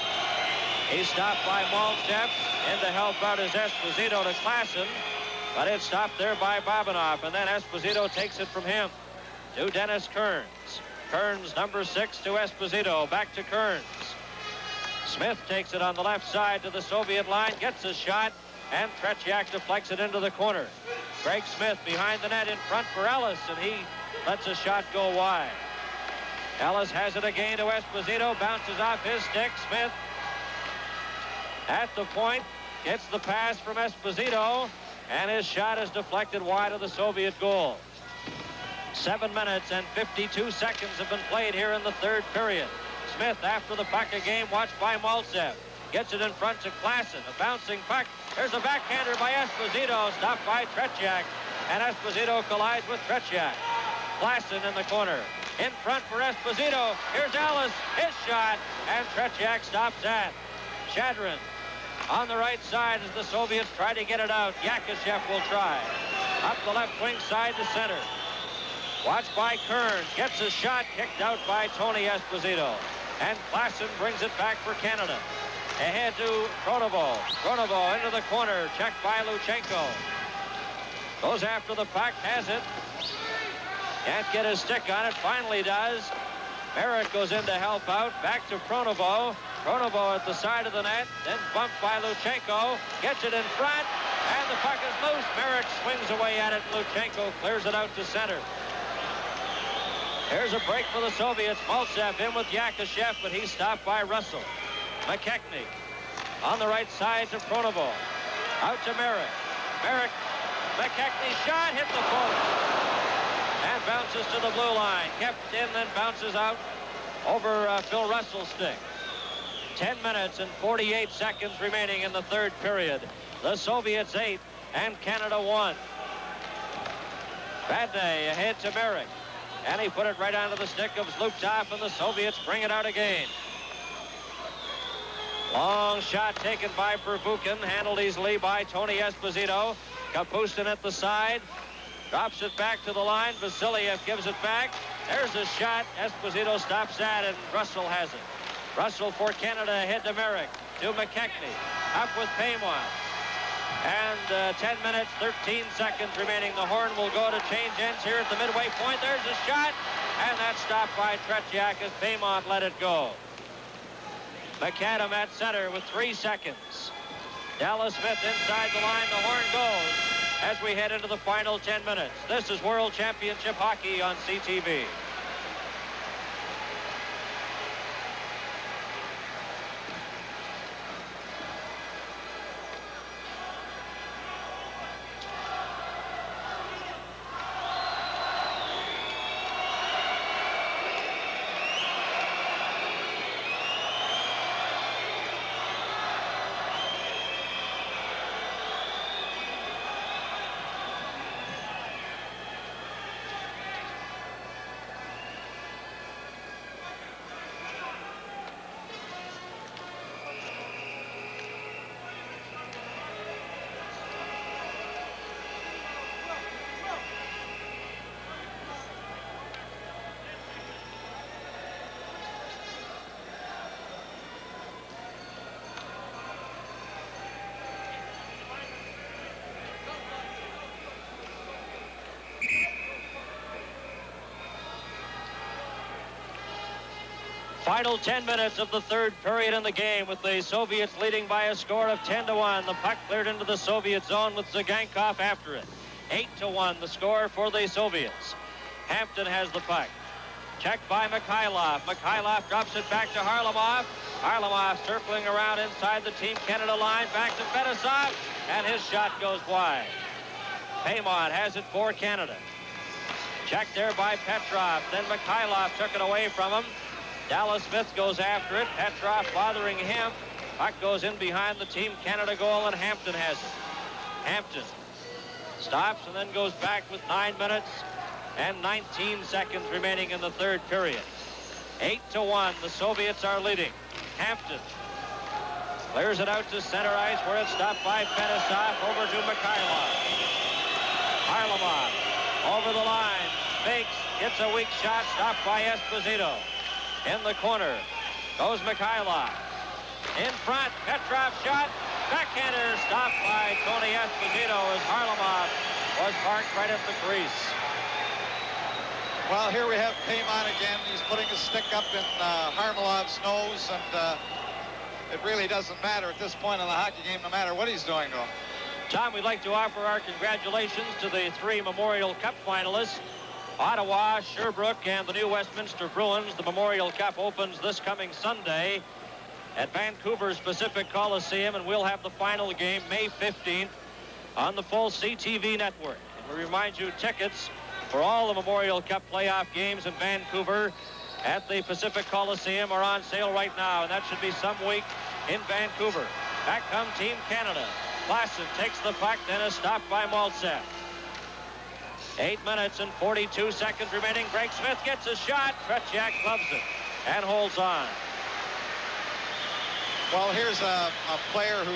He's stopped by Maltsev. In to help out is Esposito to Klassen, but it's stopped there by Babanov, and then Esposito takes it from him to Dennis Kearns. Kearns, number 6, to Esposito. Back to Kearns. Smith takes it on the left side to the Soviet line, gets a shot, and Tretiak deflects it into the corner. Greg Smith behind the net in front for Ellis, and he lets a shot go wide. Ellis has it again to Esposito, bounces off his stick. Smith at the point, gets the pass from Esposito, and his shot is deflected wide of the Soviet goal. 7 minutes and 52 seconds have been played here in the third period. Smith after the puck again, watched by Maltsev. Gets it in front to Klassen, a bouncing puck. There's a backhander by Esposito, stopped by Tretiak, and Esposito collides with Tretiak. Klassen in the corner. In front for Esposito. Here's Ellis, his shot, and Tretiak stops that. Shadron On the right side as the Soviets try to get it out. Yakashev will try. Up the left wing side to center. Watched by Kearns. Gets a shot kicked out by Tony Esposito. And Klassen brings it back for Canada. Ahead to Pronovo. Pronovo into the corner. Checked by Luchenko. Goes after the puck. Has it. Can't get his stick on it. Finally does. Merrick goes in to help out. Back to Pronovo. Pronovo at the side of the net. Then bumped by Luchenko. Gets it in front. And the puck is loose. Merrick swings away at it. Luchenko clears it out to center. Here's a break for the Soviets. Maltsev in with Yakashev, but he's stopped by Russell. McKechnie on the right side to Pronovo. Out to Merrick. Merrick. McKechnie shot. Hit the post. And bounces to the blue line. Kept in, then bounces out over Phil Russell's stick. 10 minutes and 48 seconds remaining in the third period. The Soviets 8 and Canada 1. Vadnais ahead to Merrick. And he put it right onto the stick of Zlutov, and the Soviets bring it out again. Long shot taken by Pervukin, handled easily by Tony Esposito. Kapustin at the side. Drops it back to the line. Vasiliev gives it back. There's a shot. Esposito stops that, and Russell has it. Russell for Canada ahead to Merrick. To McKechnie. Up with Paymont. And 10 minutes, 13 seconds remaining. The horn will go to change ends here at the midway point. There's a shot. And that's stopped by Tretiak as Paymont let it go. McAdam at center with 3 seconds. Dallas Smith inside the line. The horn goes as we head into the final 10 minutes. This is World Championship Hockey on CTV. Final 10 minutes of the third period in the game, with the Soviets leading by a score of 10-1. The puck cleared into the Soviet zone with Zagankov after it. 8-1 the score for the Soviets. Hampton has the puck. Checked by Mikhailov. Mikhailov drops it back to Harlamov. Harlamov circling around inside the Team Canada line. Back to Fetisov, and his shot goes wide. Paymont has it for Canada. Checked there by Petrov. Then Mikhailov took it away from him. Dallas Smith goes after it. Petrov bothering him. Puck goes in behind the Team Canada goal, and Hampton has it. Hampton stops and then goes back with 9 minutes and 19 seconds remaining in the third period. 8-1, the Soviets are leading. Hampton clears it out to center ice, where it's stopped by Fetisov. Over to Mikhailov. Harlamov over the line. Fakes, gets a weak shot, stopped by Esposito. In the corner goes Mikhailov. In front, Petrov shot. Backhander stopped by Tony Esposito as Harlamov was parked right at the crease. Well, here we have Paymont again. He's putting his stick up in Harmalov's nose, and it really doesn't matter at this point in the hockey game, no matter what he's doing to him. Tom, we'd like to offer our congratulations to the 3 Memorial Cup finalists. Ottawa, Sherbrooke, and the new Westminster Bruins. The Memorial Cup opens this coming Sunday at Vancouver's Pacific Coliseum, and we'll have the final game May 15th on the full CTV network. And we remind you, tickets for all the Memorial Cup playoff games in Vancouver at the Pacific Coliseum are on sale right now, and that should be some week in Vancouver. Back come Team Canada. Klassen takes the puck, then is stopped by Maltsev. 8 minutes and 42 seconds remaining. Greg Smith gets a shot. Tretiak gloves it and holds on. Well, here's a player who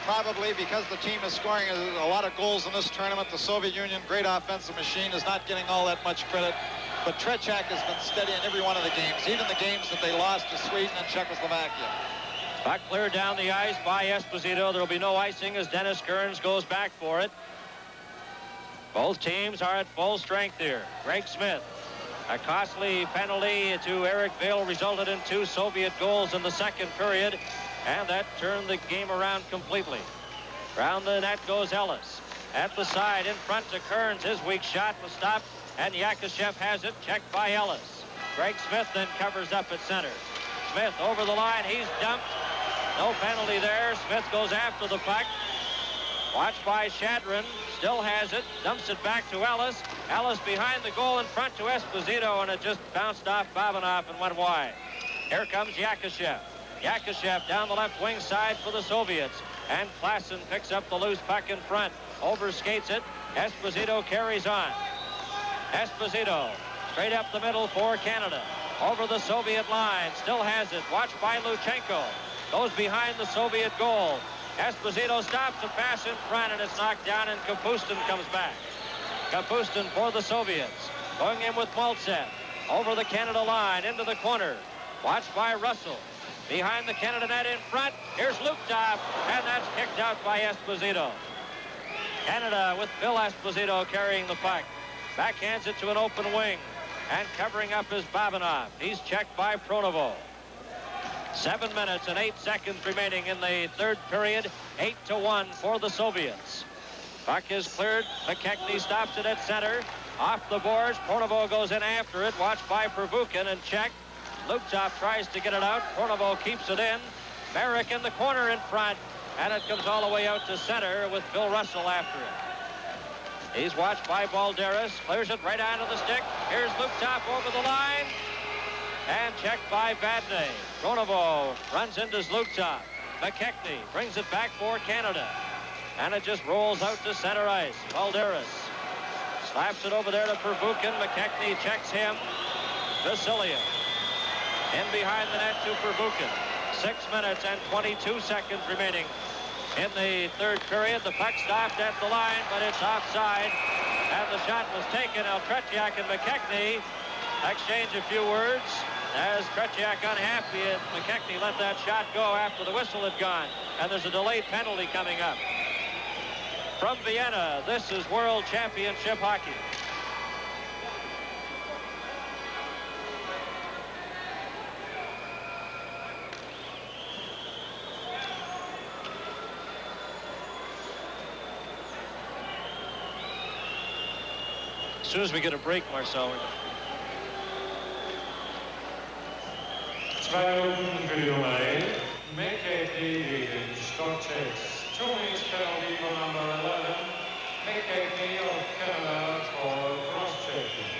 probably, because the team is scoring a lot of goals in this tournament, the Soviet Union, great offensive machine, is not getting all that much credit. But Tretiak has been steady in every one of the games, even the games that they lost to Sweden and Czechoslovakia. Puck cleared down the ice by Esposito. There will be no icing as Dennis Kearns goes back for it. Both teams are at full strength here. Greg Smith. A costly penalty to Eric Vail resulted in 2 Soviet goals in the second period, and that turned the game around completely. Round the net goes Ellis. At the side, in front to Kearns. His weak shot was stopped, and Yakashev has it, checked by Ellis. Greg Smith then covers up at center. Smith over the line. He's dumped. No penalty there. Smith goes after the puck. Watched by Shadrin. Still has it. Dumps it back to Ellis. Ellis behind the goal in front to Esposito, and it just bounced off Babanov and went wide. Here comes Yakashev. Yakashev down the left wing side for the Soviets. And Klassen picks up the loose puck in front. Overskates it. Esposito carries on. Esposito straight up the middle for Canada. Over the Soviet line. Still has it. Watched by Luchenko. Goes behind the Soviet goal. Esposito stops the pass in front, and it's knocked down, and Kapustin comes back. Kapustin for the Soviets. Going in with Maltsev. Over the Canada line, into the corner. Watched by Russell. Behind the Canada net in front. Here's Luktov, and that's kicked out by Esposito. Canada with Phil Esposito carrying the puck. Backhands it to an open wing. And covering up is Babanov. He's checked by Pronovo. 7 minutes and 8 seconds remaining in the third period. 8-1 for the Soviets. Puck is cleared. McKechnie stops it at center. Off the boards. Pronovo goes in after it. Watched by Pervukin and checked. Luktov tries to get it out. Pronovo keeps it in. Merrick in the corner in front. And it comes all the way out to center with Bill Russell after it. He's watched by Balderas. Clears it right onto the stick. Here's Luktov over the line. And checked by Vadnais. Pronovo runs into Luktov. McKechnie brings it back for Canada. And it just rolls out to center ice. Balderas slaps it over there to Pervukin. McKechnie checks him. Vasiliev in behind the net to Pervukin. 6 minutes and 22 seconds remaining in the third period. The puck stopped at the line, but it's offside. And the shot was taken. Now Tretiak and McKechnie exchange a few words. As Tretiak unhappy, McKechnie let that shot go after the whistle had gone. And there's a delayed penalty coming up. From Vienna, this is World Championship Hockey. As soon as we get a break, Marcel, we're gonna... 2-4 McKechnie gegen Stockchecks. 2 minutes penalty for number 11. McKechnie of Canada for cross-checking.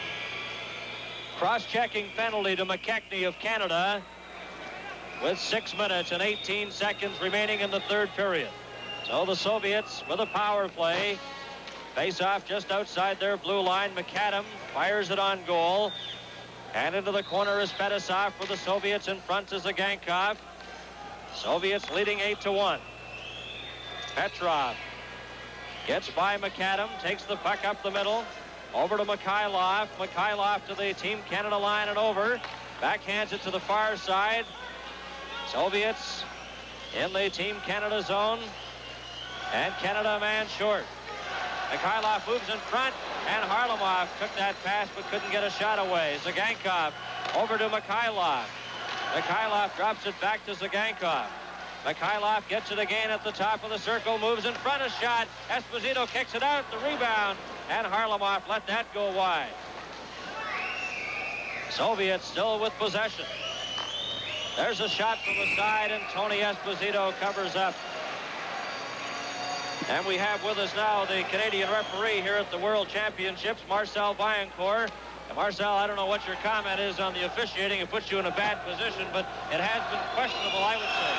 Cross-checking penalty to McKechnie of Canada with 6 minutes and 18 seconds remaining in the third period. So the Soviets with a power play. Face off just outside their blue line. McAdam fires it on goal. And into the corner is Fedosov for the Soviets. In front is Zagankov. Soviets leading 8-1. Petrov gets by McAdam, takes the puck up the middle. Over to Mikhailov. Mikhailov to the Team Canada line and over. Backhands it to the far side. Soviets in the Team Canada zone. And Canada a man short. Mikhailov moves in front, and Harlamov took that pass but couldn't get a shot away. Zagankov over to Mikhailov. Mikhailov drops it back to Zagankov. Mikhailov gets it again at the top of the circle, moves in front, a shot. Esposito kicks it out, the rebound, and Harlamov let that go wide. Soviets still with possession. There's a shot from the side, and Tony Esposito covers up. And we have with us now the Canadian referee here at the World Championships, Marcel Vaillancourt. And Marcel, I don't know what your comment is on the officiating. It puts you in a bad position, but it has been questionable, I would say.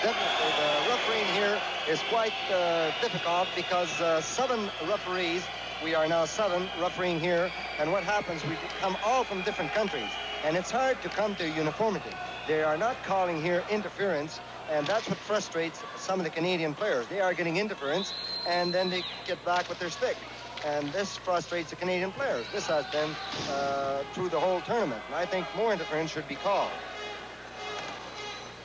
Definitely, the refereeing here is quite difficult because 7 referees, we are now 7 refereeing here, and what happens, we come all from different countries. And it's hard to come to uniformity. They are not calling here interference, and that's what frustrates some of the Canadian players. They are getting interference, and then they get back with their stick. And this frustrates the Canadian players. This has been through the whole tournament. And I think more interference should be called.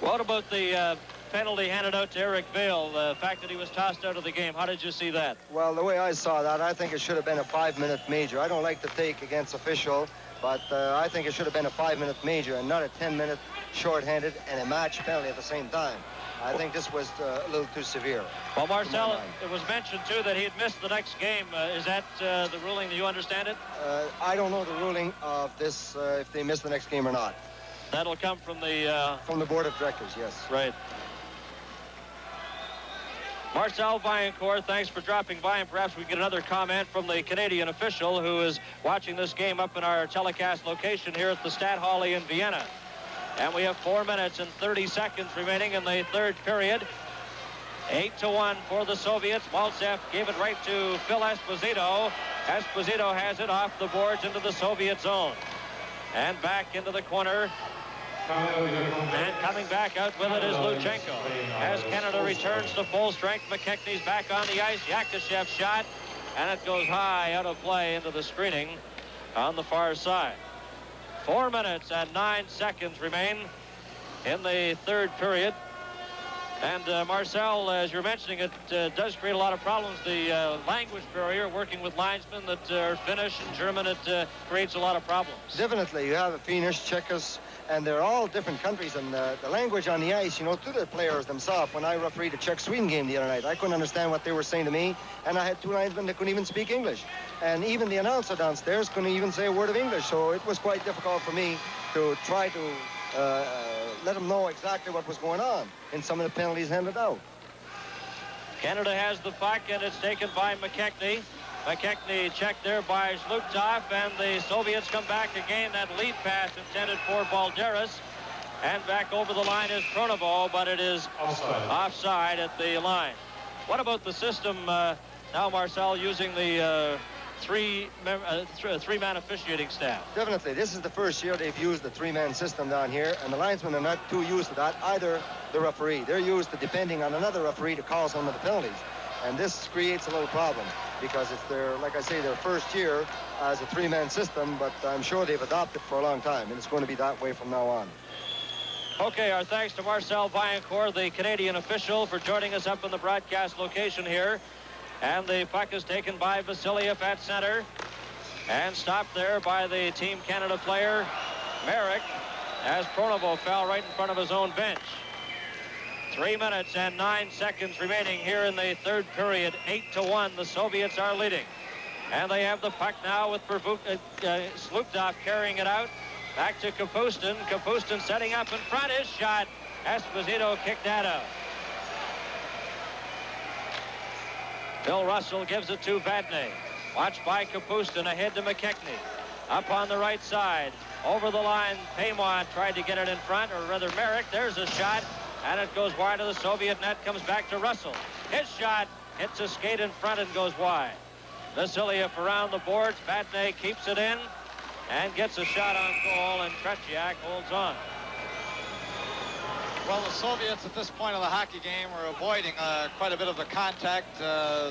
What about the penalty handed out to Eric Vail, the fact that he was tossed out of the game? How did you see that? Well, the way I saw that, I think it should have been a 5-minute major. I don't like to take against official, but I think it should have been a 5-minute major and not a 10-minute shorthanded and a match penalty at the same time. I think this was a little too severe. Well, Marcel, it was mentioned, too, that he had missed the next game. Is that the ruling? Do you understand it? I don't know the ruling of this, if they miss the next game or not. That'll come from the... From the board of directors, yes. Right. Marcel Vaillancourt, thanks for dropping by, and perhaps we get another comment from the Canadian official who is watching this game up in our telecast location here at the Stadthalle in Vienna. And we have 4 minutes and 30 seconds remaining in the third period. 8-1 for the Soviets. Maltsev gave it right to Phil Esposito. Esposito has it off the boards into the Soviet zone. And back into the corner. And coming back out with it is Luchenko. As Canada returns to full strength, McKechnie's back on the ice. Yakashev's shot, and it goes high out of play into the screening on the far side. 4 minutes and 9 seconds remain in the third period. And Marcel, as you're mentioning, it does create a lot of problems. The language barrier, working with linesmen that are Finnish and German, it creates a lot of problems. Definitely. You have Finnish, Czechos, and they're all different countries. And the language on the ice, you know, to the players themselves. When I refereed a Czech-Sweden game the other night, I couldn't understand what they were saying to me. And I had 2 linesmen that couldn't even speak English. And even the announcer downstairs couldn't even say a word of English. So it was quite difficult for me to try to let them know exactly what was going on in some of the penalties handed out. Canada has the puck, and it's taken by McKechnie. McKechnie checked there by Zhlukov, and the Soviets come back again. That lead pass intended for Balderas. And back over the line is Pronovo, but it is offside at the line. What about the system now, Marcel, using the three-man officiating staff? Definitely. This is the first year they've used the 3-man system down here, and the linesmen are not too used to that, either the referee. They're used to depending on another referee to call some of the penalties. And this creates a little problem because it's their, like I say, their first year as a 3-man system, but I'm sure they've adopted for a long time, and it's going to be that way from now on. Okay, our thanks to Marcel Vaillancourt, the Canadian official, for joining us up in the broadcast location here. And the puck is taken by Vasiliev at center and stopped there by the Team Canada player, Merrick, as Pronovo fell right in front of his own bench. 3 minutes and 9 seconds remaining here in the third period. 8-1, the Soviets are leading. And they have the puck now with Zhlukov carrying it out. Back to Kapustin. Kapustin setting up in front. His shot. Esposito kicked that out. Bill Russell gives it to Vadnais. Watched by Kapustin, ahead to McKechnie. Up on the right side. Over the line, Paymont tried to get it in front, or rather Merrick. There's a shot, and it goes wide of the Soviet net, comes back to Russell. His shot hits a skate in front and goes wide. Vasiliev around the boards. Vadnais keeps it in and gets a shot on goal, and Tretiak holds on. Well, the Soviets at this point of the hockey game are avoiding quite a bit of the contact.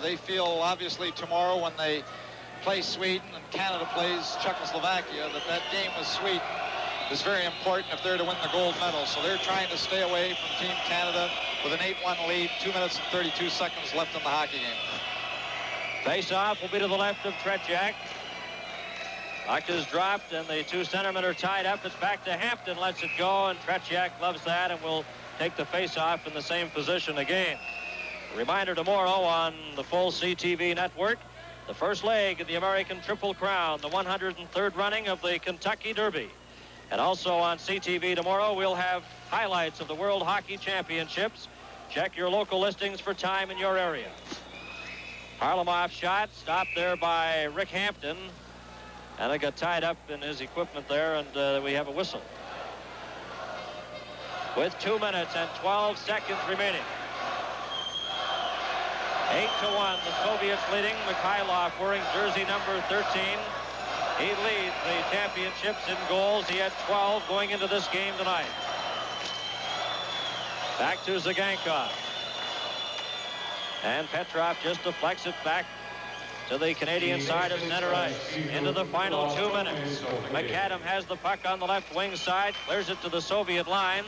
They feel, obviously, tomorrow when they play Sweden and Canada plays Czechoslovakia, that game with Sweden is very important if they're to win the gold medal. So they're trying to stay away from Team Canada with an 8-1 lead, 2 minutes and 32 seconds left in the hockey game. Face-off will be to the left of Tretiak. Puck is dropped, and the 2 centermen are tied up. It's back to Hampton, lets it go, and Tretiak loves that and will take the face-off in the same position again. A reminder tomorrow on the full CTV network, the first leg of the American Triple Crown, the 103rd running of the Kentucky Derby. And also on CTV tomorrow, we'll have highlights of the World Hockey Championships. Check your local listings for time in your area. Harlamov shot, stopped there by Rick Hampton. And it got tied up in his equipment there, and we have a whistle. With 2 minutes and 12 seconds remaining. 8-1, the Soviets leading. Mikhailov wearing jersey number 13. He leads the championships in goals. He had 12 going into this game tonight. Back to Zagankov. And Petrov just deflects it back to the Canadian side of center ice. Into the final 2 minutes. McAdam has the puck on the left wing side, clears it to the Soviet line.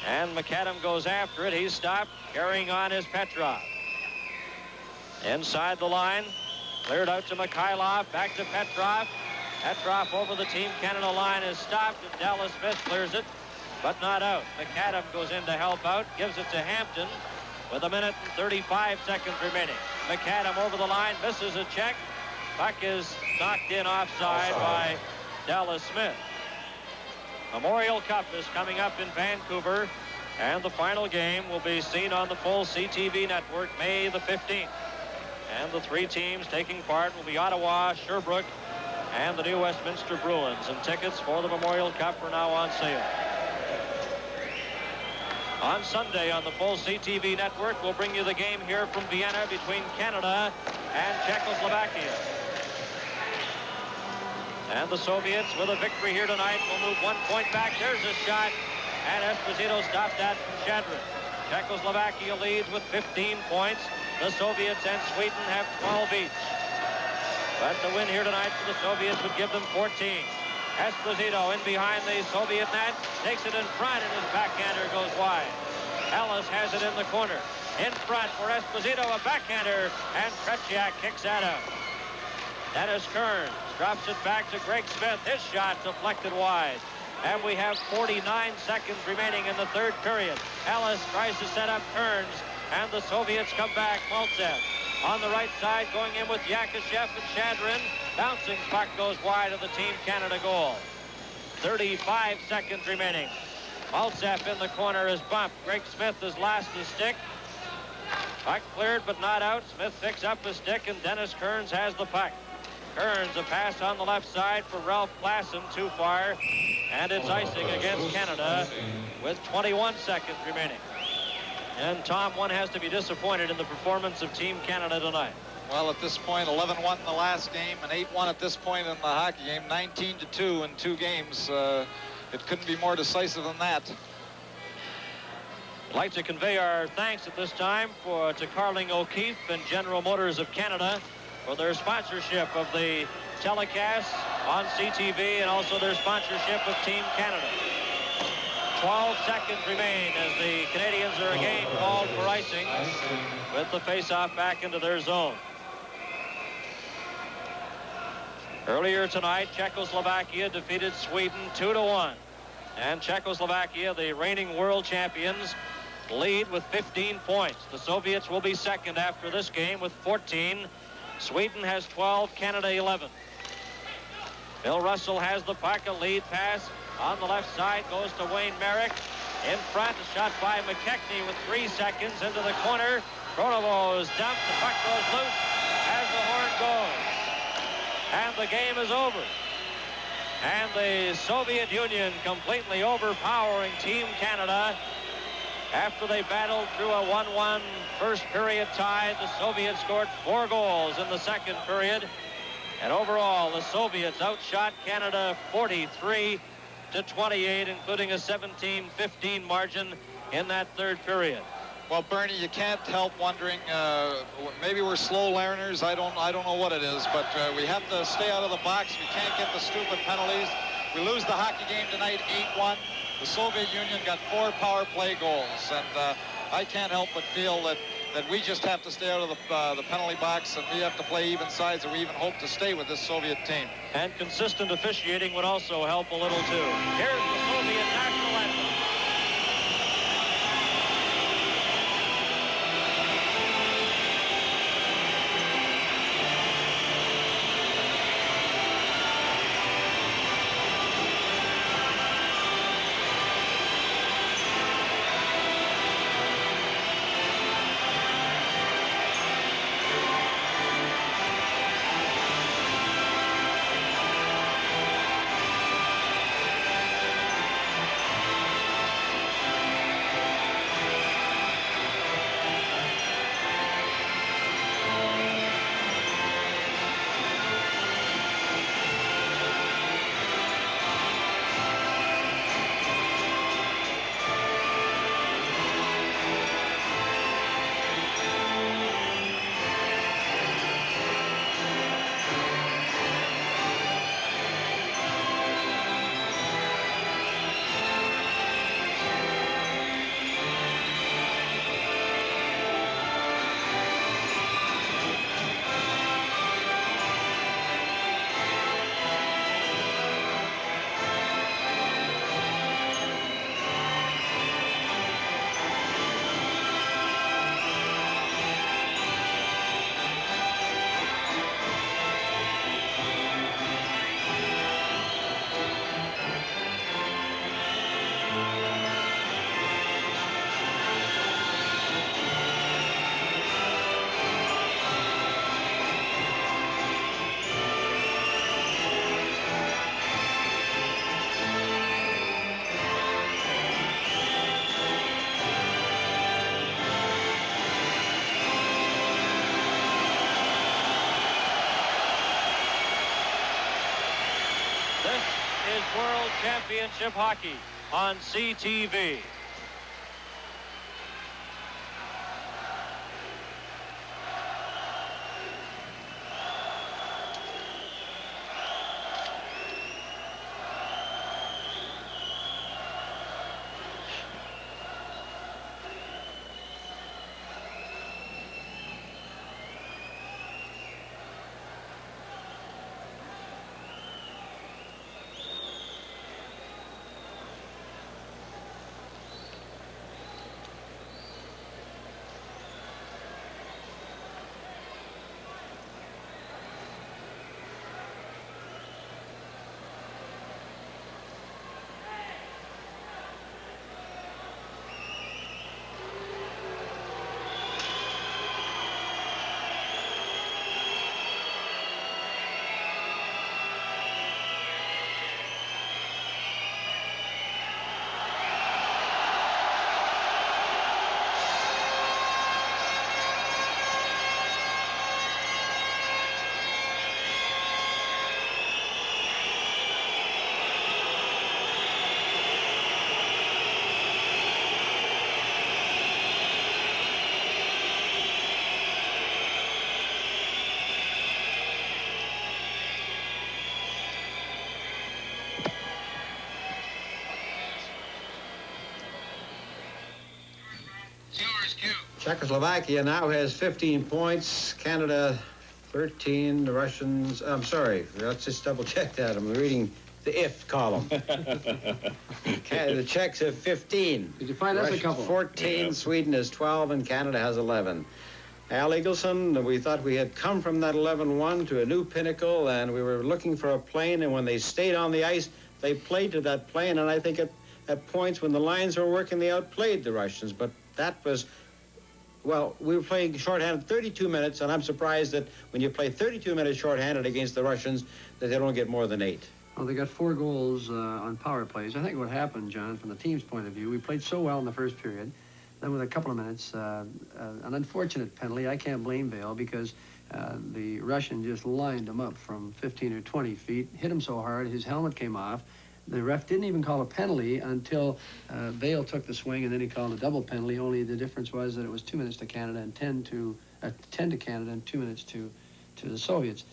And McAdam goes after it. He's stopped. Carrying on is Petrov. Inside the line. Cleared out to Mikhailov. Back to Petrov. Petrov over the Team Canada line is stopped, and Dallas Smith clears it, but not out. McAdam goes in to help out. Gives it to Hampton with 1 minute and 35 seconds remaining. McAdam over the line. Misses a check. Puck is knocked in offside by Dallas Smith. Memorial Cup is coming up in Vancouver, and the final game will be seen on the full CTV network May the 15th. And the 3 teams taking part will be Ottawa, Sherbrooke, and the New Westminster Bruins. And tickets for the Memorial Cup are now on sale. On Sunday on the full CTV network, we'll bring you the game here from Vienna between Canada and Czechoslovakia. And the Soviets, with a victory here tonight, will move 1 point back. There's a shot, and Esposito stopped that from Shadrin. Czechoslovakia leads with 15 points. The Soviets and Sweden have 12 each. But the win here tonight for the Soviets would give them 14. Esposito in behind the Soviet net, takes it in front, and his backhander goes wide. Ellis has it in the corner. In front for Esposito, a backhander, and Tretiak kicks that out. Dennis Kearns drops it back to Greg Smith. His shot deflected wide. And we have 49 seconds remaining in the third period. Ellis tries to set up Kearns, and the Soviets come back. Maltsev on the right side, going in with Yakashev and Shadrin. Bouncing puck goes wide of the Team Canada goal. 35 seconds remaining. Maltsev in the corner is bumped. Greg Smith has lost his stick. Puck cleared but not out. Smith picks up his stick, and Dennis Kearns has the puck. Kearns, a pass on the left side for Ralph Klassen, too far, and it's icing against Canada with 21 seconds remaining. And Tom, one has to be disappointed in the performance of Team Canada tonight. Well, at this point, 11-1 in the last game and 8-1 at this point in the hockey game. 19-2 in 2 games. It couldn't be more decisive than that. I'd like to convey our thanks at this time to Carling O'Keefe and General Motors of Canada for their sponsorship of the telecast on CTV and also their sponsorship of Team Canada. 12 seconds remain as the Canadians are again called for icing with the face-off back into their zone. Earlier tonight, Czechoslovakia defeated Sweden 2-1. And Czechoslovakia, the reigning world champions, lead with 15 points. The Soviets will be second after this game with 14. Sweden has 12, Canada 11. Bill Russell has the puck. A lead pass on the left side goes to Wayne Merrick. In front, a shot by McKechnie with 3 seconds into the corner. Kronovo is dumped. The puck goes loose as the horn goes. And the game is over. And the Soviet Union completely overpowering Team Canada. After they battled through a 1-1 first period tie, the Soviets scored 4 goals in the second period. And overall, the Soviets outshot Canada 43-28, including a 17-15 margin in that third period. Well, Bernie, you can't help wondering, maybe we're slow learners. I don't know what it is, but we have to stay out of the box. We can't get the stupid penalties. We lose the hockey game tonight 8-1. The Soviet Union got 4 power play goals, and I can't help but feel that we just have to stay out of the penalty box, and we have to play even sides, and we even hope to stay with this Soviet team. And consistent officiating would also help a little, too. Here's the Soviet national anthem. This is World Championship Hockey on CTV. Czechoslovakia now has 15 points. Canada 13. The Russians, I'm sorry, let's just double check that. I'm reading the if column. The Czechs have 15. Did you find us a couple? 14, yeah. Sweden has 12, and Canada has 11. Al Eagleson, we thought we had come from that 11-1 to a new pinnacle, and we were looking for a plane, and when they stayed on the ice, they played to that plane, and I think at points when the lines were working, they outplayed the Russians, but that was... Well, we were playing shorthanded 32 minutes, and I'm surprised that when you play 32 minutes shorthanded against the Russians, that they don't get more than 8. Well, they got 4 goals on power plays. I think what happened, John, from the team's point of view, we played so well in the first period. Then with a couple of minutes, an unfortunate penalty. I can't blame Vail because the Russian just lined him up from 15 or 20 feet, hit him so hard, his helmet came off. The ref didn't even call a penalty until Vail took the swing, and then he called a double penalty. Only the difference was that it was 2 minutes to Canada and 10 to Canada and 2 minutes to the Soviets.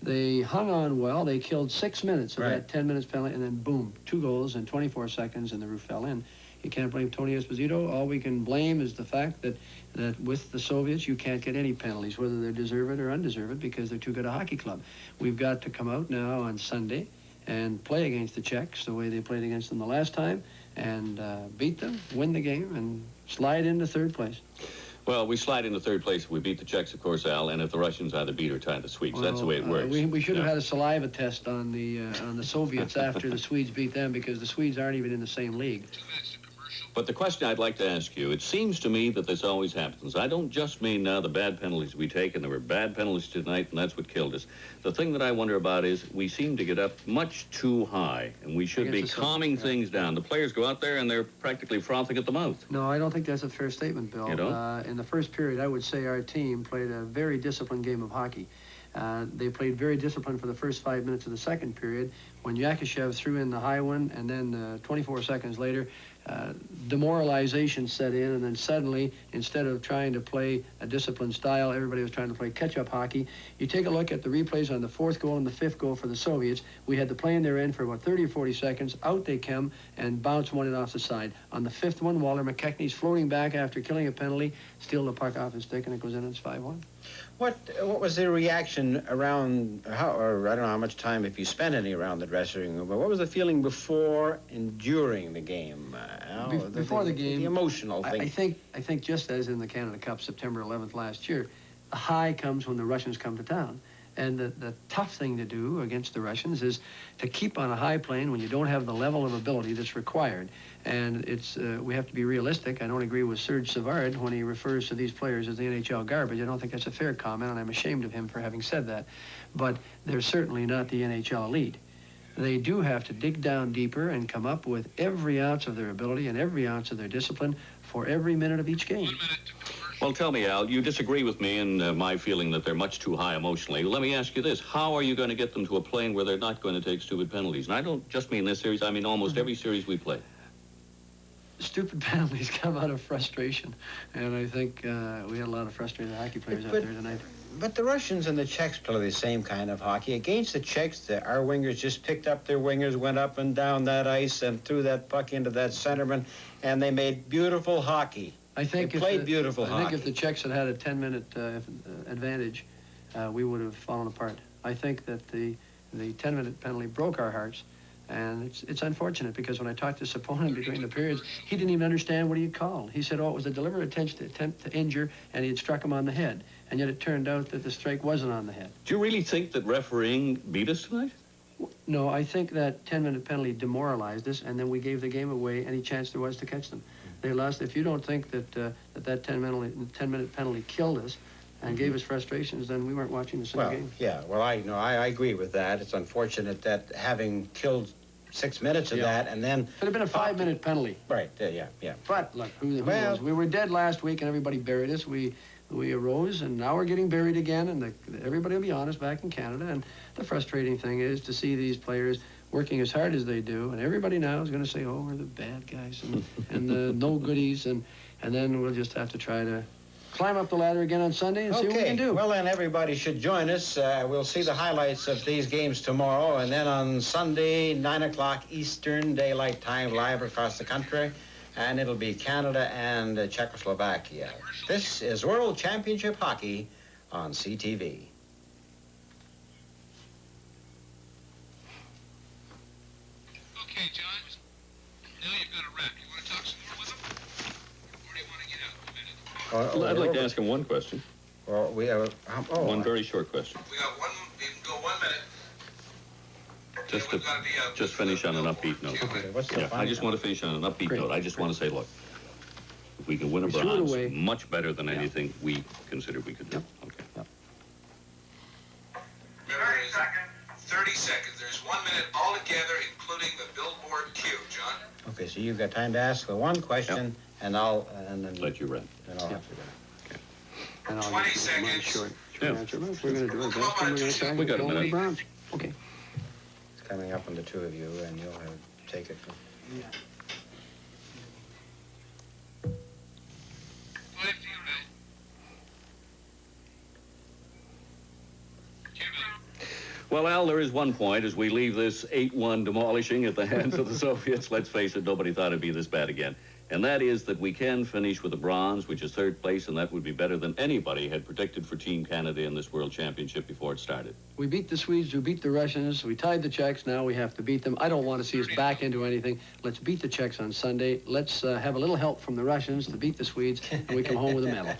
They hung on well. They killed 6 minutes of that 10 minutes penalty, and then boom, 2 goals in 24 seconds, and the roof fell in. You can't blame Tony Esposito. All we can blame is the fact that with the Soviets, you can't get any penalties, whether they're deserved or undeserved, because they're too good a hockey club. We've got to come out now on Sunday and play against the Czechs the way they played against them the last time, and beat them, win the game, and slide into third place. Well, we slide into third place if we beat the Czechs, of course, Al, and if the Russians either beat or tie the Swedes. Well, that's the way it works. We should have had a saliva test on the Soviets after the Swedes beat them, because the Swedes aren't even in the same league. But the question I'd like to ask you, it seems to me that this always happens. I don't just mean now the bad penalties we take, and there were bad penalties tonight, and that's what killed us. The thing that I wonder about is we seem to get up much too high, and we should be calming things down. The players go out there, and they're practically frothing at the mouth. No, I don't think that's a fair statement, Bill. You don't? In the first period, I would say our team played a very disciplined game of hockey. They played very disciplined for the first 5 minutes of the second period, when Yakushev threw in the high one, and then 24 seconds later, demoralization set in, and then suddenly, instead of trying to play a disciplined style, everybody was trying to play catch-up hockey. You take a look at the replays on the 4th goal and the 5th goal for the Soviets. We had the play in their end for about 30 or 40 seconds. Out they come and bounce one in off the side. On the 5th one, Walter McKechnie's floating back after killing a penalty, steal the puck off his stick, and it goes in, and it's 5-1. What was the reaction around, or I don't know how much time, if you spent any around the dressing room, but what was the feeling before and during the game? Before the game, the emotional thing. I think just as in the Canada Cup, September 11th last year, the high comes when the Russians come to town. And the tough thing to do against the Russians is to keep on a high plane when you don't have the level of ability that's required. And it's we have to be realistic. I don't agree with Serge Savard when he refers to these players as the NHL garbage. I don't think that's a fair comment, and I'm ashamed of him for having said that. But they're certainly not the NHL elite. They do have to dig down deeper and come up with every ounce of their ability and every ounce of their discipline for every minute of each game. Well, tell me, Al, you disagree with me in my feeling that they're much too high emotionally. Let me ask you this. How are you going to get them to a plane where they're not going to take stupid penalties? And I don't just mean this series. I mean almost every series we play. Stupid penalties come out of frustration. And I think we had a lot of frustrated hockey players out there tonight. But the Russians and the Czechs play the same kind of hockey. Against the Czechs, our wingers just picked up their wingers, went up and down that ice, and threw that puck into that centerman, and they made beautiful hockey. I think they played beautiful hockey. I think if the Czechs had had a 10-minute advantage, we would have fallen apart. I think that the 10-minute penalty broke our hearts, and it's unfortunate because when I talked to Saponin between the periods, he didn't even understand what he had called. He said, oh, it was a deliberate attempt to injure, and he had struck him on the head. And yet it turned out that the strike wasn't on the head. Do you really think that refereeing beat us tonight? No, I think that 10-minute penalty demoralized us, and then we gave the game away any chance there was to catch them. They lost. If you don't think that that 10-minute penalty killed us and gave us frustrations, then we weren't watching the same game. Yeah, well, I agree with that. It's unfortunate that having killed 6 minutes of that and then... Could have been a 5-minute penalty. Right, yeah. But, look, who knows? We were dead last week and everybody buried us. We arose, and now we're getting buried again, and everybody will be honest back in Canada. And the frustrating thing is to see these players working as hard as they do, and everybody now is going to say, oh, we're the bad guys and the no goodies, and then we'll just have to try to climb up the ladder again on Sunday and see what we can do. Well, then everybody should join us. We'll see the highlights of these games tomorrow, and then on Sunday, 9 o'clock Eastern Daylight Time, live across the country. And it'll be Canada and Czechoslovakia. This is World Championship Hockey on CTV. Okay, John. Now you've got a rep. You want to talk some more with him? Or do you want to get out a minute? I'd like to ask him one question. Well, we have one very short question. We got one. We can go 1 minute. Just finish on an upbeat note. Okay, I just want to finish on an upbeat note. I just want to say, look, if we can win a bronze, much better than anything we consider we could do. Okay. 30 seconds. 30 seconds. There's 1 minute altogether, including the billboard cue, John. Okay, so you've got time to ask the one question, and and then let you run. And I'll have to go. And 20 seconds. Short answer. We're going to do our best, and we're going to try We got a minute. Bronze. Okay. It's coming up on the two of you, and you'll have to take it. Yeah. Well, Al, there is one point. As we leave this 8-1 demolishing at the hands of the Soviets, let's face it, nobody thought it'd be this bad again. And that is that we can finish with a bronze, which is third place, and that would be better than anybody had predicted for Team Canada in this World Championship before it started. We beat the Swedes, we beat the Russians, we tied the Czechs, now we have to beat them. I don't want to see us back into anything. Let's beat the Czechs on Sunday. Let's have a little help from the Russians to beat the Swedes, and we come home with a medal.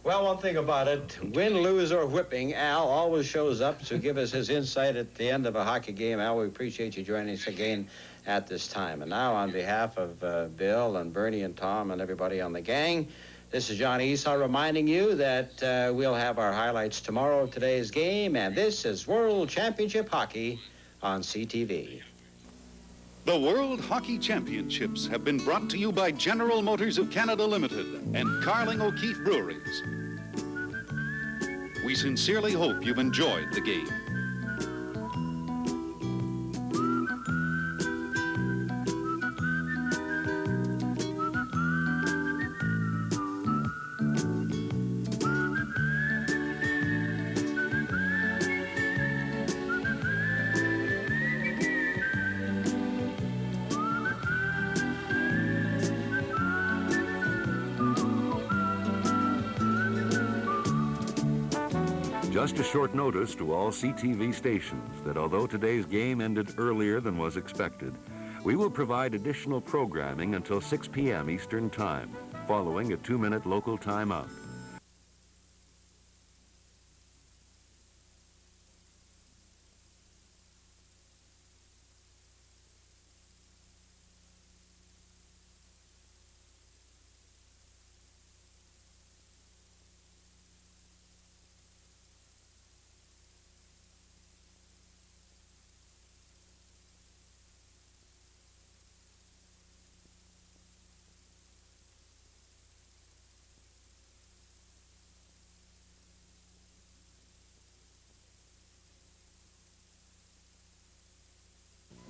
Well, one thing about it, win, lose, or whipping, Al always shows up to give us his insight at the end of a hockey game. Al, we appreciate you joining us again at this time. And now, on behalf of Bill and Bernie and Tom and everybody on the gang, this is John Esau reminding you that we'll have our highlights tomorrow of today's game, and this is World Championship Hockey on CTV. The World Hockey Championships have been brought to you by General Motors of Canada Limited and Carling O'Keefe Breweries. We sincerely hope you've enjoyed the game. Just a short notice to all CTV stations that although today's game ended earlier than was expected, we will provide additional programming until 6 p.m. Eastern Time, following a 2-minute local timeout.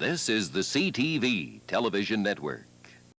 This is the CTV Television Network.